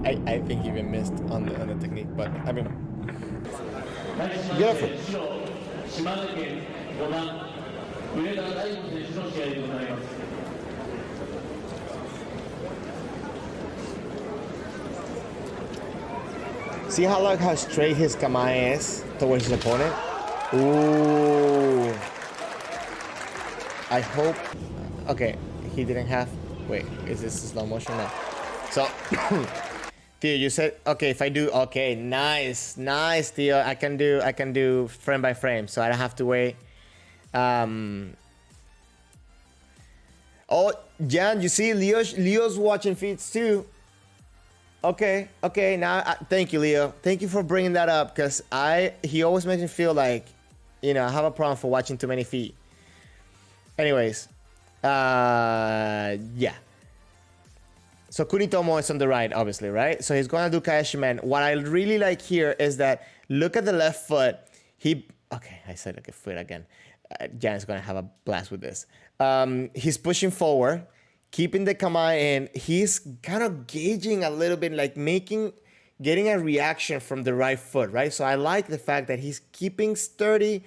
I think he even missed on the technique, but I mean, beautiful. See how straight his kamae is towards his opponent? Ooh. I hope. Okay, he didn't have. Wait, is this slow motion now? So, Theo, you said okay. If I do okay, nice, Theo. I can do frame by frame, so I don't have to wait. Oh, Jan, you see, Leo's watching feeds too. Okay. Now, thank you, Leo. Thank you for bringing that up, because he always makes me feel like, you know, I have a problem for watching too many feet. Anyways, yeah. So Kunitomo is on the right, obviously, right? So he's gonna do Kaeshimen. What I really like here is that look at the left foot. Okay, I said like a foot again. Jan is gonna have a blast with this. He's pushing forward, keeping the kamae in. He's kind of gauging a little bit, like getting a reaction from the right foot, right? So I like the fact that he's keeping sturdy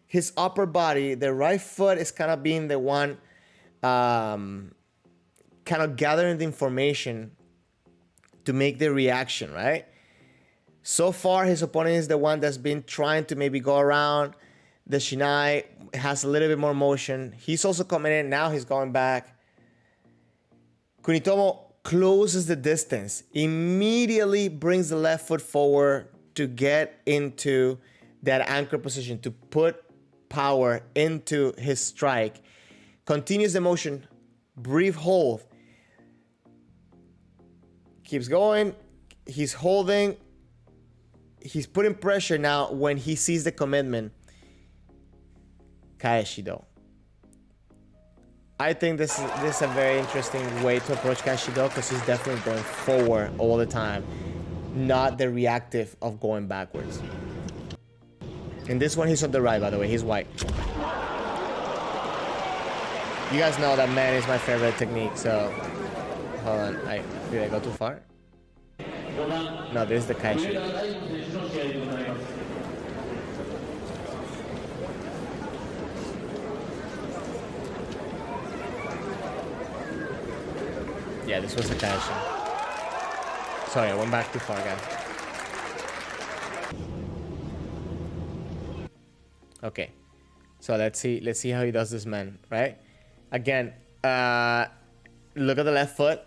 his upper body. The right foot is kind of being the one kind of gathering the information to make the reaction, right? So far, his opponent is the one that's been trying to maybe go around. The shinai has a little bit more motion. He's also coming in. Now he's going back. Kunitomo closes the distance. Immediately brings the left foot forward to get into that anchor position, to put power into his strike. Continues the motion. Brief hold. Keeps going. He's holding. He's putting pressure now when he sees the commitment. Kaeshido. I think this is a very interesting way to approach Kaeshido, because he's definitely going forward all the time, not the reactive of going backwards. In this one, he's on the right, by the way. He's white. You guys know that man is my favorite technique, so hold on. Did I go too far? No, this is the Kaeshido. Yeah, this was the Kaeshido. Sorry, I went back too far, guys. Okay, so let's see how he does this, man. Right? Again, look at the left foot.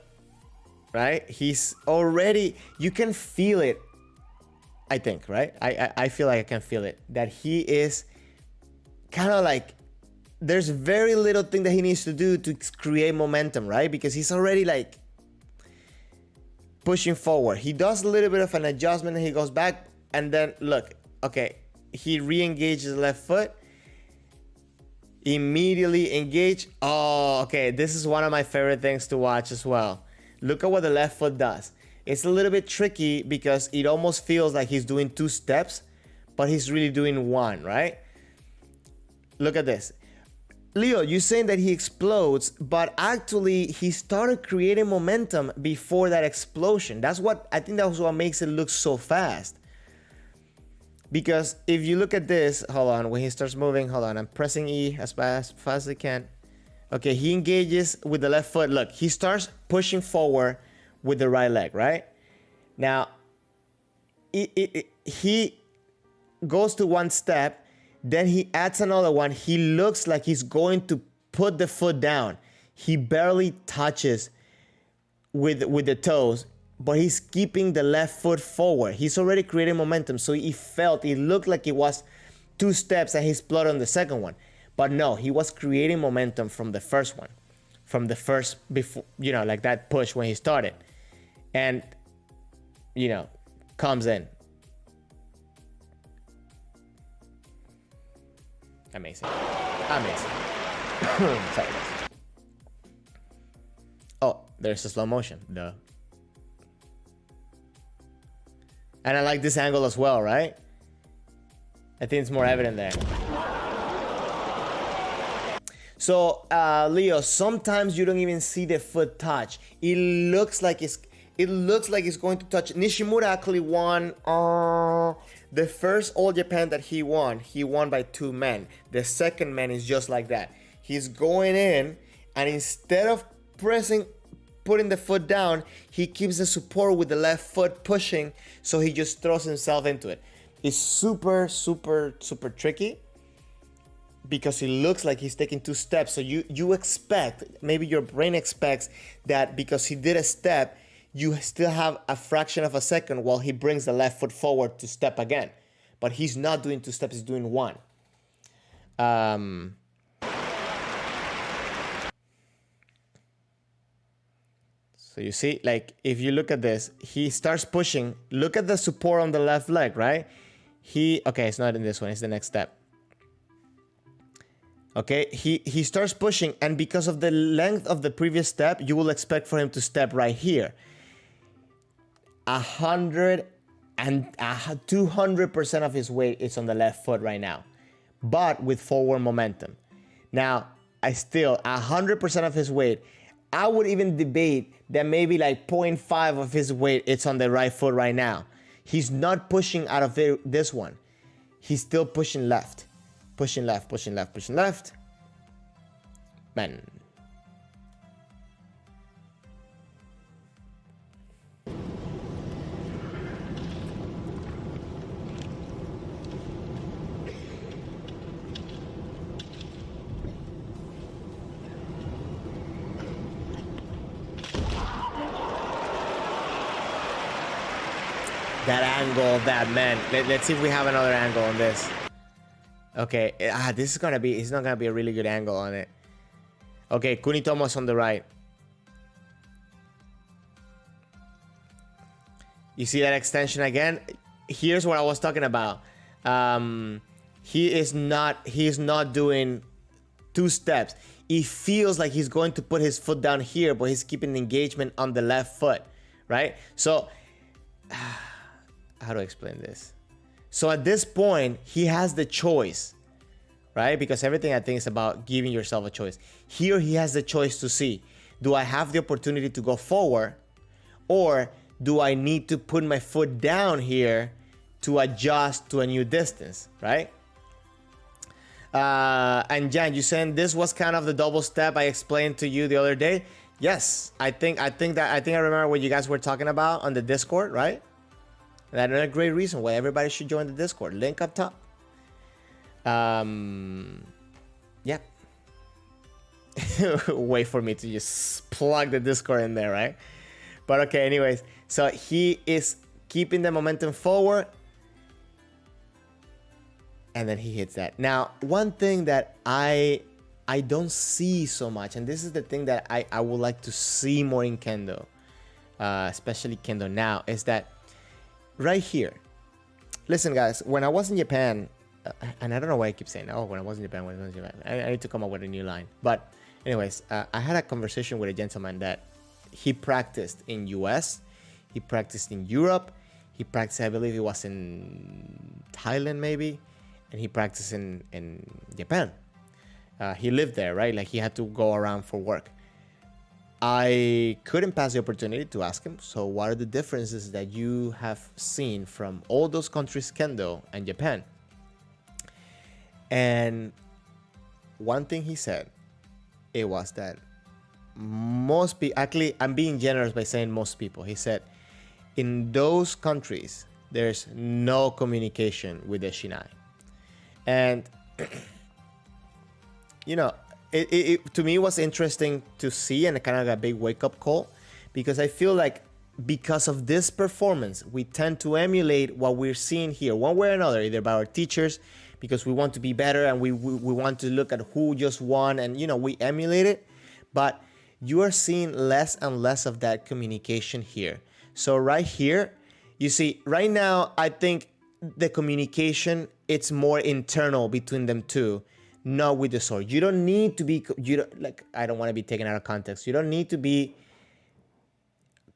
Right? He's already. You can feel it. I think. Right? I feel like I can feel it. That he is kind of like. There's very little thing that he needs to do to create momentum, right? Because he's already like pushing forward. He does a little bit of an adjustment and he goes back, and then look, okay, he re-engages the left foot. Immediately engage. Oh, okay, this is one of my favorite things to watch as well. Look at what the left foot does. It's a little bit tricky because it almost feels like he's doing two steps, but he's really doing one, right? Look at this. Leo, you're saying that he explodes, but actually he started creating momentum before that explosion. That's what I think that's what makes it look so fast. Because if you look at this, hold on, when he starts moving, hold on, I'm pressing E as fast as I can. Okay, he engages with the left foot. Look, he starts pushing forward with the right leg, right? Now, he goes to one step, then he adds another one. He looks like he's going to put the foot down. He barely touches with the toes, but he's keeping the left foot forward. He's already creating momentum, so it looked like it was 2 steps and he exploded on the second one. But no, he was creating momentum from the first one, from the first, before, you know, like that push when he started. And, you know, comes in. Amazing. Amazing. Sorry. Oh, there's a slow motion. Duh. And I like this angle as well, right? I think it's more evident there. So, Leo, sometimes you don't even see the foot touch. It looks like it's going to touch. Nishimura actually won the first All Japan that he won by 2 men. The second man is just like that. He's going in, and instead of putting the foot down, he keeps the support with the left foot pushing, so he just throws himself into it. It's super, super, super tricky because it looks like he's taking 2 steps. So you expect, maybe your brain expects that because he did a step, you still have a fraction of a second while he brings the left foot forward to step again. But he's not doing 2 steps, he's doing 1. So you see, like, if you look at this, he starts pushing. Look at the support on the left leg, right? Okay, it's not in this one, it's the next step. Okay, he starts pushing, and because of the length of the previous step, you will expect for him to step right here. 200% of his weight is on the left foot right now, but with forward momentum. Now, 100% of his weight, I would even debate that maybe like 0.5 of his weight it's on the right foot right now. He's not pushing out of this one. He's still pushing left. Pushing left, pushing left, pushing left. Man. That angle of that, man. Let's see if we have another angle on this. Okay, this is gonna be, it's not gonna be a really good angle on it. Okay, Kunitomo's on the right. You see that extension again? Here's what I was talking about. He is not doing 2 steps. It feels like he's going to put his foot down here, but he's keeping the engagement on the left foot, right? So, how do I explain this? So at this point, he has the choice, right? Because everything I think is about giving yourself a choice. Here, he has the choice to see, do I have the opportunity to go forward, or do I need to put my foot down here to adjust to a new distance, right? And Jan, you saying this was kind of the double step I explained to you the other day? Yes, I think I remember what you guys were talking about on the Discord, right? That's another great reason why everybody should join the Discord. Link up top. Yep. Wait for me to just plug the Discord in there, right? But okay, anyways. So he is keeping the momentum forward. And then he hits that. Now, one thing that I don't see so much, and this is the thing that I would like to see more in Kendo, especially Kendo now, is that right here. Listen, guys, when I was in Japan, and I don't know why I keep saying, oh, when I was in Japan, I need to come up with a new line. But anyways, I had a conversation with a gentleman that he practiced in US, he practiced in Europe, he practiced, I believe it was in Thailand maybe, and he practiced in Japan. He lived there, right? Like he had to go around for work. I couldn't pass the opportunity to ask him, so what are the differences that you have seen from all those countries, Kendo and Japan? And one thing he said, it was that most people, actually, I'm being generous by saying most people. He said, in those countries, there's no communication with the shinai. And, you know, to me, it was interesting to see and kind of a big wake-up call, because I feel like because of this performance, we tend to emulate what we're seeing here, one way or another, either by our teachers, because we want to be better and we want to look at who just won and, you know, we emulate it. But you are seeing less and less of that communication here. So right here, you see, right now, I think the communication, it's more internal between them two, not with the sword. You don't need to be, like, I don't want to be taken out of context. You don't need to be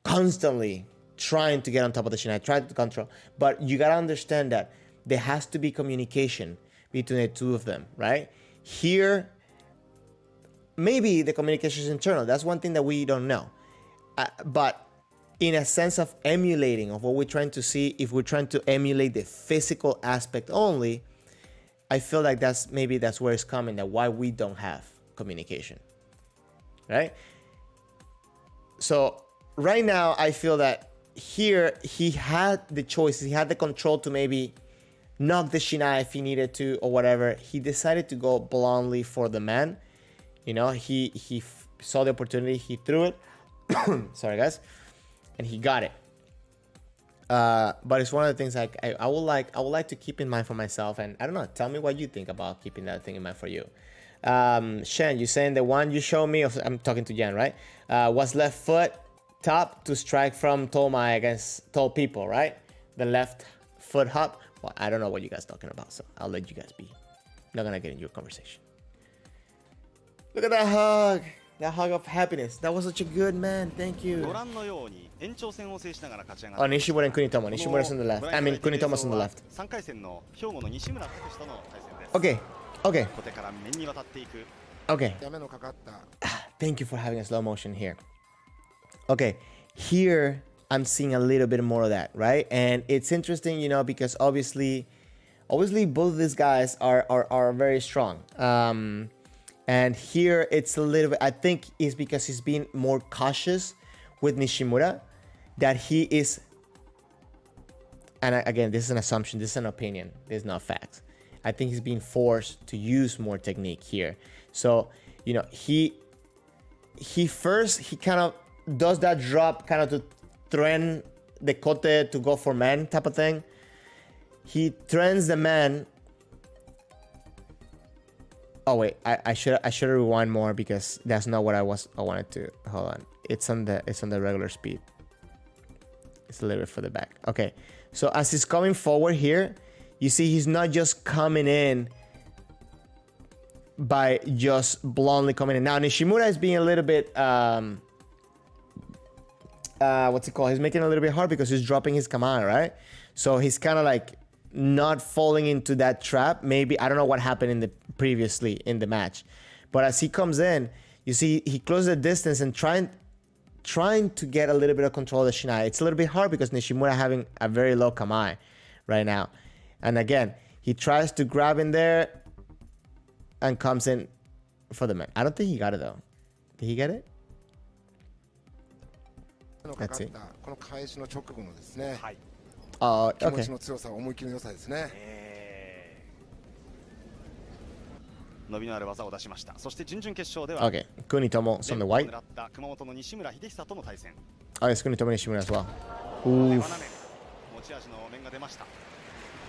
constantly trying to get on top of the shinai, try to control. But you got to understand that there has to be communication between the two of them, right? Here, maybe the communication is internal. That's one thing that we don't know. But in a sense of emulating, of what we're trying to see, if we're trying to emulate the physical aspect only, I feel like that's where it's coming, that why we don't have communication, right? So right now, I feel that here he had the choice, he had the control to maybe knock the shinai if he needed to or whatever. He decided to go blindly for the man. You know, he saw the opportunity, he threw it. Sorry, guys, and he got it. But it's one of the things like I would like to keep in mind for myself, and I don't know. Tell me what you think about keeping that thing in mind for you. Shen, you saying the one you showed me? I'm talking to Jan, right? Was left foot top to strike from Tomai against tall people, right? The left foot hop. Well, I don't know what you guys talking about, so I'll let you guys be. Not gonna get in your conversation. Look at that hug. That hug of happiness. That was such a good man. Thank you. Oh, Nishimura and Kunitomo. Nishimura's on the left. I mean, Kunitomo's on the left. Okay. Okay. Okay. Thank you for having a slow motion here. Okay. Here, I'm seeing a little bit more of that, right? And it's interesting, you know, because obviously both of these guys are very strong. And here it's a little bit, I think it's because he's being more cautious with Nishimura, that he is, and again, this is an assumption, this is an opinion, this is not facts. I think he's being forced to use more technique here. So, you know, he kind of does that drop kind of to trend the kote to go for man type of thing. He trends the man. Oh wait, I should rewind more because that's not what I wanted to. Hold on. It's on the regular speed. It's a little bit further back. Okay. So as he's coming forward here, you see he's not just coming in by just blindly coming in. Now Nishimura is being a little bit what's it called? He's making it a little bit hard because he's dropping his command, right? So he's kind of like not falling into that trap. Maybe, I don't know what happened previously in the match, but as he comes in, you see he closes the distance and trying to get a little bit of control of the shinai. It's a little bit hard because Nishimura having a very low kamae right now, and again he tries to grab in there and comes in for the man. I don't think he got it though. Did he get it? Let's see. Oh, okay. Okay, Kunitomo's on the white. Oh, it's Kunitomo Nishimura as well. Oof.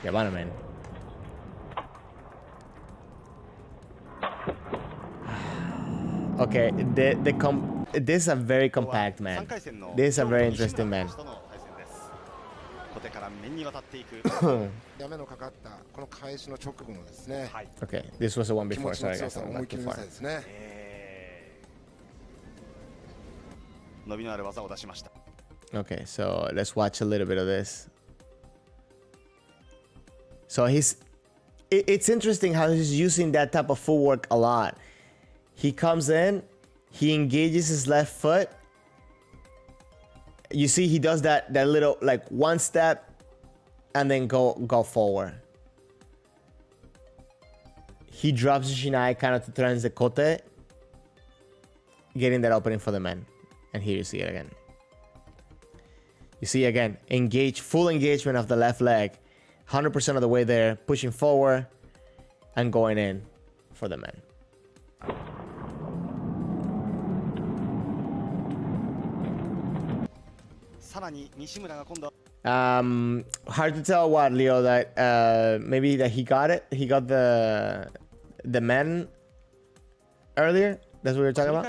Yeah, Banamen. Okay, this is a very compact man. This is a very interesting man. Okay, this was the one before. Sorry guys, I went too far. Okay, so let's watch a little bit of this. So it's interesting how he's using that type of footwork a lot. He comes in, he engages his left foot. You see, he does that little like one step, and then go forward. He drops the shiai kind of to turn the kote, getting that opening for the men. And here you see it again. You see again, full engagement of the left leg, 100% of the way there, pushing forward and going in for the men. Hard to tell what, Leo, that maybe that he got it. He got the men earlier. That's what we were talking about.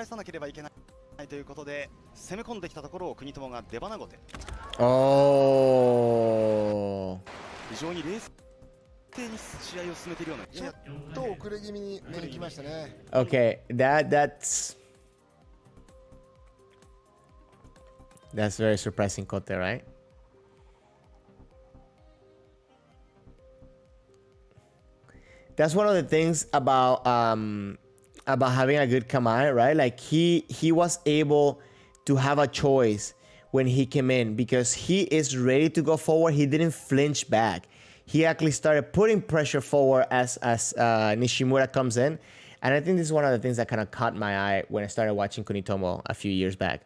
Oh. Okay, that's very surprising, Kote, right? That's one of the things about having a good kamae, right? Like he was able to have a choice when he came in because he is ready to go forward. He didn't flinch back. He actually started putting pressure forward as Nishimura comes in. And I think this is one of the things that kind of caught my eye when I started watching Kunitomo a few years back.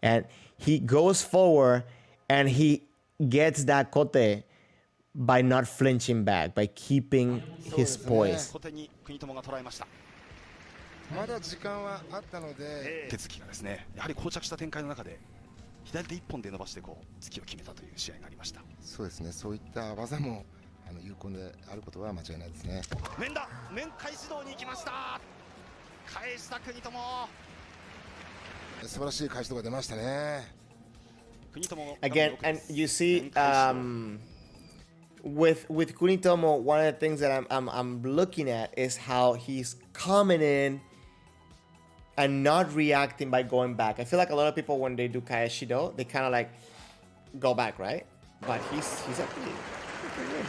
And he goes forward and he gets that kote by not flinching back, by keeping his poise. Again, and you see, with Kunitomo, one of the things that I'm looking at is how he's coming in and not reacting by going back. I feel like a lot of people, when they do Kai Shido, they kind of like go back, right? But he's actually pretty good.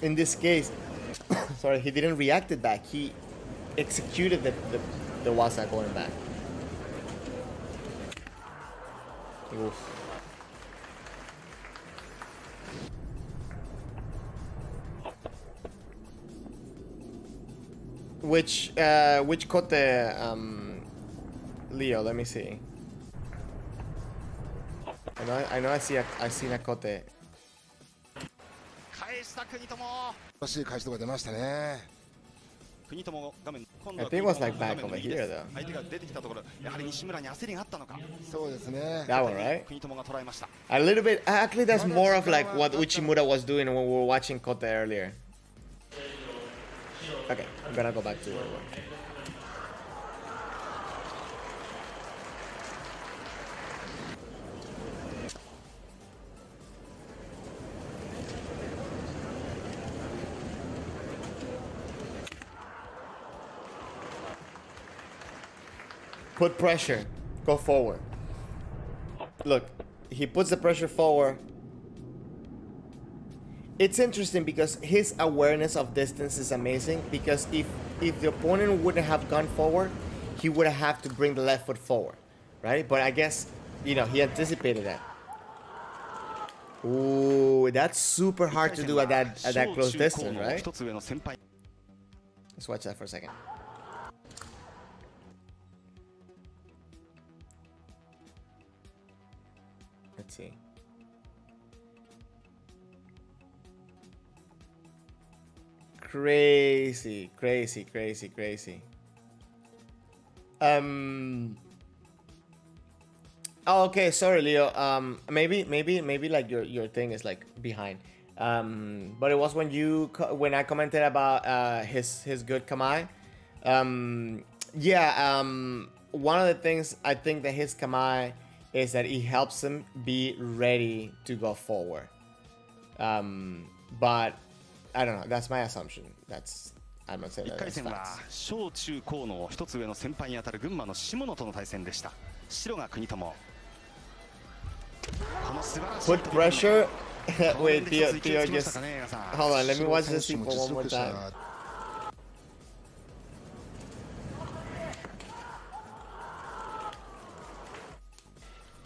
In this case, sorry, he didn't react it back. He executed the wasa going back. Oof. Which kote, Leo? Let me see. I know I see a kote. I think it was like back over here though. That one, right? A little bit. Actually, that's more of like what Uchimura was doing when we were watching Kote earlier. Okay, I'm gonna go back to where we were. Put pressure. Go forward. Look, he puts the pressure forward. It's interesting because his awareness of distance is amazing, because if the opponent wouldn't have gone forward, he would have to bring the left foot forward, right? But I guess, you know, he anticipated that. Ooh, that's super hard to do at that close distance, right? Let's watch that for a second. Let's see. Crazy. Oh, okay, sorry, Leo. Maybe like your thing is like behind. But it was when I commented about his good kamae. One of the things I think that his kamae is that it helps him be ready to go forward. But I don't know. That's my assumption. That's I'm not saying 1 that 回 as 戦は facts. 小中高の一つ上の先輩にあたる群馬の下野との対戦でした。白が国友。この素晴らしい Put pressure. Wait, Theo just. Hold on, let me watch this sequel one more time.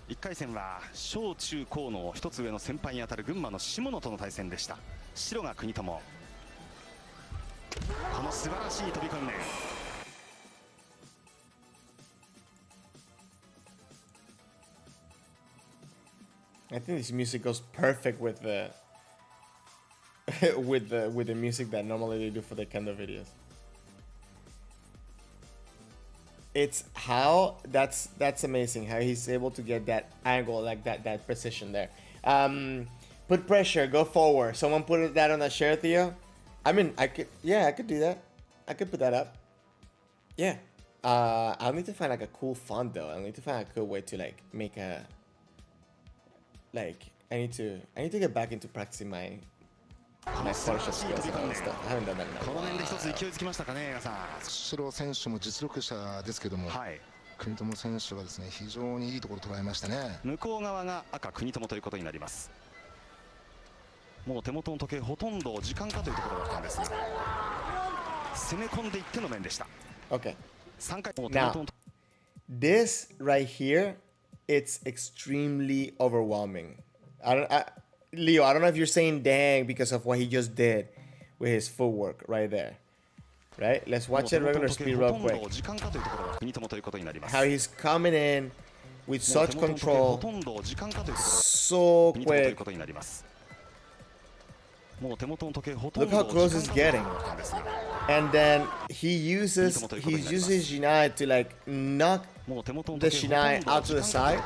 1回戦は小中高の一つ上の先輩にあたる群馬の下野との対戦でした。白が国友。この素晴らしい飛び込み。I think this music goes perfect with the with the music that normally they do for the Kendo videos. It's how that's amazing how he's able to get that angle, like that precision there. Put pressure, go forward. Someone put that on a share, Theo. I mean, I could do that. I could put that up. Yeah. I'll need to find like a cool font though. I'll need to find a cool way to like make a I need to get back into practicing my Photoshop skills and all that stuff. I haven't done that in a この while. 面で一つ勢いつきましたかね、江川さん。白選手も実力者ですけども、はい。国友選手がですね非常にいいところを捉えましたね。向こう側が赤国友ということになります。もう手元の時計ほとんど時間かというところだったんですが、攻め込んでいっての面でした。 Okay. 3回もう手元の This right here, it's extremely overwhelming. Leo, I don't know if you're saying dang because of what he just did with his footwork right there. Right? Let's watch it regular speed real quick. How he's coming in with such control, so quick. Look how close he's getting. And then he's uses shiai to like knock the shiai out to the side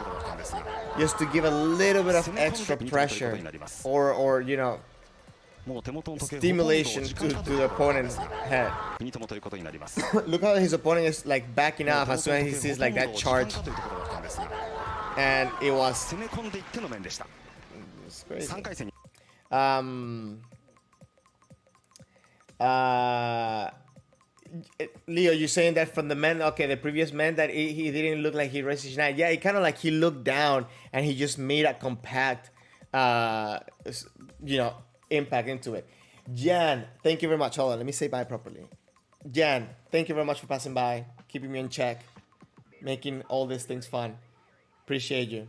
just to give a little bit of extra pressure or you know stimulation to the opponent's head. Look how his opponent is like backing off as soon as he sees like that charge. And it was it's crazy. Leo, you're saying that from the men, okay, the previous men that he didn't look like he raised his knife. Yeah, it kind of like he looked down and he just made a compact, you know, impact into it. Jan, thank you very much. Hold on, let me say bye properly. Jan, thank you very much for passing by, keeping me in check, making all these things fun. Appreciate you.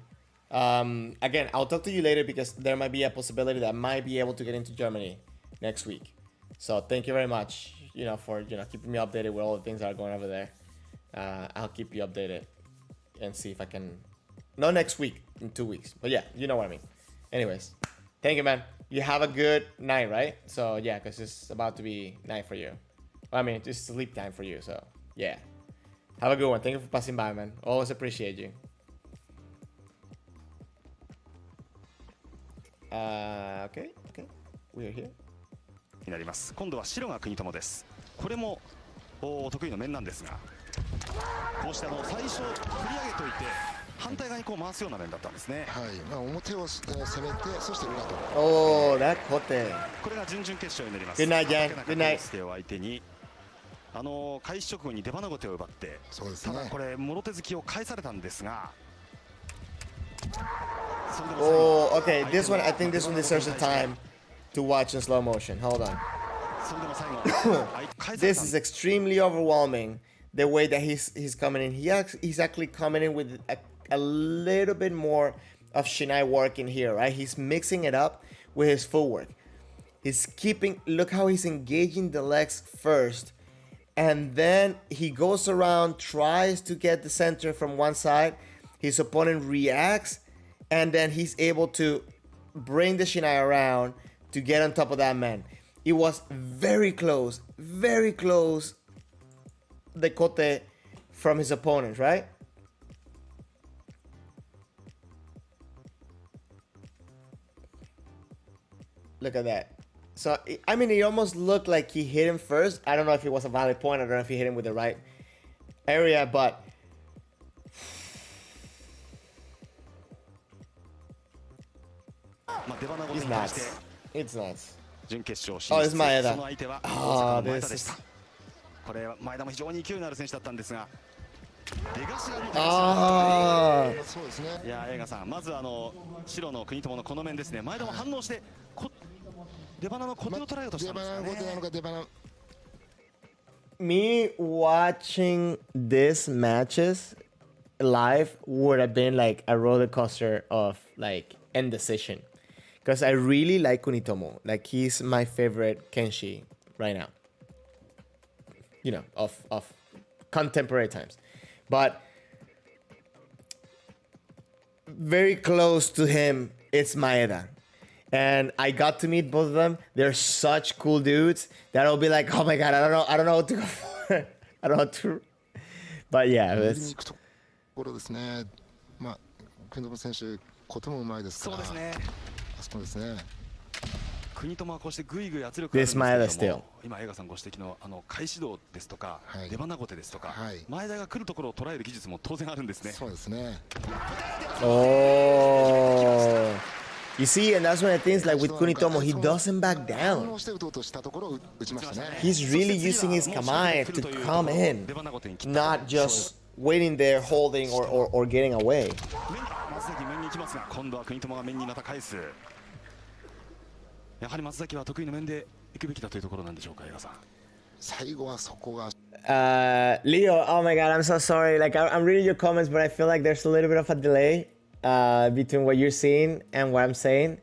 Again, I'll talk to you later because there might be a possibility that I might be able to get into Germany next week. So thank you very much, you know, for keeping me updated with all the things that are going over there. I'll keep you updated and see if I can. Not next week, in 2 weeks, but yeah, you know what I mean. Anyways, thank you, man. You have a good night, right? So yeah, because it's about to be night for you. I mean, it's sleep time for you. So yeah, have a good one. Thank you for passing by, man. Always appreciate you. Okay, we're here. になります。今度は白が国友です。これも得意の面なんですが、こうして最初振り上げといて反対側にこう回すような面だったんですね。はい、まあ表を攻めてそして裏と。Oh, that kote. これが準々決勝になります。 Good night, Jan. Good night. ステを相手に開始直後に出花ごてを奪って、そうですね。ただこれもろ手突きを返されたんですが。Oh, okay. This one, I think this one deserves the time to watch in slow motion. Hold on. This is extremely overwhelming. The way that he's coming in. He's actually coming in with a little bit more of shiai work in here, right? He's mixing it up with his footwork. He's keeping. Look how he's engaging the legs first, and then he goes around, tries to get the center from one side. His opponent reacts, and then he's able to bring the shiai around to get on top of that man. It was very close, the kote from his opponent, right? Look at that. So, I mean, it almost looked like he hit him first. I don't know if it was a valid point. I don't know if he hit him with the right area, but it's nuts. It's nuts. Oh, this is Maeda. Oh, this is これ前田も非常に勢いのある選手だったんですが、出頭にそうですね。いや映画さん、まず白の国友のこの面ですね。前田も反応して出鼻の小手を捉えようとしたんですかね。出鼻なのか出鼻。Me watching this matches live would have been like a roller coaster of like indecision, because I really like Kunitomo. Like he's my favorite Kenshi right now. You know, of contemporary times, but very close to him, it's Maeda. And I got to meet both of them. They're such cool dudes that I'll be like, oh my god, I don't know what to go for. I don't know what to. But yeah, it's ところですね。まあ国友選手、とてもうまいですから。そうですね。あそこですね。国友はこうしてぐいぐい圧力があるんですけれども、今映画さんご指摘の開始道ですとか、はい、出鼻ごてですとか、はい、前田が来るところを捉える技術も当然あるんですね。そうですね。Oh. You see, and that's one of the things, like with Kunitomo, he doesn't back down. He's really using his kamae to come in, not just waiting there, holding or getting away. 松崎面に行きますが、今度は国友が面にまた返す。やはり松崎は得意の面で行くべきだというところなんでしょうか、映画さん。最後はそこが。Leo, oh my god, I'm so sorry. Like I'm reading your comments, but I feel like there's a little bit of a delay between what you're seeing and what I'm saying.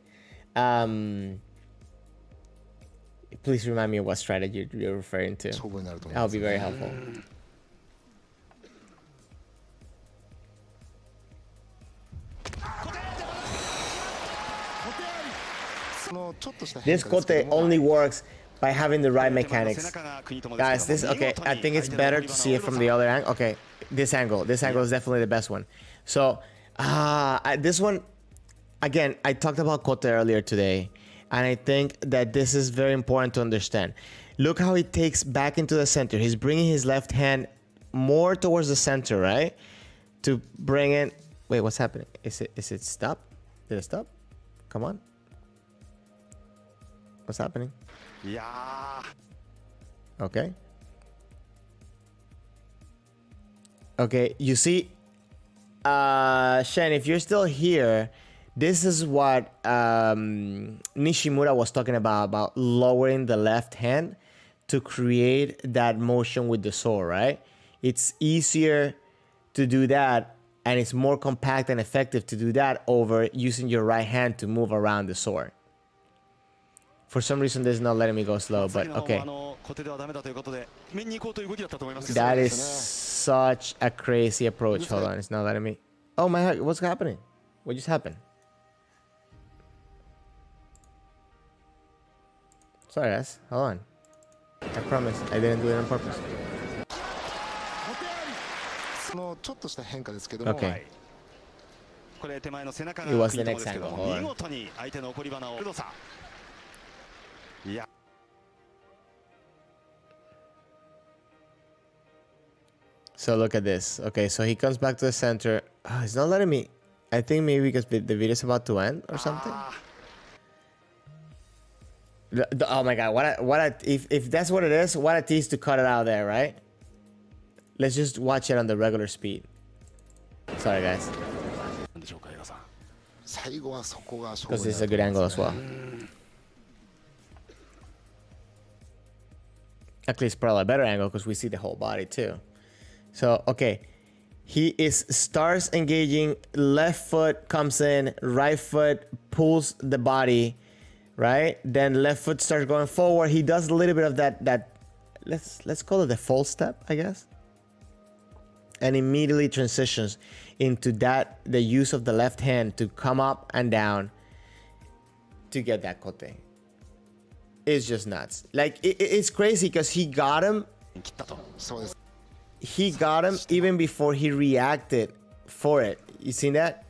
Please remind me of what strategy you're referring to. That'll be very helpful. This kote only works by having the right mechanics. Guys, this, okay, I think it's better to see it from the other angle. Okay, this angle is definitely the best one. So, this one, again, I talked about kote earlier today, and I think that this is very important to understand. Look how he takes back into the center. He's bringing his left hand more towards the center, right? To bring in, wait, what's happening? Is it stop? Did it stop? Come on. What's happening? Yeah. Okay. Okay, you see, Shen, if you're still here, this is what Nishimura was talking about lowering the left hand to create that motion with the sword, right? It's easier to do that, and it's more compact and effective to do that over using your right hand to move around the sword. For some reason, this is not letting me go slow, but okay. That is such a crazy approach. Hold on, it's not letting me. Oh my god, what's happening? What just happened? Sorry guys, hold on. I promise, I didn't do it on purpose. Okay. It was the next angle. Hold on. Yeah. So look at this. Okay, so he comes back to the center. Oh, it's not letting me. I think maybe because the video's about to end or something. Oh my god! If that's what it is, what a tease to cut it out there, right? Let's just watch it on the regular speed. Sorry, guys. Because this is a good angle as well. Actually, it's probably a better angle because we see the whole body too. So, okay. He starts engaging, left foot comes in, right foot pulls the body, right? Then left foot starts going forward. He does a little bit of that let's call it the full step, I guess. And immediately transitions into the use of the left hand to come up and down to get that kote. It's just nuts. Like, it's crazy because he got him. He got him even before he reacted for it. You seen that?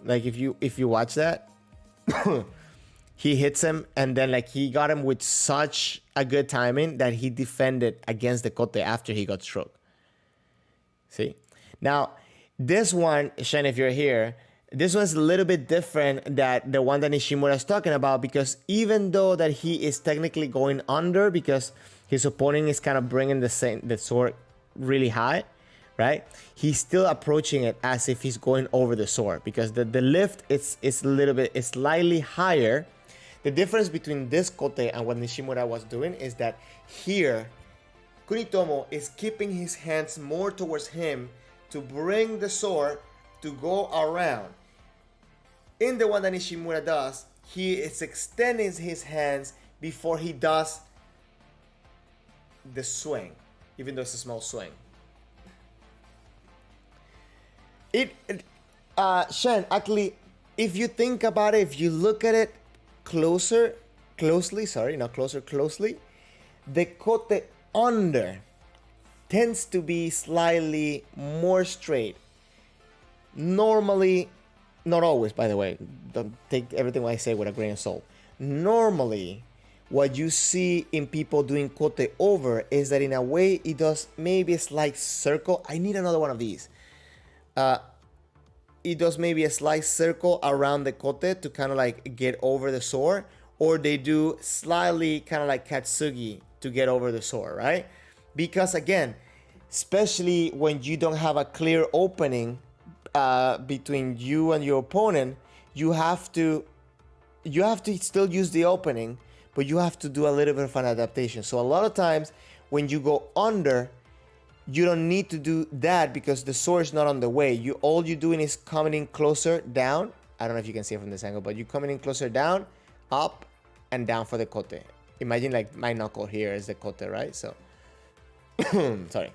Like, if you watch that, he hits him, and then like he got him with such a good timing that he defended against the kote after he got struck. See? Now, this one, Shen, if you're here, This one's a little bit different than the one that Nishimura is talking about, because even though that he is technically going under because his opponent is kind of bringing the sword really high, right? He's still approaching it as if he's going over the sword, because the lift is a little bit, it's slightly higher. The difference between this kote and what Nishimura was doing is that here, Kunitomo is keeping his hands more towards him to bring the sword to go around. In the one that Nishimura does, he is extending his hands before he does the swing, even though it's a small swing. Shen, actually, if you think about it, if you look at it closely, the kote under tends to be slightly more straight. Normally, not always, by the way, don't take everything I say with a grain of salt. Normally, what you see in people doing kote over is that in a way it does maybe a slight circle. I need another one of these. It does maybe a slight circle around the kote to kind of like get over the sword, or they do slightly kind of like katsugi to get over the sword, right? Because again, especially when you don't have a clear opening between you and your opponent, you have to still use the opening, but you have to do a little bit of an adaptation. So a lot of times when you go under, you don't need to do that because the sword is not on the way. All you're doing is coming in closer down. I don't know if you can see it from this angle, but you're coming in closer down, up, and down for the kote. Imagine like my knuckle here is the kote, right? So, sorry,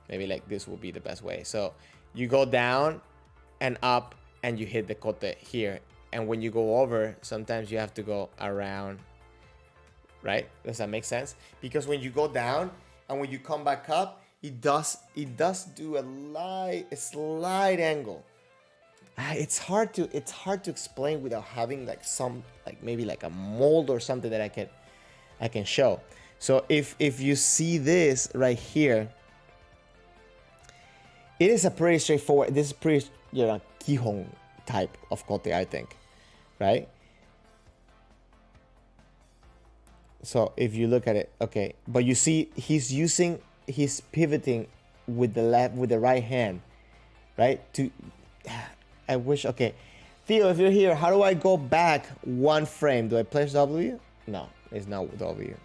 maybe like this will be the best way. So you go down and up and you hit the kote here. And when you go over, sometimes you have to go around, right? Does that make sense? Because when you go down and when you come back up, it does do a slight angle. It's hard to explain without having like maybe like a mold or something that I can show. So if you see this right here, it is a pretty straightforward. This is pretty kihon type of kote, I think, right? So if you look at it, okay, but you see he's pivoting with the right hand, right? I wish, okay. Theo, if you're here, how do I go back one frame? Do I press W? No, it's not W.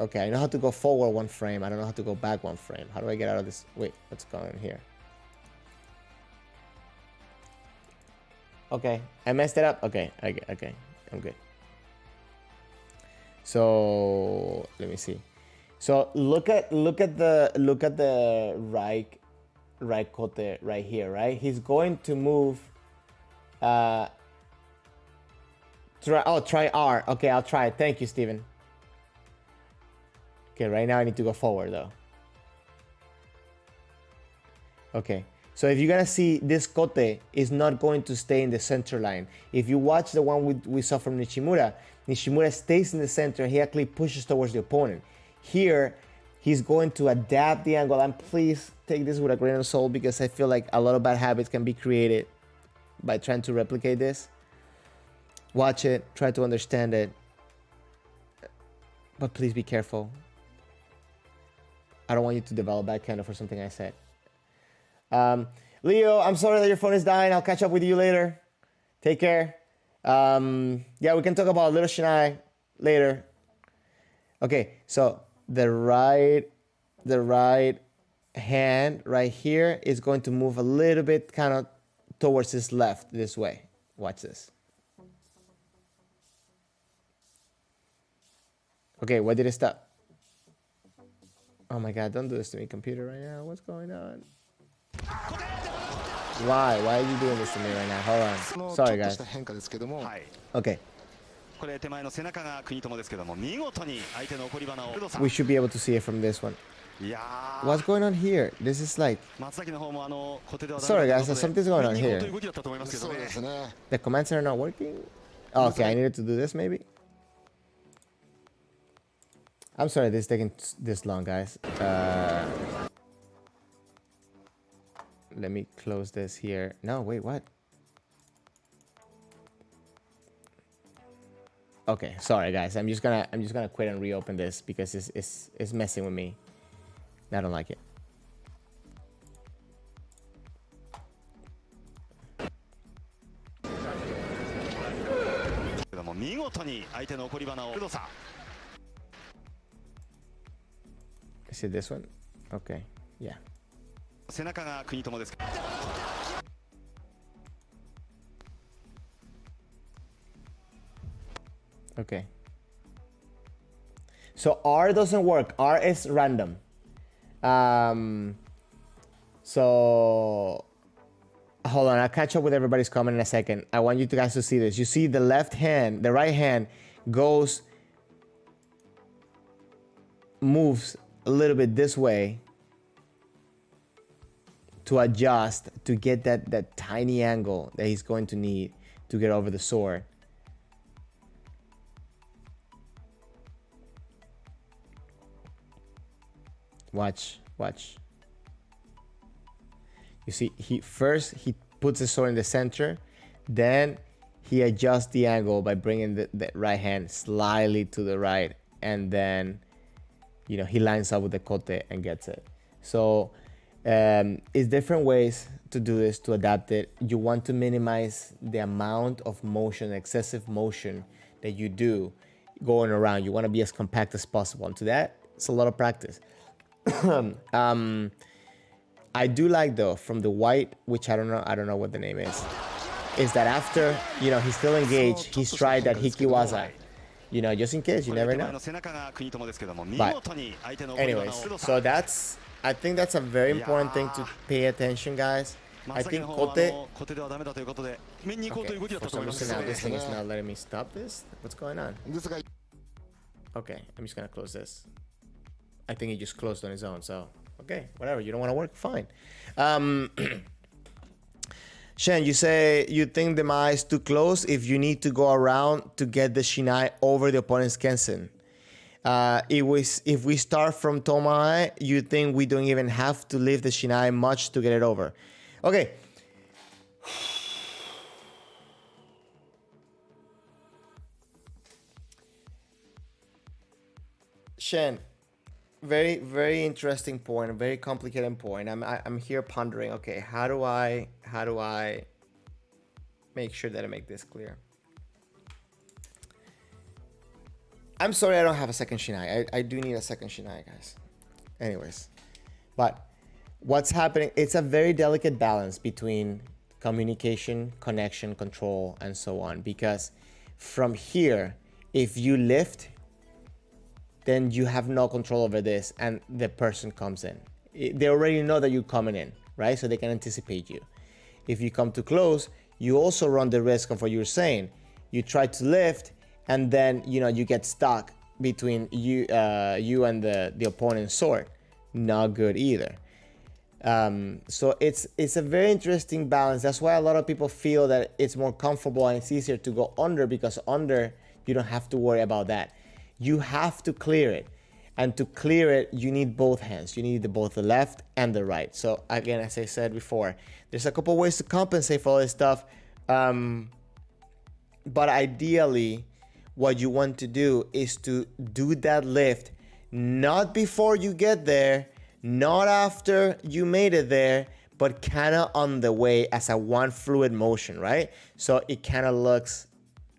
Okay, I know how to go forward one frame. I don't know how to go back one frame. How do I get out of this? Wait, what's going on here? Okay, I messed it up. Okay, okay, I'm good. So let me see. So look at the right kote right here, right? He's going to move. Try R. Okay, I'll try it. Thank you, Steven. Okay, right now I need to go forward though. Okay, so if you're gonna see, this kote is not going to stay in the center line. If you watch the one we saw from Nishimura, Nishimura stays in the center. He actually pushes towards the opponent. Here, he's going to adapt the angle. And please take this with a grain of salt, because I feel like a lot of bad habits can be created by trying to replicate this. Watch it, try to understand it, but please be careful. I don't want you to develop bad kendo for something I said. Leo, I'm sorry that your phone is dying. I'll catch up with you later. Take care. Yeah, we can talk about little shiai later. Okay, so the right hand right here is going to move a little bit kind of towards his left this way. Watch this. Okay, why did it stop? Oh my God, don't do this to me, computer, right now. What's going on? Why are you doing this to me right now? Hold on. Sorry, guys. Okay. We should be able to see it from this one. What's going on here? This is like... Sorry, guys, something's going on here. The commands are not working? Oh, okay, I needed to do this maybe? I'm sorry this is taking this long, guys. Let me close this here. No, wait, what? Okay, sorry guys. I'm just gonna quit and reopen this because it's messing with me. I don't like it. Is it this one? Okay, yeah. Okay. So R doesn't work. R is random. So hold on, I'll catch up with everybody's comment in a second. I want you guys to see this. You see the left hand, the right hand moves a little bit this way to adjust, to get that tiny angle that he's going to need to get over the sword. Watch. You see, he puts the sword in the center, then he adjusts the angle by bringing the right hand slightly to the right, and then, you know, he lines up with the kote and gets it. So it's different ways to do this, to adapt it. You want to minimize the amount of motion, excessive motion that you do going around. You want to be as compact as possible. And to that, it's a lot of practice. I do like though, from the white, which I don't know what the name is that after, you know, he's still engaged, he's tried that hikiwaza, you know, just in case, you never know. But anyways, so I think that's a very important thing to pay attention, guys. I think kote. Okay, for some reason now this thing is not letting me stop this. What's going on? Okay, I'm just gonna close this. I think he just closed on his own, so okay, whatever. You don't want to work, fine. Shen, you say you think the ma is too close if you need to go around to get the shinai over the opponent's kensen. If we start from tomae, you think we don't even have to leave the shinai much to get it over. Okay. Shen, very, very interesting point, a very complicated point. I'm here pondering, okay, how do I make sure that I make this clear? I'm sorry I don't have a second shinai. I do need a second shinai, guys. Anyways, but what's happening, it's a very delicate balance between communication, connection, control, and so on. Because from here, if you lift, then you have no control over this and the person comes in. They already know that you're coming in, right? So they can anticipate you. If you come too close, you also run the risk of what you're saying. You try to lift and then, you know, you get stuck between you and the opponent's sword. Not good either. So it's a very interesting balance. That's why a lot of people feel that it's more comfortable and it's easier to go under, because under, you don't have to worry about that. You have to clear it. And to clear it, you need both hands. You need both the left and the right. So again, as I said before, there's a couple ways to compensate for all this stuff. But ideally, what you want to do is to do that lift, not before you get there, not after you made it there, but kind of on the way as a one fluid motion, right? So it kind of looks,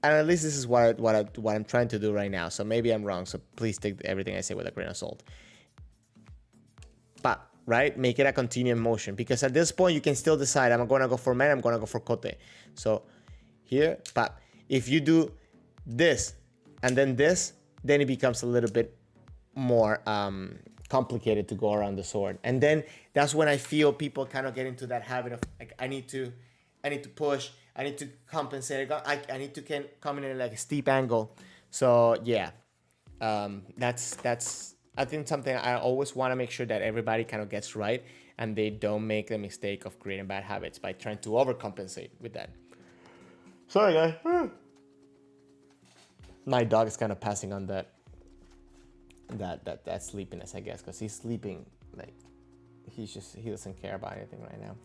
and at least this is what I'm trying to do right now. So maybe I'm wrong. So please take everything I say with a grain of salt. But, right? Make it a continuing motion. Because at this point, you can still decide, I'm going to go for men, I'm going to go for kote. So here, but if you do this and then this, then it becomes a little bit more complicated to go around the sword. And then that's when I feel people kind of get into that habit of, like, I need to push, I need to compensate, I need to come in at like a steep angle. So yeah, that's I think something I always want to make sure that everybody kind of gets right and they don't make the mistake of creating bad habits by trying to overcompensate with that. Sorry guys. My dog is kind of passing on that sleepiness, I guess, because he's sleeping like he doesn't care about anything right now.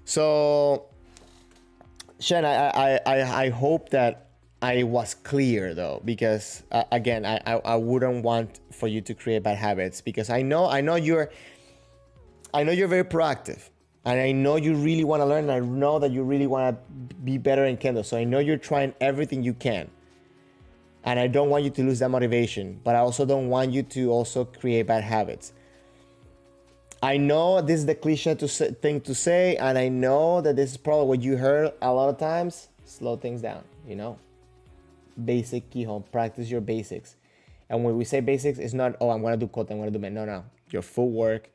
So Shen, I hope that I was clear though, because again, I wouldn't want for you to create bad habits, because I know you're very proactive, and I know you really want to learn, and I know that you really want to be better in Kendo. So I know you're trying everything you can, and I don't want you to lose that motivation, but I also don't want you to also create bad habits. I know this is the cliche thing to say, and I know that this is probably what you heard a lot of times. Slow things down, Basic kihon, practice your basics. And when we say basics, it's not, oh, I'm gonna do kote, I'm gonna do men. No. Your footwork,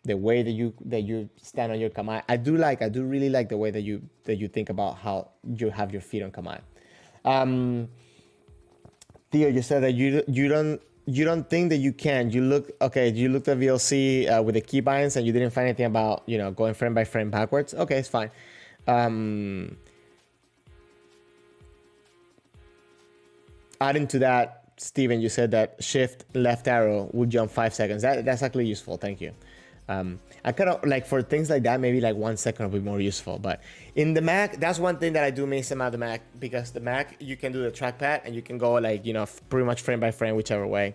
the way that you stand on your kamae. I do really like the way that you think about how you have your feet on kamae. Theo, you said that you don't think that you can. You looked at VLC with the keybinds, and you didn't find anything about going frame by frame backwards. Okay, it's fine. Adding to that, Steven, you said that shift left arrow would jump 5 seconds. That's actually useful. Thank you. I kind of like for things like that, maybe like 1 second would be more useful. But in the Mac, that's one thing that I do miss about the Mac, because the Mac, you can do the trackpad and you can go like, pretty much frame by frame, whichever way.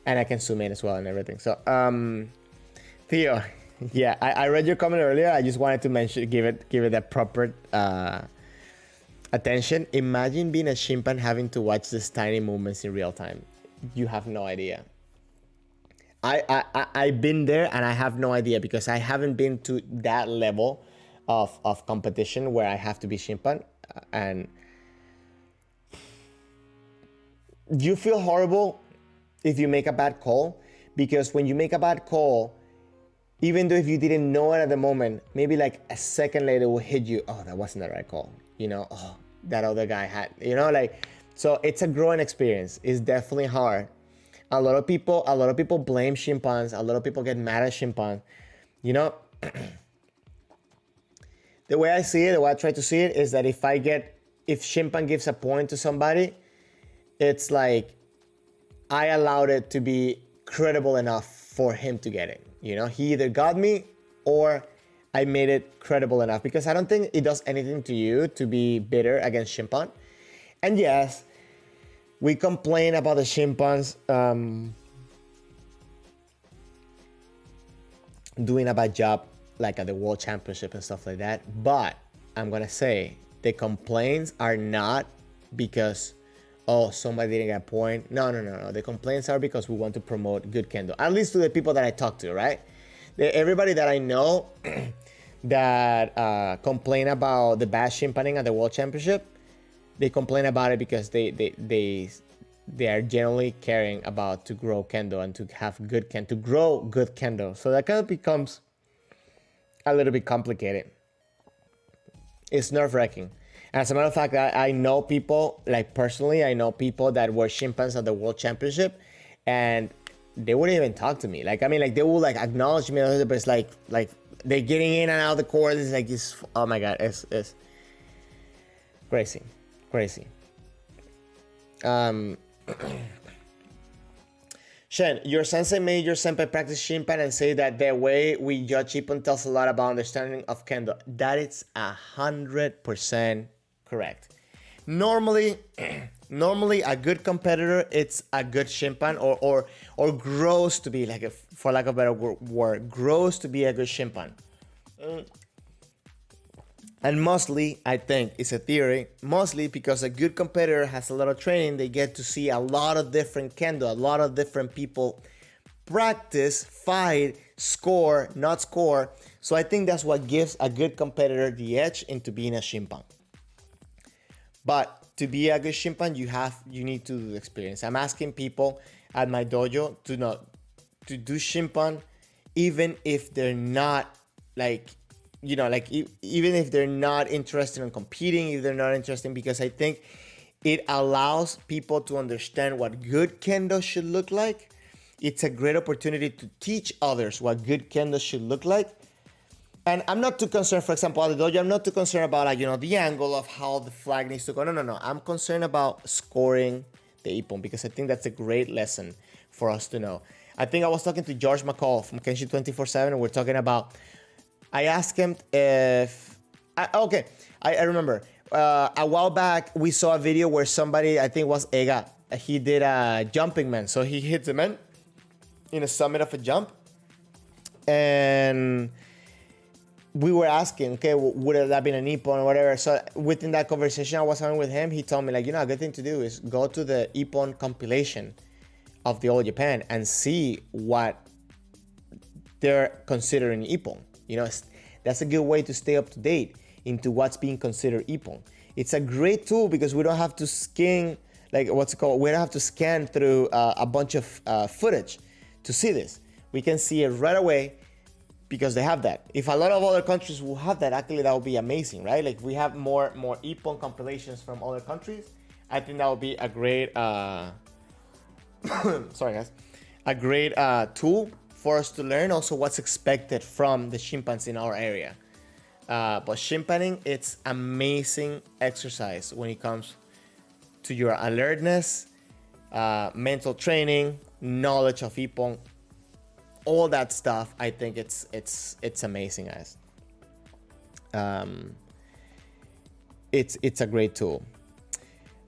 And I can zoom in as well and everything. So, Theo, yeah, I read your comment earlier. I just wanted to give it that proper attention. Imagine being a chimpan having to watch these tiny movements in real time. You have no idea. I've been there, and I have no idea, because I haven't been to that level of competition where I have to be chimpan. And you feel horrible if you make a bad call, because when you make a bad call, even though if you didn't know it at the moment, maybe like a second later it will hit you. Oh, that wasn't the right call. Oh, that other guy had, so it's a growing experience. It's definitely hard. A lot of people blame chimpans. A lot of people get mad at chimpan. The way I see it, the way I try to see it, is that if chimpan gives a point to somebody, it's like I allowed it to be credible enough for him to get it. He either got me or I made it credible enough, because I don't think it does anything to you to be bitter against chimpan. And yes, we complain about the chimpans doing a bad job, like at the World Championship and stuff like that. But I'm gonna say the complaints are not because, oh, somebody didn't get a point. No. The complaints are because we want to promote good Kendo. At least to the people that I talk to, right? Everybody that I know that complain about the bad chimpaning at the World Championship, they complain about it because they are generally caring about to grow Kendo and to have good Kendo, to grow good Kendo. So that kind of becomes a little bit complicated. It's nerve-wracking. As a matter of fact, I know people, like personally, I know people that were chimpans at the World Championship, and they wouldn't even talk to me. Like, I mean, like they will like acknowledge me, but it's like they're getting in and out of the court. It's like, oh my God, it's crazy. Shen, your sensei made your senpai practice chimpan and say that the way we judge Ippon tells a lot about understanding of Kendo. That is 100% correct. Normally a good competitor, it's a good chimpan, or grows to be, like, for lack of a better word, grows to be a good chimpan. And mostly, I think, it's a theory, mostly because a good competitor has a lot of training. They get to see a lot of different Kendo, a lot of different people practice, fight, score, not score. So I think that's what gives a good competitor the edge into being a chimpan. But to be a good chimpan, you need to do the experience. I'm asking people at my dojo to do chimpan, even if they're not even if they're not interested in competing, if they're not interested, because I think it allows people to understand what good Kendo should look like. It's a great opportunity to teach others what good Kendo should look like. And I'm not too concerned, for example, at the dojo, I'm not too concerned about the angle of how the flag needs to go. No. I'm concerned about scoring the Ippon, because I think that's a great lesson for us to know. I think I was talking to George McCall from Kenshi 24/7, and we're talking about, I asked him if, I remember, a while back, we saw a video where somebody, I think it was Ega, he did a jumping man. So he hit the man in a summit of a jump. And we were asking, okay, would that been an ippon or whatever? So within that conversation I was having with him, he told me, like, a good thing to do is go to the ippon compilation of the All Japan and see what they're considering ippon. That's a good way to stay up to date into what's being considered ippon. It's a great tool because we don't have to scan, we don't have to scan through a bunch of footage to see this. We can see it right away because they have that. If a lot of other countries will have that, actually that would be amazing, right? Like if we have more ippon compilations from other countries, I think that would be a great, sorry guys, a great tool for us to learn also what's expected from the chimpanzee in our area. But chimpanzee, it's amazing exercise when it comes to your alertness, mental training, knowledge of ippon, all that stuff. I think it's amazing, guys. It's a great tool.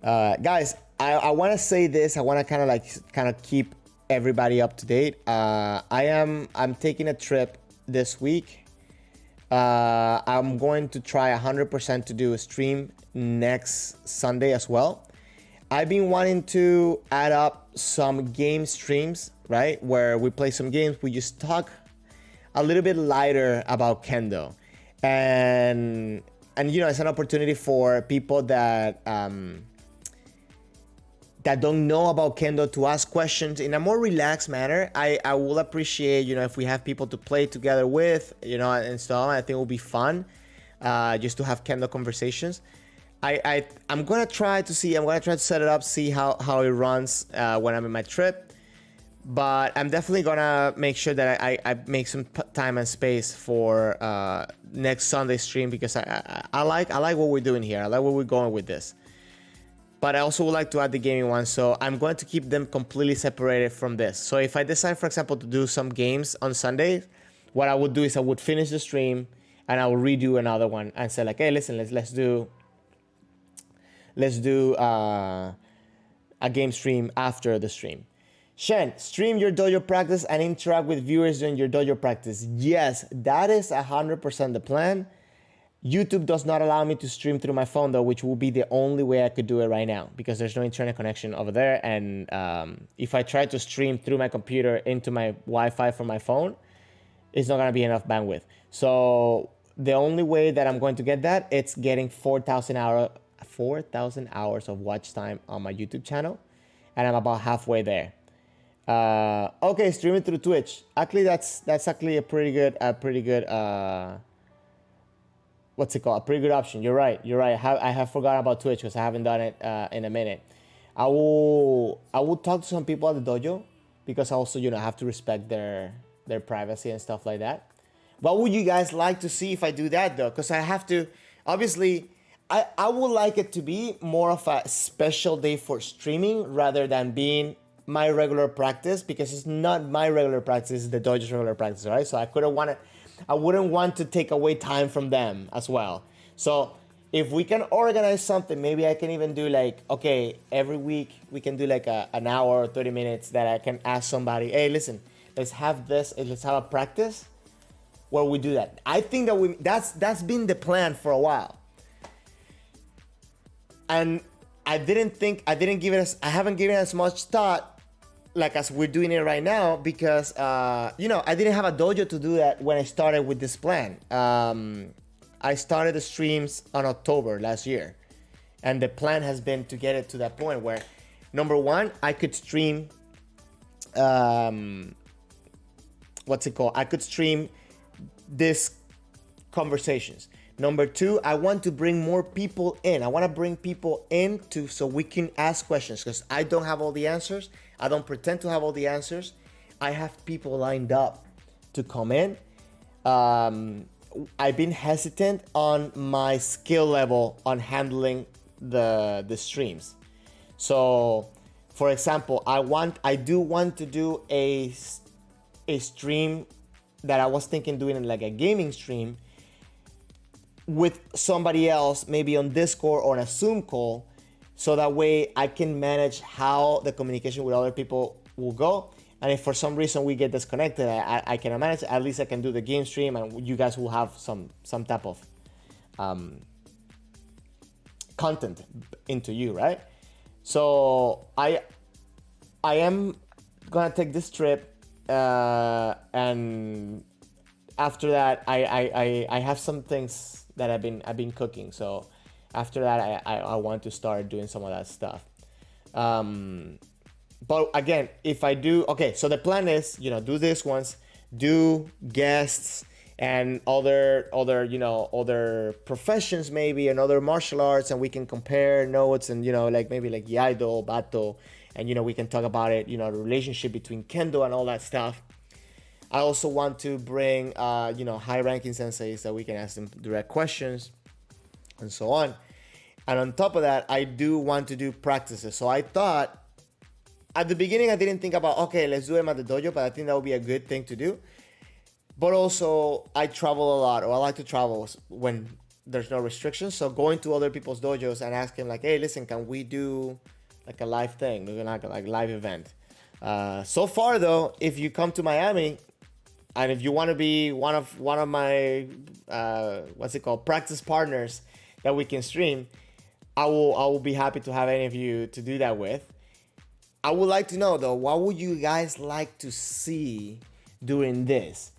Guys, I want to say this. I want to kind of keep everybody up to date. I'm taking a trip this week. I'm going to try 100% to do a stream next Sunday as well. I've been wanting to add up some game streams, right? Where we play some games, we just talk a little bit lighter about Kendo. And it's an opportunity for people that that don't know about Kendo to ask questions in a more relaxed manner. I will appreciate, if we have people to play together with, and so on. I think it will be fun just to have Kendo conversations. I'm gonna try to set it up, see how it runs when I'm in my trip. But I'm definitely gonna make sure that I make some time and space for next Sunday stream, because I like what we're doing here. I like where we're going with this. But I also would like to add the gaming one, so I'm going to keep them completely separated from this. So if I decide, for example, to do some games on Sunday, what I would do is I would finish the stream and I will redo another one and say like, hey, listen, let's do a game stream after the stream. Shen, stream your dojo practice and interact with viewers during your dojo practice. Yes, that is 100% the plan. YouTube does not allow me to stream through my phone though, which will be the only way I could do it right now, because there's no internet connection over there. And if I try to stream through my computer into my Wi-Fi from my phone, it's not gonna be enough bandwidth. So the only way that I'm going to get that, it's getting 4,000 hours of watch time on my YouTube channel, and I'm about halfway there. Okay, streaming through Twitch. Actually, that's actually a pretty good what's it called? A pretty good option. You're right. I have forgotten about Twitch because I haven't done it in a minute. I will talk to some people at the dojo, because also, I have to respect their privacy and stuff like that. What would you guys like to see if I do that though? Because I have to, obviously, I would like it to be more of a special day for streaming rather than being my regular practice, because it's not my regular practice, it's the dojo's regular practice, right? So I wouldn't want to take away time from them as well. So if we can organize something, maybe I can even do like, okay, every week we can do like an hour or 30 minutes that I can ask somebody, hey, listen, let's have a practice where we do that. I think that that's been the plan for a while. And I haven't given it as much thought like as we're doing it right now, because I didn't have a dojo to do that when I started with this plan. I started the streams on October last year, and the plan has been to get it to that point where, number one, I could stream I could stream these conversations. Number two, I want to bring more people in. I want to bring people in so we can ask questions, because I don't have all the answers. I don't pretend to have all the answers. I have people lined up to come in. I've been hesitant on my skill level on handling the streams. So, for example, I do want to do a stream that I was thinking doing like a gaming stream, with somebody else, maybe on Discord or on a Zoom call, so that way I can manage how the communication with other people will go. And if for some reason we get disconnected, I cannot manage. At least I can do the game stream, and you guys will have some type of content into you, right? So I am gonna take this trip, and after that, I have some things that I've been cooking. So after that, I want to start doing some of that stuff. But again, if I do, okay, so the plan is, do this once, do guests and other professions maybe, and other martial arts, and we can compare notes, and maybe like Iaido, Bato, and we can talk about it, the relationship between Kendo and all that stuff. I also want to bring high-ranking senseis that we can ask them direct questions and so on. And on top of that, I do want to do practices. So I thought, at the beginning, I didn't think about, okay, let's do them at the dojo, but I think that would be a good thing to do. But also, I travel a lot, or I like to travel when there's no restrictions. So going to other people's dojos and asking like, hey, listen, can we do like a live thing? We're gonna like a live event. So far though, if you come to Miami, and if you want to be one of my practice partners that we can stream, I will be happy to have any of you to do that with. I would like to know though, what would you guys like to see during this?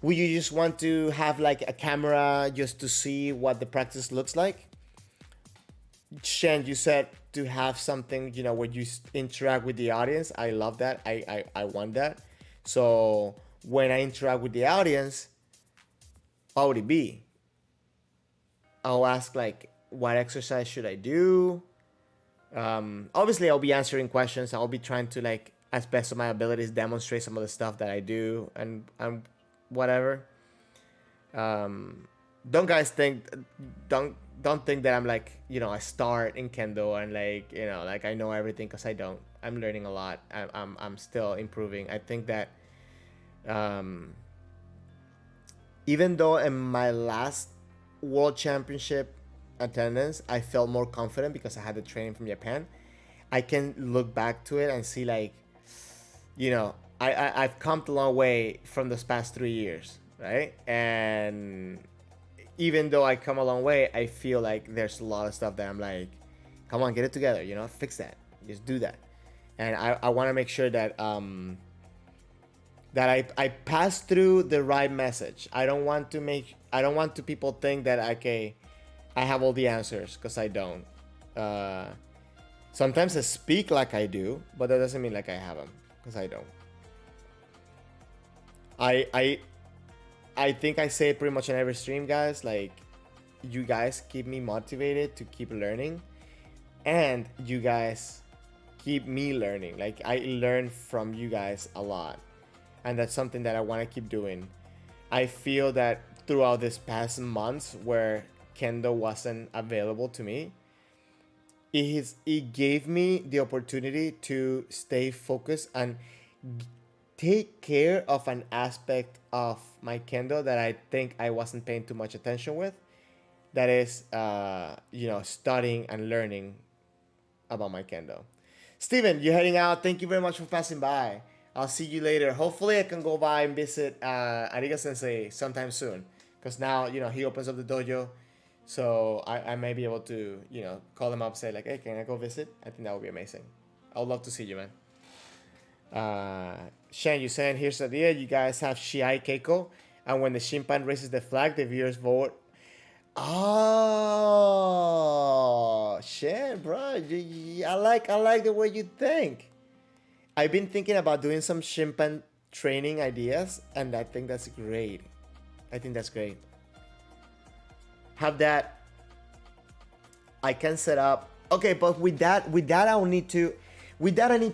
Would you just want to have like a camera just to see what the practice looks like? Shen, you said to have something, where you interact with the audience. I love that. I want that. So when I interact with the audience, how would it be? I'll ask like, what exercise should I do? Obviously I'll be answering questions. I'll be trying to, like, as best of my abilities, demonstrate some of the stuff that I do and whatever. Don't think that I'm like, a star in Kendo and like I know everything, because I don't. I'm learning a lot. I'm still improving. I think that even though in my last World Championship attendance I felt more confident because I had the training from Japan, I can look back to it and see like, I've come a long way from those past 3 years, right? And even though I come a long way, I feel like there's a lot of stuff that I'm like, come on, get it together, fix that, just do that. And I want to make sure that that I pass through the right message. I don't want to people think that, okay, I have all the answers, because I don't. Sometimes I speak like I do, but that doesn't mean like I have them, because I don't. I think I say it pretty much in every stream, guys. Like, you guys keep me motivated to keep learning, and you guys keep me learning. Like, I learn from you guys a lot, and that's something that I want to keep doing. I feel that throughout this past months where Kendo wasn't available to me, it gave me the opportunity to stay focused and take care of an aspect of my Kendo that I think I wasn't paying too much attention with. That is, studying and learning about my Kendo. Steven, you're heading out. Thank you very much for passing by. I'll see you later. Hopefully I can go by and visit Ariga Sensei sometime soon, because now, he opens up the dojo. So I may be able to, call him up and say like, hey, can I go visit? I think that would be amazing. I would love to see you, man. Shen, you saying, here's the idea. You guys have Shiai Keiko, and when the Shimpan raises the flag, the viewers vote. Oh, Shen, bro. I like the way you think. I've been thinking about doing some Shimpan training ideas, and I think that's great. Have that. I can set up. Okay, but with that I need to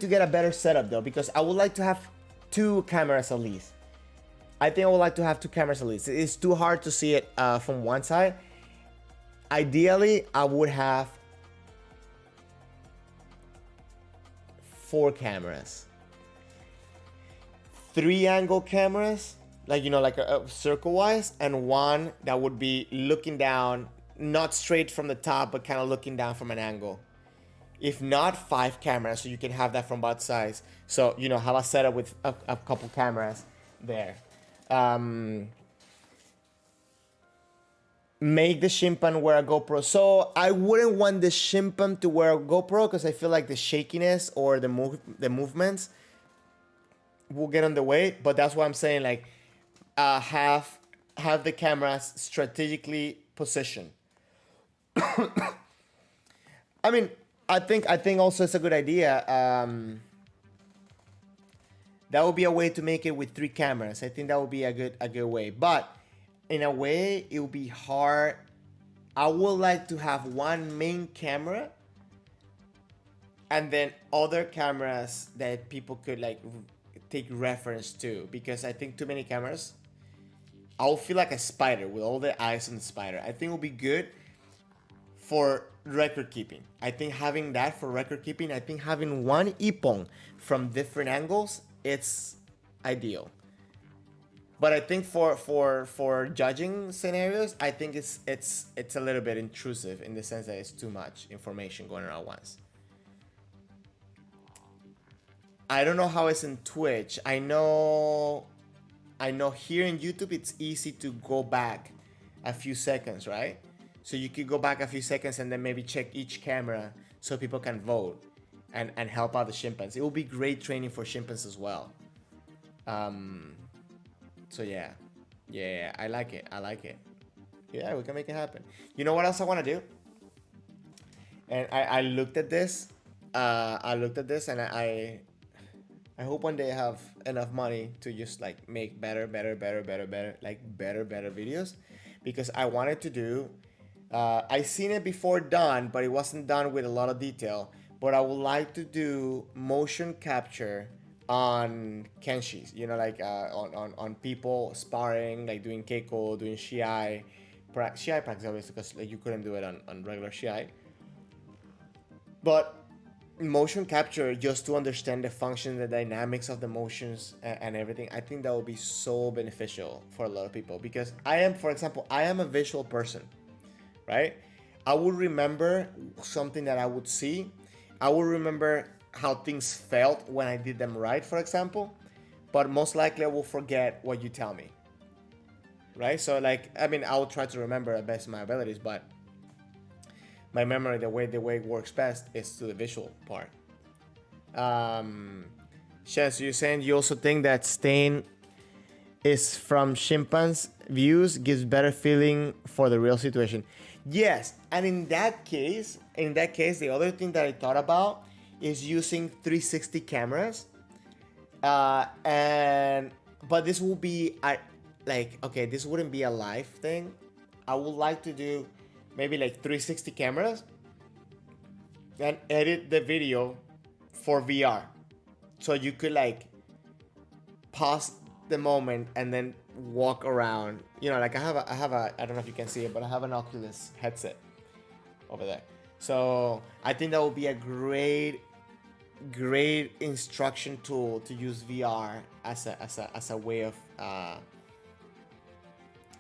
get a better setup though, because I would like to have 2 cameras at least. I think I would like to have 2 cameras at least. It's too hard to see it from one side. Ideally, I would have 4 cameras. 3 angle cameras like, you know, like a circle wise, and one that would be looking down, not straight from the top, but kind of looking down from an angle. If not, 5 cameras, so you can have that from both sides. So, you know, have a setup with a couple cameras there. Make the chimpan wear a GoPro. So I wouldn't want the chimpan to wear a GoPro because I feel like the shakiness or the movements will get on the way. But that's why I'm saying, like, have the cameras strategically positioned. I mean, I think also it's a good idea. That would be a way to make it with 3 cameras. I think that would be a good way. But in a way, it would be hard. I would like to have one main camera and then other cameras that people could like take reference to, because I think too many cameras, I'll feel like a spider with all the eyes on the spider. I think it will be good for record keeping. I think having that for record keeping, I think having one ippon from different angles, it's ideal. But I think for judging scenarios, I think it's a little bit intrusive in the sense that it's too much information going around once. I don't know how it's in Twitch. I know here in YouTube it's easy to go back a few seconds, right? So you could go back a few seconds and then maybe check each camera so people can vote and help out the chimpanzees. It will be great training for chimpanzees as well. So yeah, I like it. Yeah, we can make it happen. You know what else I want to do? And I looked at this. And I hope one day I have enough money to just like make better videos, because I wanted to do. I seen it before done, but it wasn't done with a lot of detail. But I would like to do motion capture on kenshis, you know, like on people sparring, like doing keiko, doing shiai practice, obviously, because like you couldn't do it on regular shiai. But motion capture, just to understand the function, the dynamics of the motions and everything, I think that would be so beneficial for a lot of people, because for example, I am a visual person, right? I would remember something that I would see. I would remember how things felt when I did them right, for example, but most likely I will forget what you tell me, right? So like, I mean, I will try to remember at best of my abilities, but my memory, the way it works best is to the visual part. Shen, so you're saying you also think that stain is from chimpanzee views gives better feeling for the real situation? Yes, and in that case, the other thing that I thought about is using 360 cameras, but this will be this wouldn't be a live thing. I would like to do maybe like 360 cameras and edit the video for VR, so you could like pause the moment and then walk around. You know, like I have a I don't know if you can see it, but I have an Oculus headset over there. So I think that would be a great instruction tool to use VR as a way of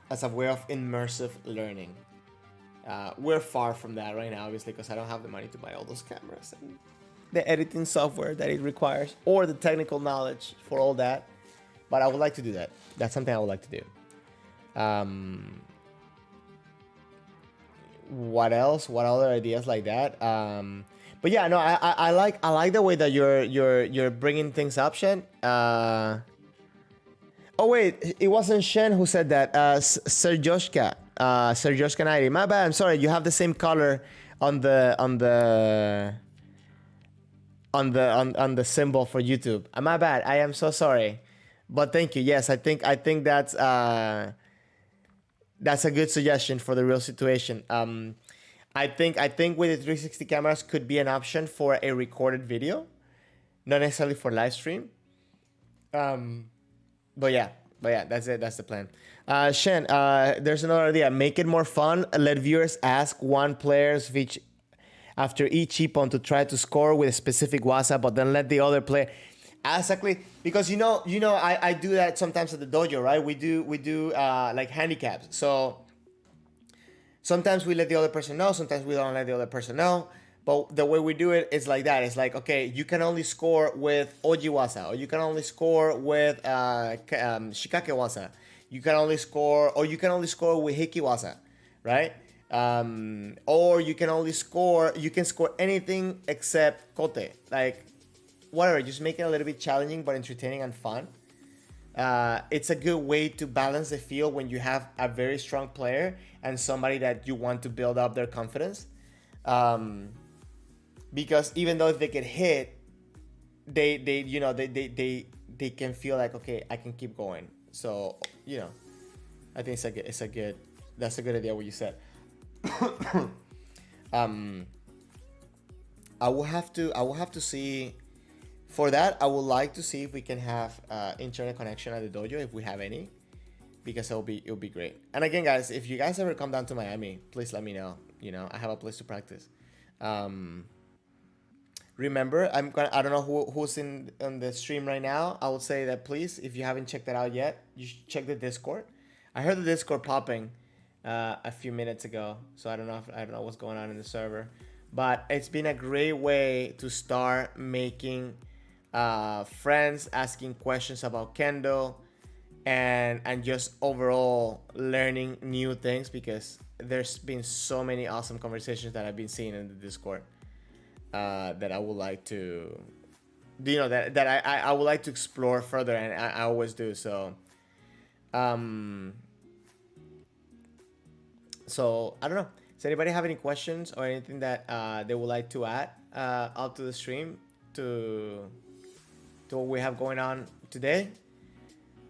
immersive learning. We're far from that right now, obviously, because I don't have the money to buy all those cameras and the editing software that it requires, or the technical knowledge for all that. But I would like to do that. That's something I would like to do. What else? What other ideas like that? But yeah, no, I like the way that you're bringing things up, Shen. Oh wait, it wasn't Shen who said that. Serjoshka 90. My bad. I'm sorry. You have the same color on the symbol for YouTube. My bad. I am so sorry. But thank you. Yes, I think that's a good suggestion for the real situation. I think with the 360 cameras could be an option for a recorded video, not necessarily for live stream. But yeah, that's it. That's the plan. Shen, there's another idea. Make it more fun. Let viewers ask one player's after each ippon to try to score with a specific WhatsApp, but then let the other player. Exactly, because I do that sometimes at the dojo, right? We do like handicaps. So sometimes we let the other person know, sometimes we don't let the other person know. But the way we do it is like that. It's like, okay, you can only score with ojiwasa, or you can only score with shikakewasa. You can only score, or you can only score with hikiwasa, right? Or you can score anything except kote. Like, whatever, just make it a little bit challenging but entertaining and fun. It's a good way to balance the field when you have a very strong player and somebody that you want to build up their confidence. Because even though if they get hit, they can feel like, okay, I can keep going. So I think that's a good idea what you said. I will have to see. For that, I would like to see if we can have internet connection at the dojo, if we have any, because it'll be great. And again, guys, if you guys ever come down to Miami, please let me know. I have a place to practice. Remember, I don't know who's on the stream right now. I would say that please, if you haven't checked that out yet, you should check the Discord. I heard the Discord popping a few minutes ago, so I don't know what's going on in the server, but it's been a great way to start making friends, asking questions about Kendo, and just overall learning new things, because there's been so many awesome conversations that I've been seeing in the Discord that I would like to, that I would like to explore further, and I always do. So, so I don't know. Does anybody have any questions or anything that they would like to add out to the stream to what we have going on today?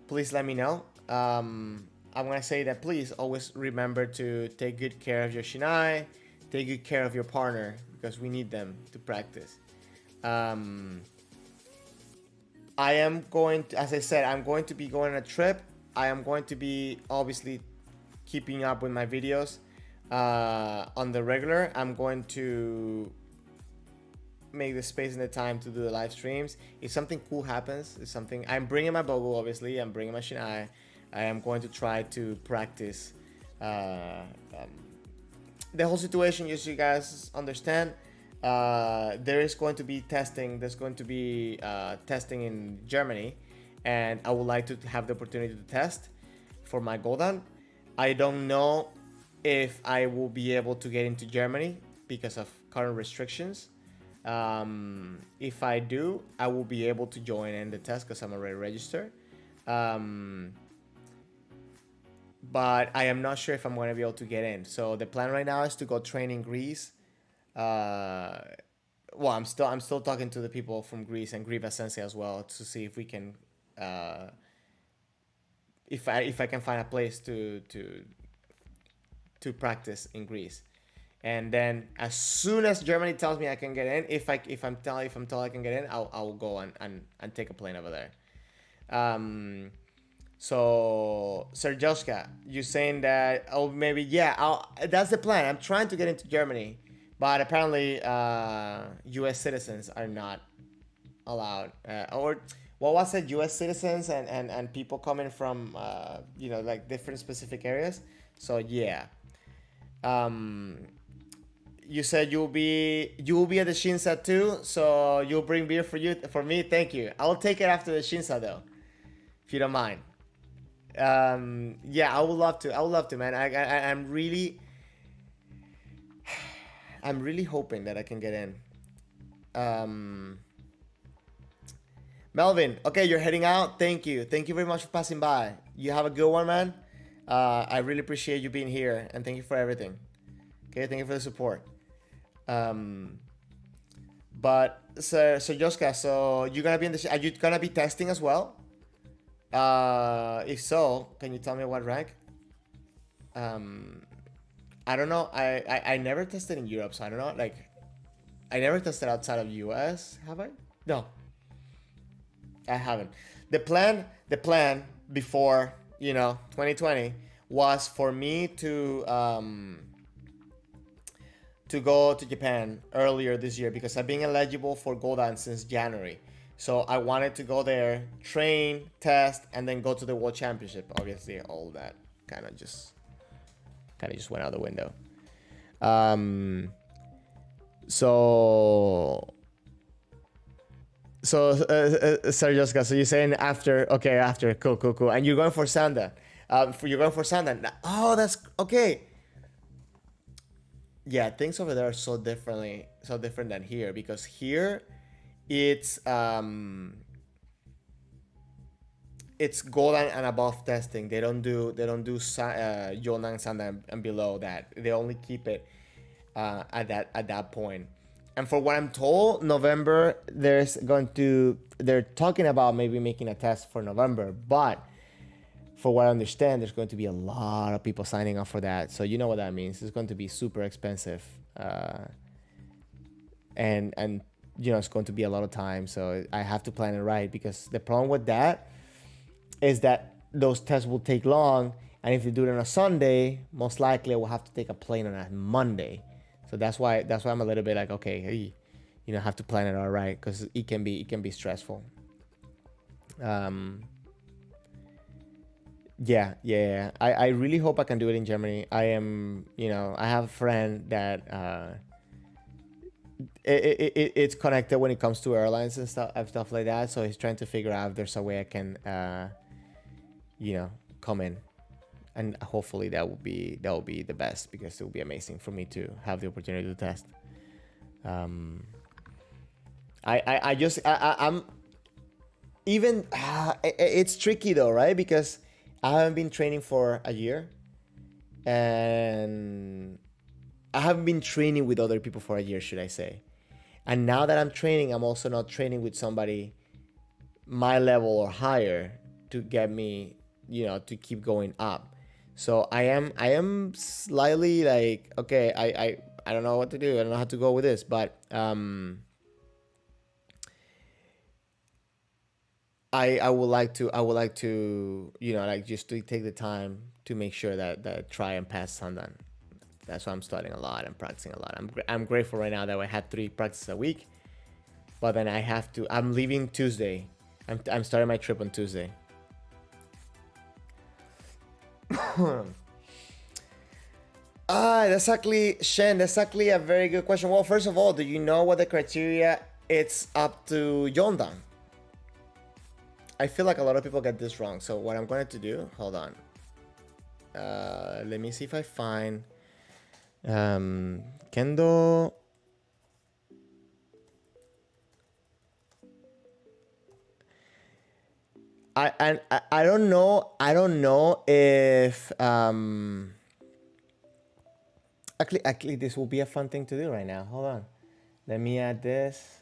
Please let me know. I'm gonna say that please always remember to take good care of your shinai, take good care of your partner, because we need them to practice. I am going to, as I said, I'm going to be going on a trip. I am going to be obviously keeping up with my videos on the regular. I'm going to make the space and the time to do the live streams. If something cool happens, I'm bringing my bogo, obviously, I'm bringing my shinai. I am going to try to practice the whole situation, just so you guys understand. There is going to be testing. There's going to be testing in Germany, and I would like to have the opportunity to test for my Goldan. I don't know if I will be able to get into Germany because of current restrictions. If I do, I will be able to join in the test because I'm already registered. But I am not sure if I'm going to be able to get in. So the plan right now is to go train in Greece. Well, I'm still talking to the people from Greece and Griva Sensei as well to see if we can, if I can find a place to practice in Greece. And then as soon as Germany tells me I can get in, if I'm told I can get in, I'll go and take a plane over there. So Serjoska, you're saying that maybe that's the plan. I'm trying to get into Germany, but apparently U.S. citizens are not allowed. Or what was it? U.S. citizens and people coming from like different specific areas. So yeah. You said you will be at the Shinsa too, so you'll bring beer for me. Thank you. I'll take it after the Shinsa though, if you don't mind. Yeah, I would love to, man. I'm really hoping that I can get in. Melvin, okay, you're heading out. Thank you very much for passing by. You have a good one, man. I really appreciate you being here, and thank you for everything. Okay, thank you for the support. But so Joska, so you're gonna be are you gonna be testing as well? If so, can you tell me what rank? I don't know. I never tested in Europe, so I don't know. Like, I never tested outside of US. Have I? No, I haven't. The plan before 2020 was for me to go to Japan earlier this year, because I've been eligible for Goldan since January. So I wanted to go there, train, test, and then go to the World Championship. Obviously, all that kind of just went out the window. Sorry, Jessica. So you're saying after? Okay, after. Cool. And you're going for Sanda. You're going for Sanda. Oh, that's okay. Yeah, things over there are so different than here, because here it's golden and above testing. They don't do Yonan Sanda and below that. They only keep it at that point. And for what I'm told, November they're talking about maybe making a test for November, but for what I understand, there's going to be a lot of people signing up for that. So you know what that means. It's going to be super expensive. And you know, it's going to be a lot of time. So I have to plan it right, because the problem with that is that those tests will take long. And if you do it on a Sunday, most likely I will have to take a plane on a Monday. So that's why I'm a little bit like, okay, hey, you know, have to plan it all right, because it can be stressful. Yeah. I really hope I can do it in Germany. I have a friend that it's connected when it comes to airlines and stuff like that. So he's trying to figure out if there's a way I can, come in, and hopefully that will be the best, because it will be amazing for me to have the opportunity to test. I'm even it's tricky though, right? Because I haven't been training for a year, and I haven't been training with other people for a year, should I say. And now that I'm training, I'm also not training with somebody my level or higher to get me, to keep going up. So I am slightly like, okay, I don't know what to do. I don't know how to go with this, but I would like to, just to take the time to make sure that try and pass Sandan. That's why I'm studying a lot and practicing a lot. I'm grateful right now that I had 3 practices a week, but then I'm leaving Tuesday. I'm starting my trip on Tuesday. That's actually, Shen, that's actually a very good question. Well, first of all, do you know what the criteria it's up to Yondan? I feel like a lot of people get this wrong. So what I'm going to do, hold on. Let me see if I find Kendo. I don't know. I don't know if actually this will be a fun thing to do right now. Hold on. Let me add this.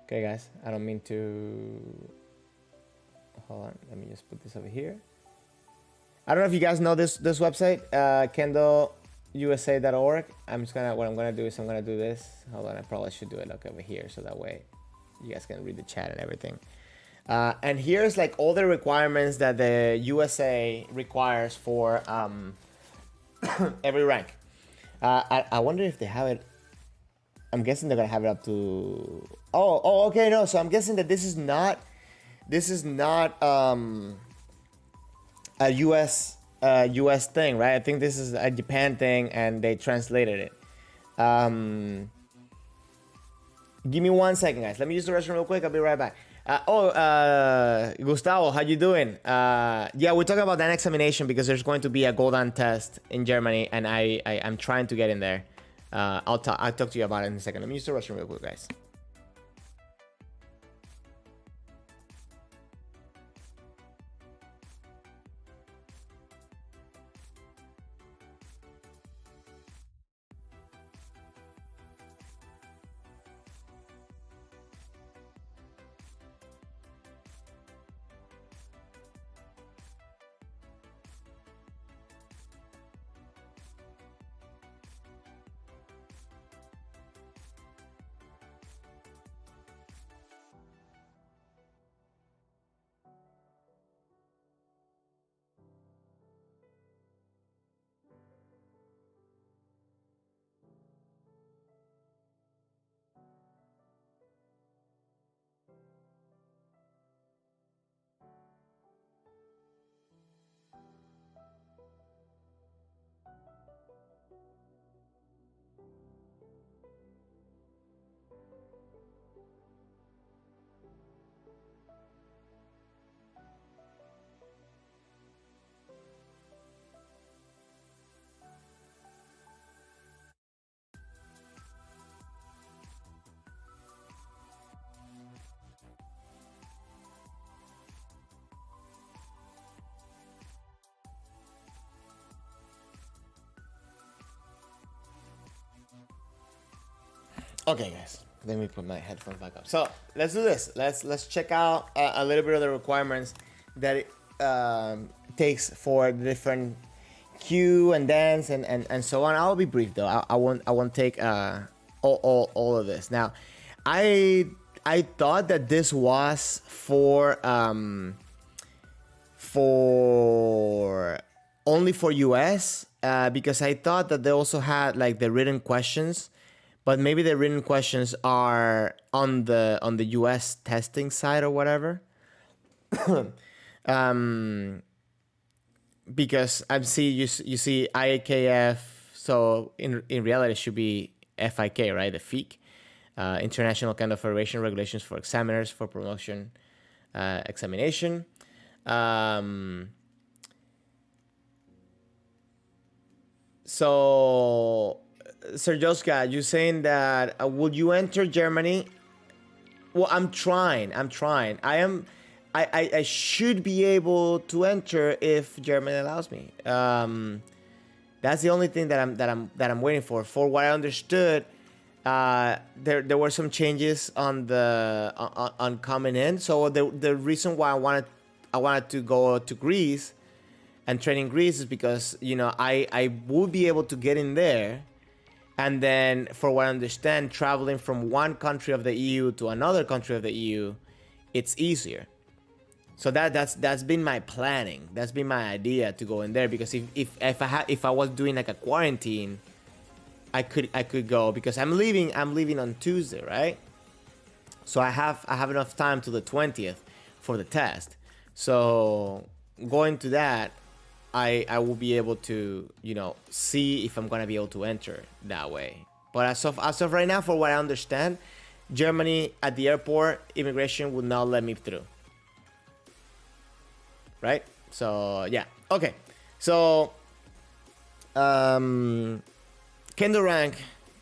Okay, guys, I don't mean to. Hold on, let me just put this over here. I don't know if you guys know this website, kendousa.org. What I'm gonna do is I'm gonna do this. Hold on, I probably should do it like over here, so that way you guys can read the chat and everything. And here's like all the requirements that the USA requires for every rank. I wonder if they have it. I'm guessing they're gonna have it up to. Oh, okay, no. So I'm guessing that this is not a US thing, right? I think this is a Japan thing, and they translated it. Give me 1 second, guys. Let me use the restroom real quick. I'll be right back. Gustavo, how you doing? Yeah, we're talking about that examination because there's going to be a Golden test in Germany, and I'm trying to get in there. I'll talk to you about it in a second. Let me use the restroom real quick, guys. Okay, guys, let me put my headphones back up. So let's do this. Let's check out a little bit of the requirements that it takes for the different cue and dance and so on. I'll be brief though. I won't take all of this. Now, I thought that this was for only for US because I thought that they also had like the written questions, but maybe the written questions are on the US testing side or whatever. Because I see you see IAKF, so in reality it should be FIK, right? The FIK, International Kendo Federation Regulations for Examiners for Promotion Examination. So, Sir Joska, you're saying that would you enter Germany? Well, I'm trying. I should be able to enter if Germany allows me. That's the only thing that I'm waiting for. For what I understood, there were some changes on on coming in. So the reason why I wanted to go to Greece and train in Greece is because, you know, I would be able to get in there, and then for what I understand, traveling from one country of the EU to another country of the EU, it's easier. So that's been my planning. That's been my idea to go in there, because if I was doing like a quarantine, I could go, because I'm leaving on Tuesday, right? So I have enough time to the 20th for the test. So going to that, I will be able to, you know, see if I'm gonna be able to enter that way. But as of right now, for what I understand, Germany at the airport, immigration would not let me through. Right? So yeah. Okay. So Kendo rank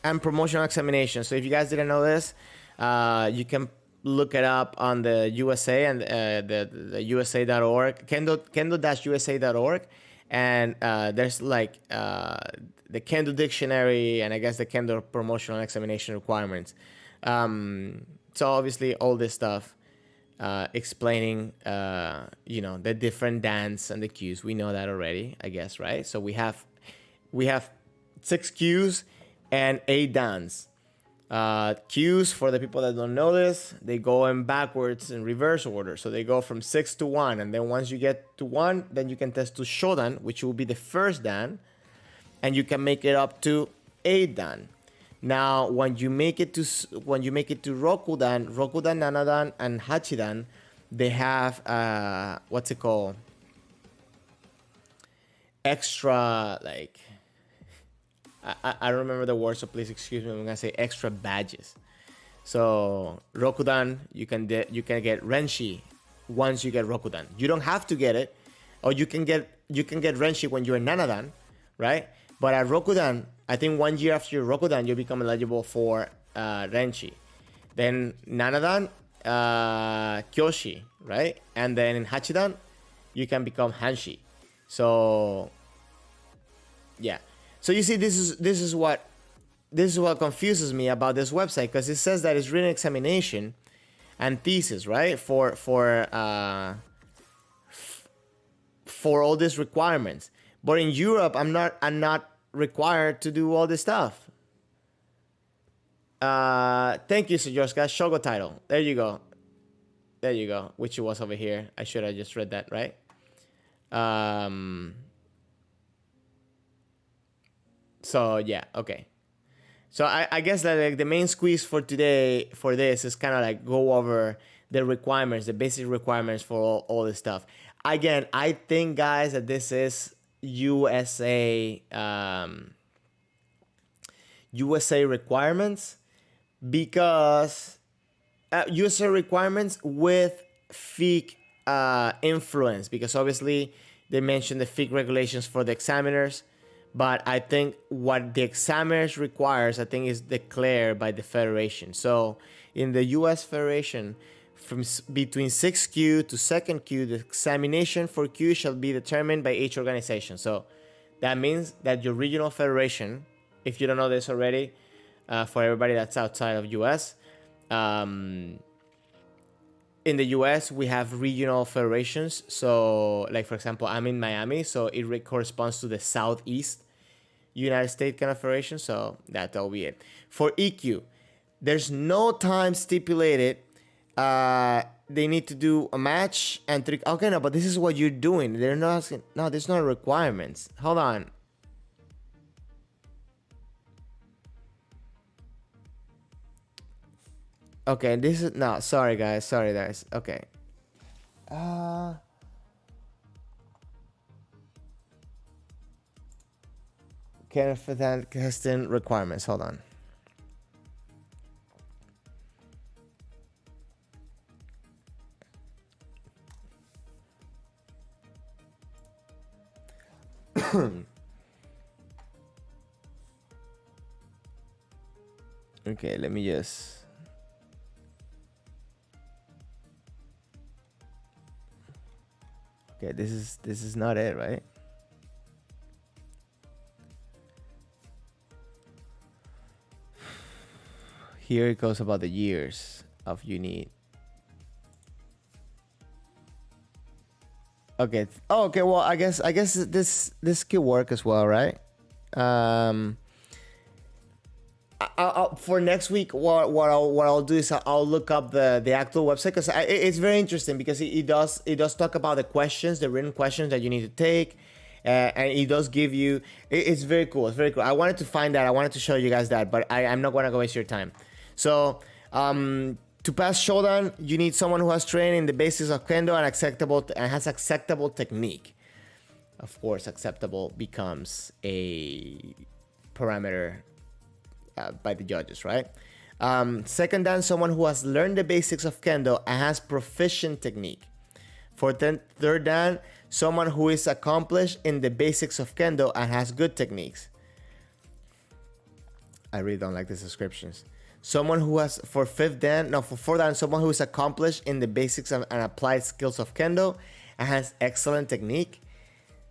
and promotional examination. So if you guys didn't know this, you can look it up on the USA and the USA.org, kendo-usa.org, and there's like the Kendo dictionary and I guess the Kendo promotional examination requirements. So obviously all this stuff explaining you know, the different dance and the cues. We know that already, I guess, right? So we have 6 cues and 8 dance. Cues, for the people that don't know this, they go in backwards in reverse order. So they go from 6 to 1, and then once you get to 1, then you can test to shodan, which will be the first dan, and you can make it up to 8 dan. Now, when you make it to Rokudan, Nanadan, and Hachidan, they have what's it called? Extra, like, I don't remember the word, so please excuse me. I'm gonna say extra badges. So Rokudan, you can get Renshi once you get Rokudan. You don't have to get it, or you can get Renshi when you're Nanadan, right? But at Rokudan, I think 1 year after your Rokudan, you become eligible for Renshi. Then Nanadan, Kyoshi, right? And then in Hachidan, you can become Hanshi. So yeah. So you see, this is what confuses me about this website, because it says that it's written examination and thesis, right? For all these requirements. But in Europe, I'm not required to do all this stuff. Thank you, Sujorska. Shogo title. There you go. Which it was over here. I should have just read that, right? So yeah, okay. So I guess that like the main squeeze for today for this is kind of like go over the requirements, the basic requirements for all this stuff. Again, I think, guys, that this is USA requirements, because USA requirements with FIC influence, because obviously they mentioned the FIC regulations for the examiners. But I think what the examiners requires, I think, is declared by the federation. So in the U.S. Federation, from between 6th Q to 2nd Q, the examination for Q shall be determined by each organization. So that means that your regional federation, if you don't know this already, for everybody that's outside of US. In the US, we have regional federations. So, like, for example, I'm in Miami, so it corresponds to the Southeast United States kind of federation. So that'll be it. For EQ, there's no time stipulated. They need to do a match and 3. Okay, no, but this is what you're doing. They're not asking. No, there's no requirements. Hold on. Okay, this is no. Sorry, guys. Sorry, guys. Okay. Can fit that casting requirements. Hold on. Okay, let me just. Okay, this is not it, right? Here it goes about the years of you need. Okay. Oh, okay. Well, I guess this could work as well, right? For next week, what I'll do is I'll look up the actual website, because it's very interesting, because it does talk about the questions, the written questions that you need to take, and it does give you. It's very cool. It's very cool. I wanted to find that. I wanted to show you guys that, but I'm not gonna go waste your time. So to pass Shodan, you need someone who has trained in the basics of Kendo and has acceptable technique. Of course, acceptable becomes a parameter by the judges, right? Second dan, someone who has learned the basics of Kendo and has proficient technique. For third dan, someone who is accomplished in the basics of Kendo and has good techniques. I really don't like these descriptions. Someone who has, for fourth dan, someone who is accomplished in the basics and applied skills of Kendo and has excellent technique.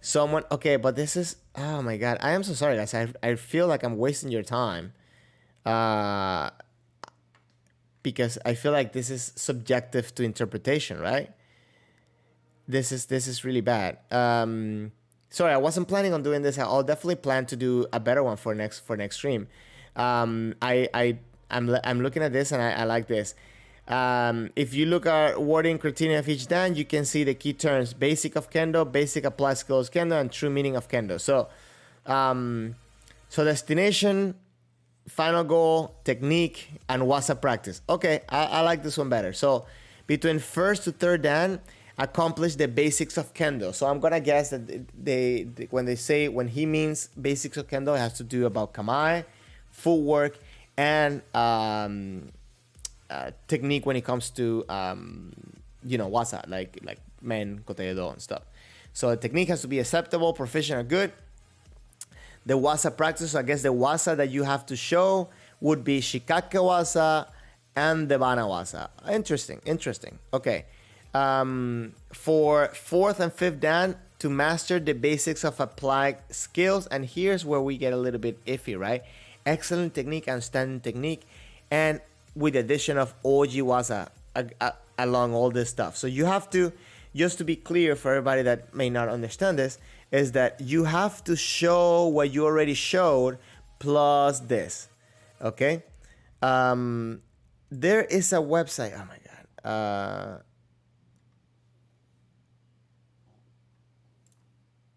Someone, okay, but this is, oh my God, I am so sorry, guys. I feel like I'm wasting your time. Because I feel like this is subjective to interpretation, right? This is really bad. Sorry, I wasn't planning on doing this. I'll definitely plan to do a better one for next stream. I'm looking at this and I like this. If you look at wording criteria of each dan, you can see the key terms: basic of Kendo, basic applied skills Kendo, and true meaning of Kendo. So, so destination, final goal, technique, and wasa practice. Okay, I like this one better. So between first to third dan, accomplish the basics of Kendo. So I'm gonna guess that when he means basics of Kendo, it has to do about kamae, footwork, and technique when it comes to wasa, like men, kotedo, and stuff. So the technique has to be acceptable, proficient, or good. The wasa practice, I guess the wasa that you have to show would be shikake wasa and the bana wasa. Interesting. Okay. For fourth and fifth dan, to master the basics of applied skills, and here's where we get a little bit iffy, right? Excellent technique and standing technique, and with the addition of oji wasa along all this stuff. So you have to, just to be clear for everybody that may not understand this, is that you have to show what you already showed plus this. Okay? There is a website. Oh my God.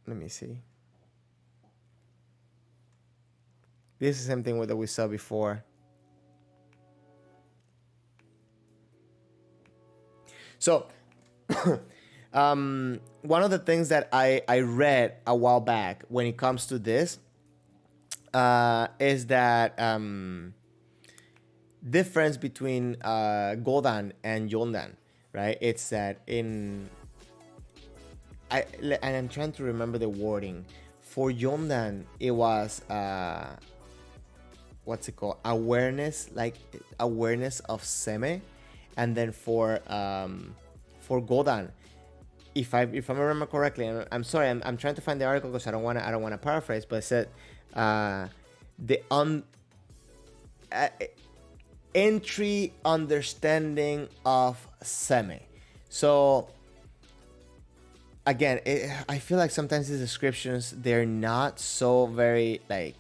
Let me see. This is the same thing that we saw before. So, one of the things that I read a while back when it comes to this is that difference between Godan and Yondan, right? It's that and I'm trying to remember the wording. For Yondan, it was what's it called? Awareness of seme, and then for Godan, if I remember correctly, and I'm sorry, I'm trying to find the article because I don't want to paraphrase, but it said entry understanding of seme. So again, I feel like sometimes the descriptions, they're not so very like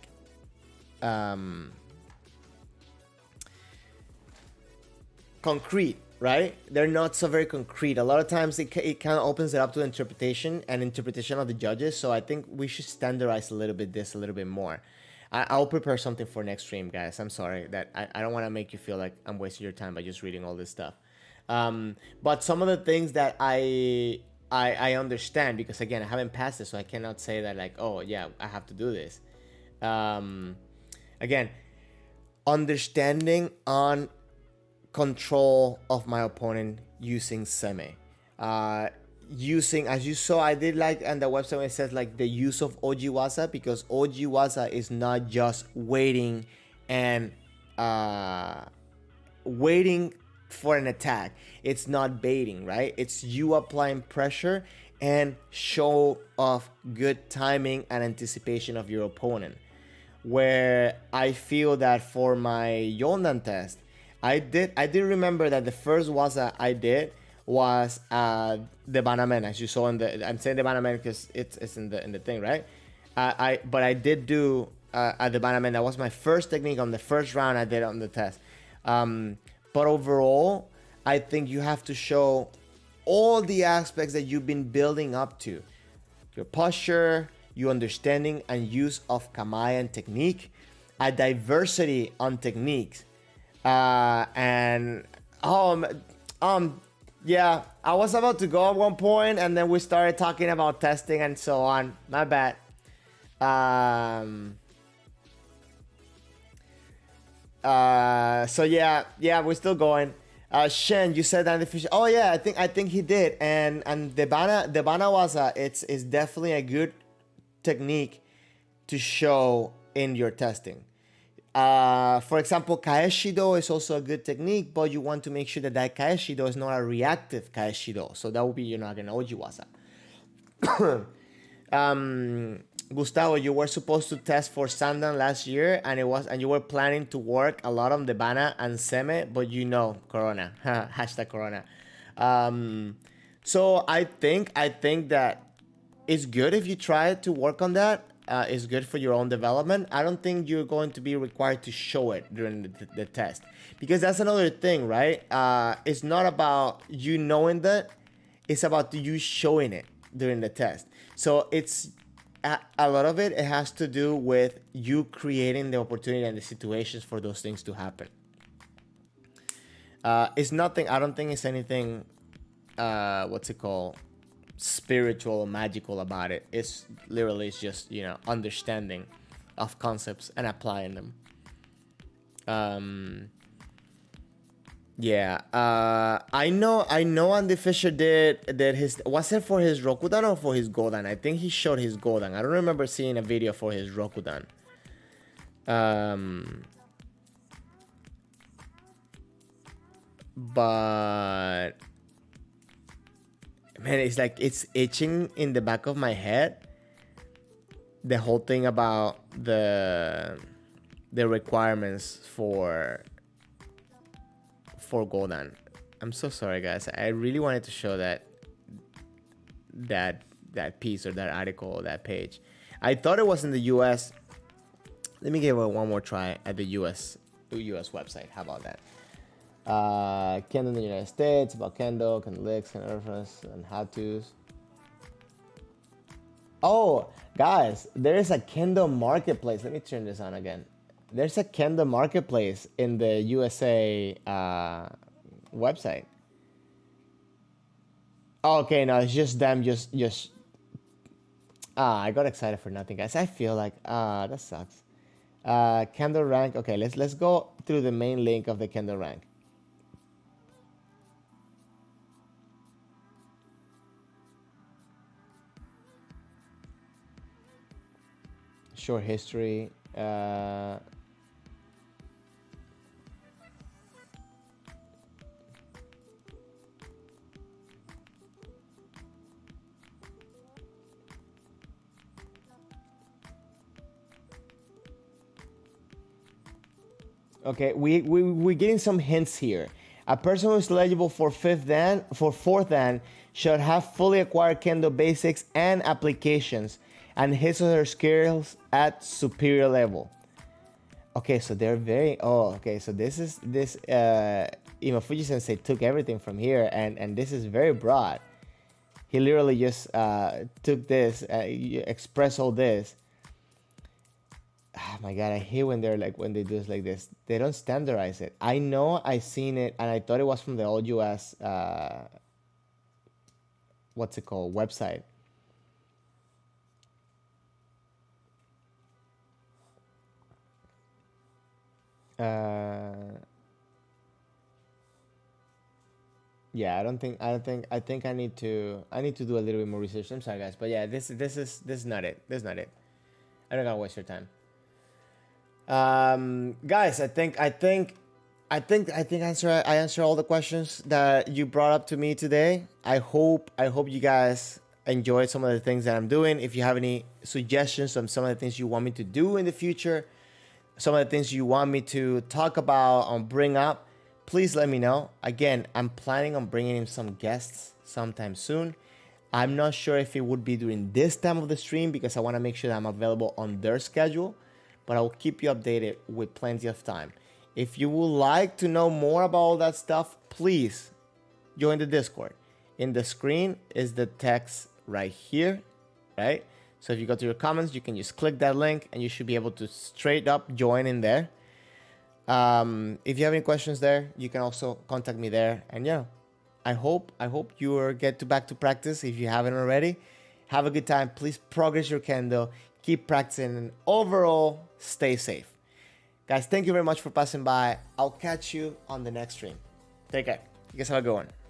concrete, right? They're not so very concrete. A lot of times it kind of opens it up to interpretation and interpretation of the judges. So I think we should standardize a little bit more. I'll prepare something for next stream, guys. I'm sorry that I don't want to make you feel like I'm wasting your time by just reading all this stuff. But some of the things that I understand, because again, I haven't passed it, so I cannot say that like, oh yeah, I have to do this. Again, understanding on control of my opponent using seme. Using, as you saw, I did like on the website when it says like the use of ojiwaza, because ojiwaza is not just waiting and waiting for an attack. It's not baiting, right? It's you applying pressure and show of good timing and anticipation of your opponent. Where I feel that for my Yondan test, I did remember that the first waza I did was the banamen, as you saw in the, I'm saying the banamen because it's in the thing, right? But I did do the banamen. That was my first technique on the first round I did on the test. But overall, I think you have to show all the aspects that you've been building up to. Your posture, your understanding and use of kamae technique, a diversity on techniques. Yeah, I was about to go at one point and then we started talking about testing and so on. My bad. So yeah, we're still going. Shen, you said that the fish. Oh yeah, I think he did. And the bana waza, it's definitely a good technique to show in your testing. For example, kaeshido is also a good technique, but you want to make sure that that kaeshido is not a reactive kaeshido. So that would be your Nagana ojiwaza. Gustavo, you were supposed to test for Sandan last year, and you were planning to work a lot on the bana and seme, but you know, Corona, hashtag Corona. So I think that it's good if you try to work on that. It's good for your own development. I don't think you're going to be required to show it during the test, because that's another thing, right? It's not about you knowing that, it's about you showing it during the test. So it's a lot of it has to do with you creating the opportunity and the situations for those things to happen. It's nothing, I don't think it's anything, what's it called, spiritual or magical about it. It's literally, it's just, you know, understanding of concepts and applying them. Yeah, I know Andy Fisher did his, was it for his Rokudan or for his Godan? I think he showed his Godan. I don't remember seeing a video for his Rokudan. But man, it's like it's itching in the back of my head, the whole thing about the requirements for Godan. I'm so sorry, guys. I really wanted to show that piece or that article or that page. I thought it was in the US. Let me give it one more try at the US website. How about that? Kendo in the United States, about Kendo, Kendo licks, Kendo reference, and how-tos. Oh, guys, there is a Kendo marketplace. Let me turn this on again. There's a Kendo marketplace in the USA website. Oh, okay, no, it's just them. Just. I got excited for nothing, guys. I feel like that sucks. Kendo rank. Okay, let's go through the main link of the Kendo rank. Short history. Okay, we're getting some hints here. A person who is eligible for fourth dan should have fully acquired Kendo basics and applications and his or her skills at superior level. Okay, so they're very, okay, so this Imafuji Sensei took everything from here, and this is very broad. He literally just took this, express all this. Oh my god, I hate when they're like, when they do this like this. They don't standardize it. I know I seen it, and I thought it was from the old US, what's it called, website. Yeah, I think I need to do a little bit more research. I'm sorry guys, but yeah, this is not it. This is not it. I don't gotta waste your time. Guys, I think I answer all the questions that you brought up to me today. I hope you guys enjoyed some of the things that I'm doing. If you have any suggestions on some of the things you want me to do in the future, some of the things you want me to talk about or bring up, please let me know. Again, I'm planning on bringing in some guests sometime soon. I'm not sure if it would be during this time of the stream because I want to make sure that I'm available on their schedule, but I will keep you updated with plenty of time. If you would like to know more about all that stuff, please join the Discord. In the screen is the text right here, right? So if you go to your comments, you can just click that link and you should be able to straight up join in there. If you have any questions there, you can also contact me there. And yeah, I hope you get back to practice if you haven't already. Have a good time. Please progress your Kendo. Keep practicing and overall stay safe. Guys, thank you very much for passing by. I'll catch you on the next stream. Take care. You guys have a good one.